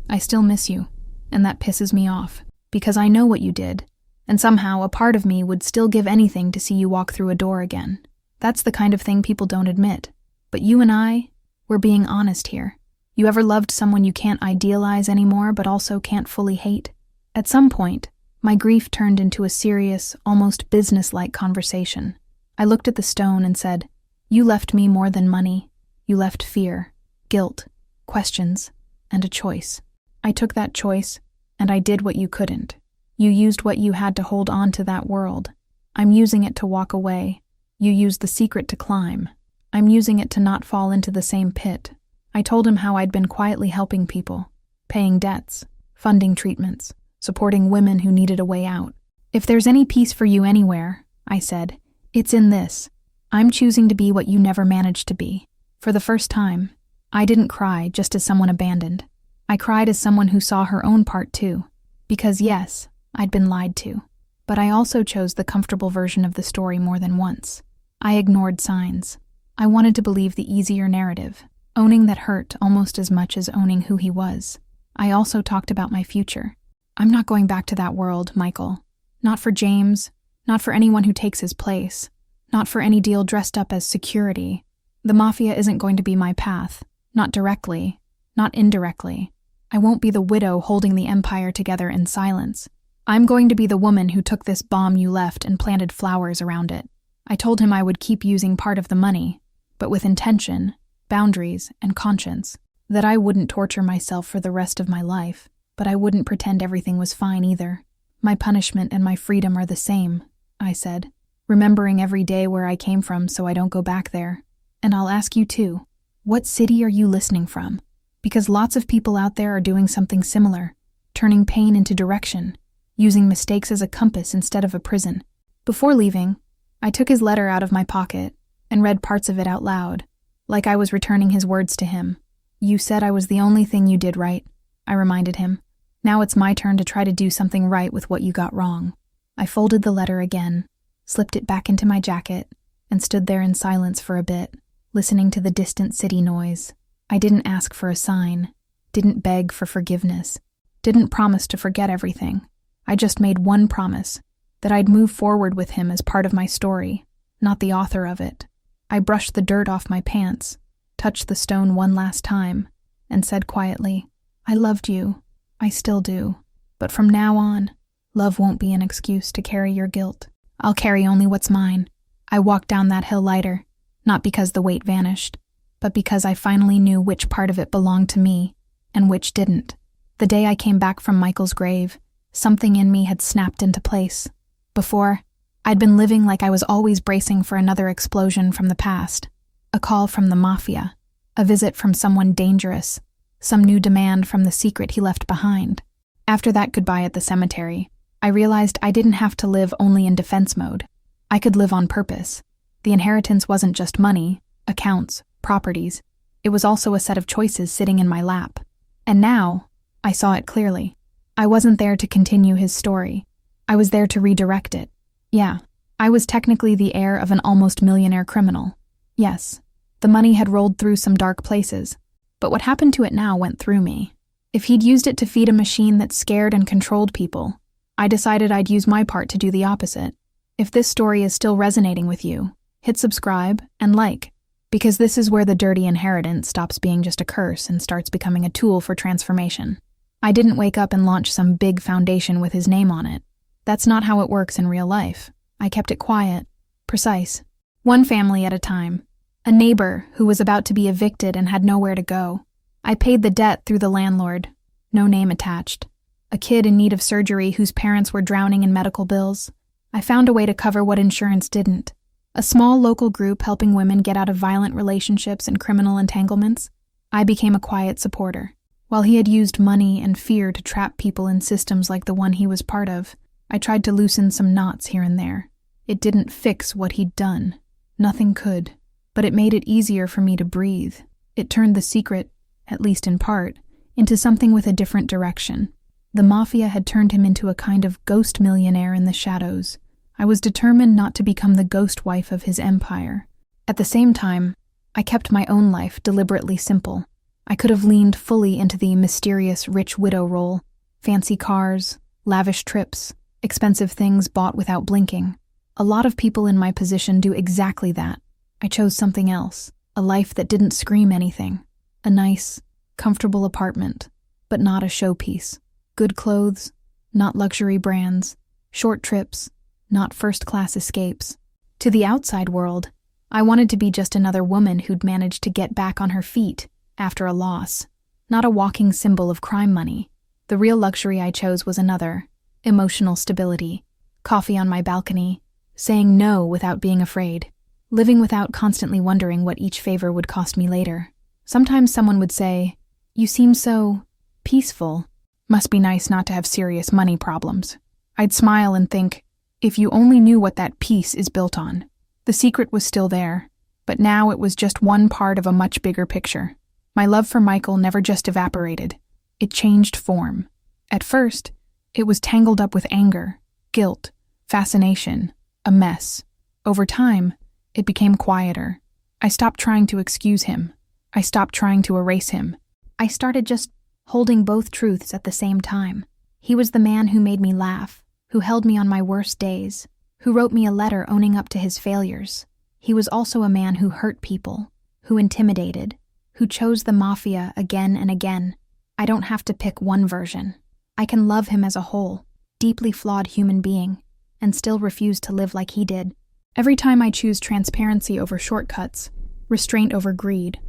I still miss you, and that pisses me off, because I know what you did, and somehow a part of me would still give anything to see you walk through a door again. That's the kind of thing people don't admit. But you and I, we're being honest here. You ever loved someone you can't idealize anymore but also can't fully hate? At some point, my grief turned into a serious, almost business-like conversation. I looked at the stone and said, "You left me more than money. You left fear, guilt, questions, and a choice. I took that choice, and I did what you couldn't. You used what you had to hold on to that world. I'm using it to walk away. You used the secret to climb. I'm using it to not fall into the same pit." I told him how I'd been quietly helping people, paying debts, funding treatments, supporting women who needed a way out. "If there's any peace for you anywhere," I said, "it's in this. I'm choosing to be what you never managed to be." For the first time, I didn't cry just as someone abandoned. I cried as someone who saw her own part too. Because yes, I'd been lied to. But I also chose the comfortable version of the story more than once. I ignored signs. I wanted to believe the easier narrative, owning that hurt almost as much as owning who he was. I also talked about my future. I'm not going back to that world, Michael. Not for James, not for anyone who takes his place, not for any deal dressed up as security. The mafia isn't going to be my path, not directly, not indirectly. I won't be the widow holding the empire together in silence. I'm going to be the woman who took this bomb you left and planted flowers around it. I told him I would keep using part of the money, but with intention, boundaries, and conscience. That I wouldn't torture myself for the rest of my life, but I wouldn't pretend everything was fine either. My punishment and my freedom are the same, I said, remembering every day where I came from so I don't go back there. And I'll ask you too, what city are you listening from? Because lots of people out there are doing something similar, turning pain into direction, using mistakes as a compass instead of a prison. Before leaving, I took his letter out of my pocket and read parts of it out loud, like I was returning his words to him. "You said I was the only thing you did right," I reminded him. "Now it's my turn to try to do something right with what you got wrong." I folded the letter again, slipped it back into my jacket, and stood there in silence for a bit, listening to the distant city noise. I didn't ask for a sign, didn't beg for forgiveness, didn't promise to forget everything. I just made one promise, that I'd move forward with him as part of my story, not the author of it. I brushed the dirt off my pants, touched the stone one last time, and said quietly, "I loved you. I still do. But from now on, love won't be an excuse to carry your guilt. I'll carry only what's mine." I walked down that hill lighter, not because the weight vanished, but because I finally knew which part of it belonged to me and which didn't. The day I came back from Michael's grave, something in me had snapped into place. Before, I'd been living like I was always bracing for another explosion from the past. A call from the mafia, a visit from someone dangerous, some new demand from the secret he left behind. After that goodbye at the cemetery, I realized I didn't have to live only in defense mode. I could live on purpose. The inheritance wasn't just money, accounts, properties. It was also a set of choices sitting in my lap. And now, I saw it clearly. I wasn't there to continue his story. I was there to redirect it. Yeah, I was technically the heir of an almost millionaire criminal. Yes, the money had rolled through some dark places, but what happened to it now went through me. If he'd used it to feed a machine that scared and controlled people, I decided I'd use my part to do the opposite. If this story is still resonating with you, hit subscribe and like, because this is where the dirty inheritance stops being just a curse and starts becoming a tool for transformation. I didn't wake up and launch some big foundation with his name on it. That's not how it works in real life. I kept it quiet, precise. One family at a time. A neighbor who was about to be evicted and had nowhere to go. I paid the debt through the landlord. No name attached. A kid in need of surgery whose parents were drowning in medical bills. I found a way to cover what insurance didn't. A small local group helping women get out of violent relationships and criminal entanglements. I became a quiet supporter. While he had used money and fear to trap people in systems like the one he was part of, I tried to loosen some knots here and there. It didn't fix what he'd done. Nothing could. But it made it easier for me to breathe. It turned the secret, at least in part, into something with a different direction. The mafia had turned him into a kind of ghost millionaire in the shadows. I was determined not to become the ghost wife of his empire. At the same time, I kept my own life deliberately simple. I could have leaned fully into the mysterious rich widow role. Fancy cars, lavish trips, expensive things bought without blinking. A lot of people in my position do exactly that. I chose something else, a life that didn't scream anything. A nice, comfortable apartment, but not a showpiece. Good clothes, not luxury brands. Short trips, not first-class escapes. To the outside world, I wanted to be just another woman who'd managed to get back on her feet after a loss. Not a walking symbol of crime money. The real luxury I chose was another, emotional stability. Coffee on my balcony, saying no without being afraid. Living without constantly wondering what each favor would cost me later. Sometimes someone would say, "You seem so peaceful. Must be nice not to have serious money problems." I'd smile and think, if you only knew what that peace is built on. The secret was still there, but now it was just one part of a much bigger picture. My love for Michael never just evaporated. It changed form. At first, it was tangled up with anger, guilt, fascination, a mess. Over time, it became quieter. I stopped trying to excuse him. I stopped trying to erase him. I started just holding both truths at the same time. He was the man who made me laugh, who held me on my worst days, who wrote me a letter owning up to his failures. He was also a man who hurt people, who intimidated, who chose the mafia again and again. I don't have to pick one version. I can love him as a whole, deeply flawed human being, and still refuse to live like he did. Every time I choose transparency over shortcuts, restraint over greed,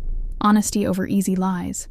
honesty over easy lies,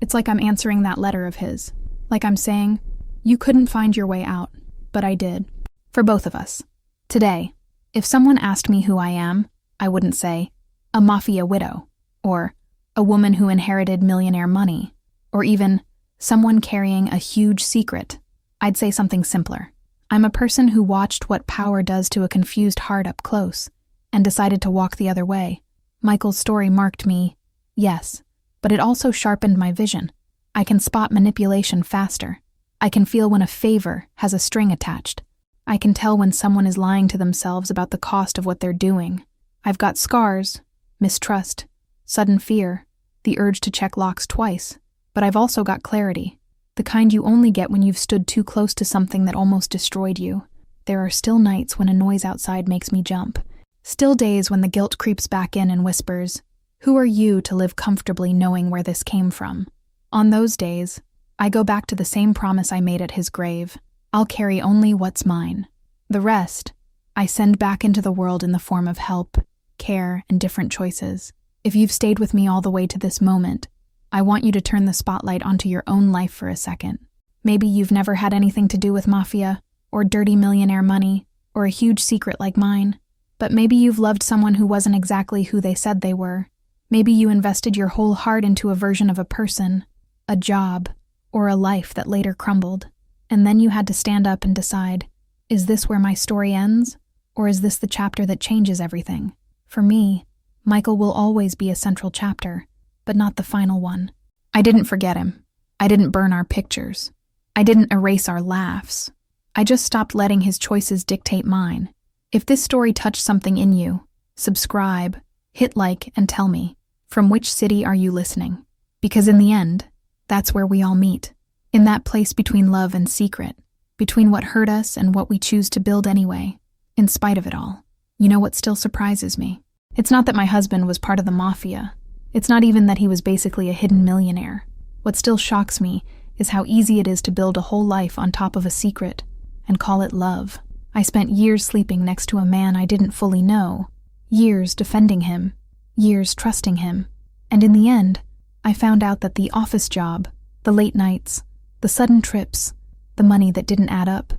it's like I'm answering that letter of his. Like I'm saying, you couldn't find your way out, but I did. For both of us. Today, if someone asked me who I am, I wouldn't say, a mafia widow, or a woman who inherited millionaire money, or even someone carrying a huge secret. I'd say something simpler. I'm a person who watched what power does to a confused heart up close, and decided to walk the other way. Michael's story marked me, yes, but it also sharpened my vision. I can spot manipulation faster. I can feel when a favor has a string attached. I can tell when someone is lying to themselves about the cost of what they're doing. I've got scars, mistrust, sudden fear, the urge to check locks twice, but I've also got clarity. The kind you only get when you've stood too close to something that almost destroyed you. There are still nights when a noise outside makes me jump. Still days when the guilt creeps back in and whispers, "Who are you to live comfortably knowing where this came from?" On those days, I go back to the same promise I made at his grave. I'll carry only what's mine. The rest, I send back into the world in the form of help, care, and different choices. If you've stayed with me all the way to this moment, I want you to turn the spotlight onto your own life for a second. Maybe you've never had anything to do with mafia or dirty millionaire money. or a huge secret like mine. But maybe you've loved someone who wasn't exactly who they said they were. Maybe you invested your whole heart into a version of a person, a job, or a life that later crumbled. And then you had to stand up and decide, is this where my story ends? Or is this the chapter that changes everything? For me, Michael will always be a central chapter, but not the final one. I didn't forget him. I didn't burn our pictures. I didn't erase our laughs. I just stopped letting his choices dictate mine. If this story touched something in you, subscribe, hit like, and tell me, from which city are you listening? Because in the end, that's where we all meet. In that place between love and secret, between what hurt us and what we choose to build anyway, in spite of it all. You know what still surprises me? It's not that my husband was part of the mafia. It's not even that he was basically a hidden millionaire. What still shocks me is how easy it is to build a whole life on top of a secret and call it love. I spent years sleeping next to a man I didn't fully know, years defending him, years trusting him. And in the end, I found out that the office job, the late nights, the sudden trips, the money that didn't add up,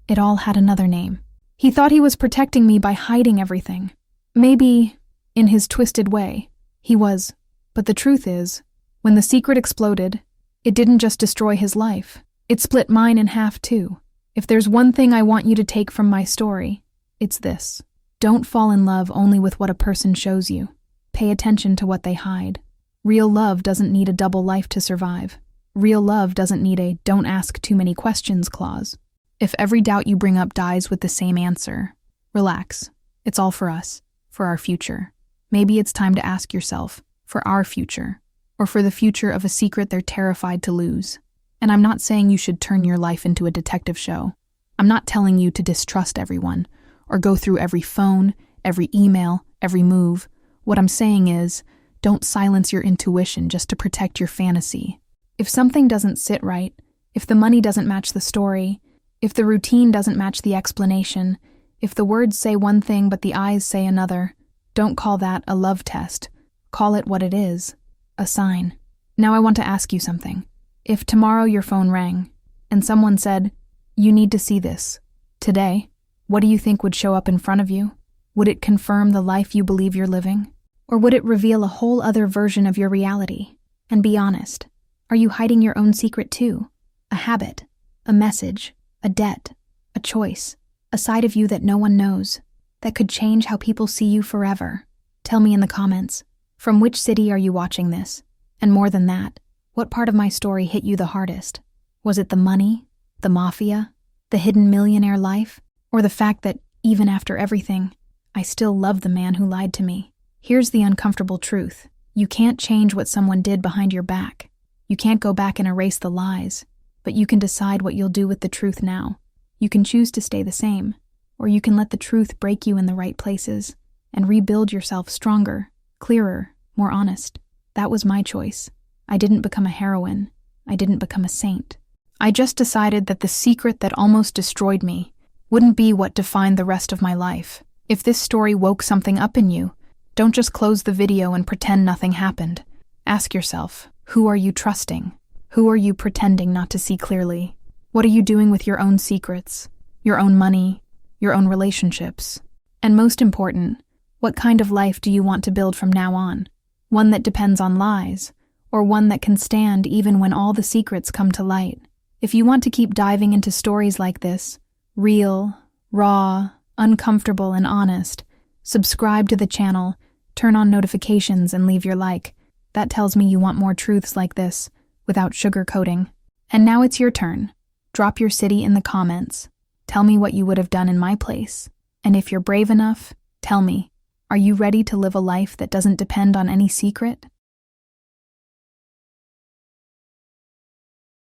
it all had another name. He thought he was protecting me by hiding everything. Maybe, in his twisted way, he was. But the truth is, when the secret exploded, it didn't just destroy his life. It split mine in half too. If there's one thing I want you to take from my story, it's this. Don't fall in love only with what a person shows you. Pay attention to what they hide. Real love doesn't need a double life to survive. Real love doesn't need a "don't ask too many questions" clause. If every doubt you bring up dies with the same answer, relax. It's all for us, for our future. Maybe it's time to ask yourself, for our future, or for the future of a secret they're terrified to lose. And I'm not saying you should turn your life into a detective show. I'm not telling you to distrust everyone, or go through every phone, every email, every move. What I'm saying is, don't silence your intuition just to protect your fantasy. If something doesn't sit right, if the money doesn't match the story, if the routine doesn't match the explanation, if the words say one thing but the eyes say another, don't call that a love test. Call it what it is, a sign. Now I want to ask you something. If tomorrow your phone rang, and someone said, "You need to see this," today, what do you think would show up in front of you? Would it confirm the life you believe you're living? Or would it reveal a whole other version of your reality? And be honest, are you hiding your own secret too? A habit, a message, a debt, a choice, a side of you that no one knows, that could change how people see you forever? Tell me in the comments, from which city are you watching this? And more than that, what part of my story hit you the hardest? Was it the money, the mafia, the hidden millionaire life, or the fact that, even after everything, I still love the man who lied to me? Here's the uncomfortable truth. You can't change what someone did behind your back. You can't go back and erase the lies, but you can decide what you'll do with the truth now. You can choose to stay the same, or you can let the truth break you in the right places and rebuild yourself stronger, clearer, more honest. That was my choice. I didn't become a heroine. I didn't become a saint. I just decided that the secret that almost destroyed me wouldn't be what defined the rest of my life. If this story woke something up in you, don't just close the video and pretend nothing happened. Ask yourself, who are you trusting? Who are you pretending not to see clearly? What are you doing with your own secrets, your own money, your own relationships? And most important, what kind of life do you want to build from now on? One that depends on lies, or one that can stand even when all the secrets come to light? If you want to keep diving into stories like this, real, raw, uncomfortable, and honest, subscribe to the channel, turn on notifications, and leave your like. That tells me you want more truths like this, without sugarcoating. And now it's your turn. Drop your city in the comments. Tell me what you would have done in my place. And if you're brave enough, tell me, are you ready to live a life that doesn't depend on any secret?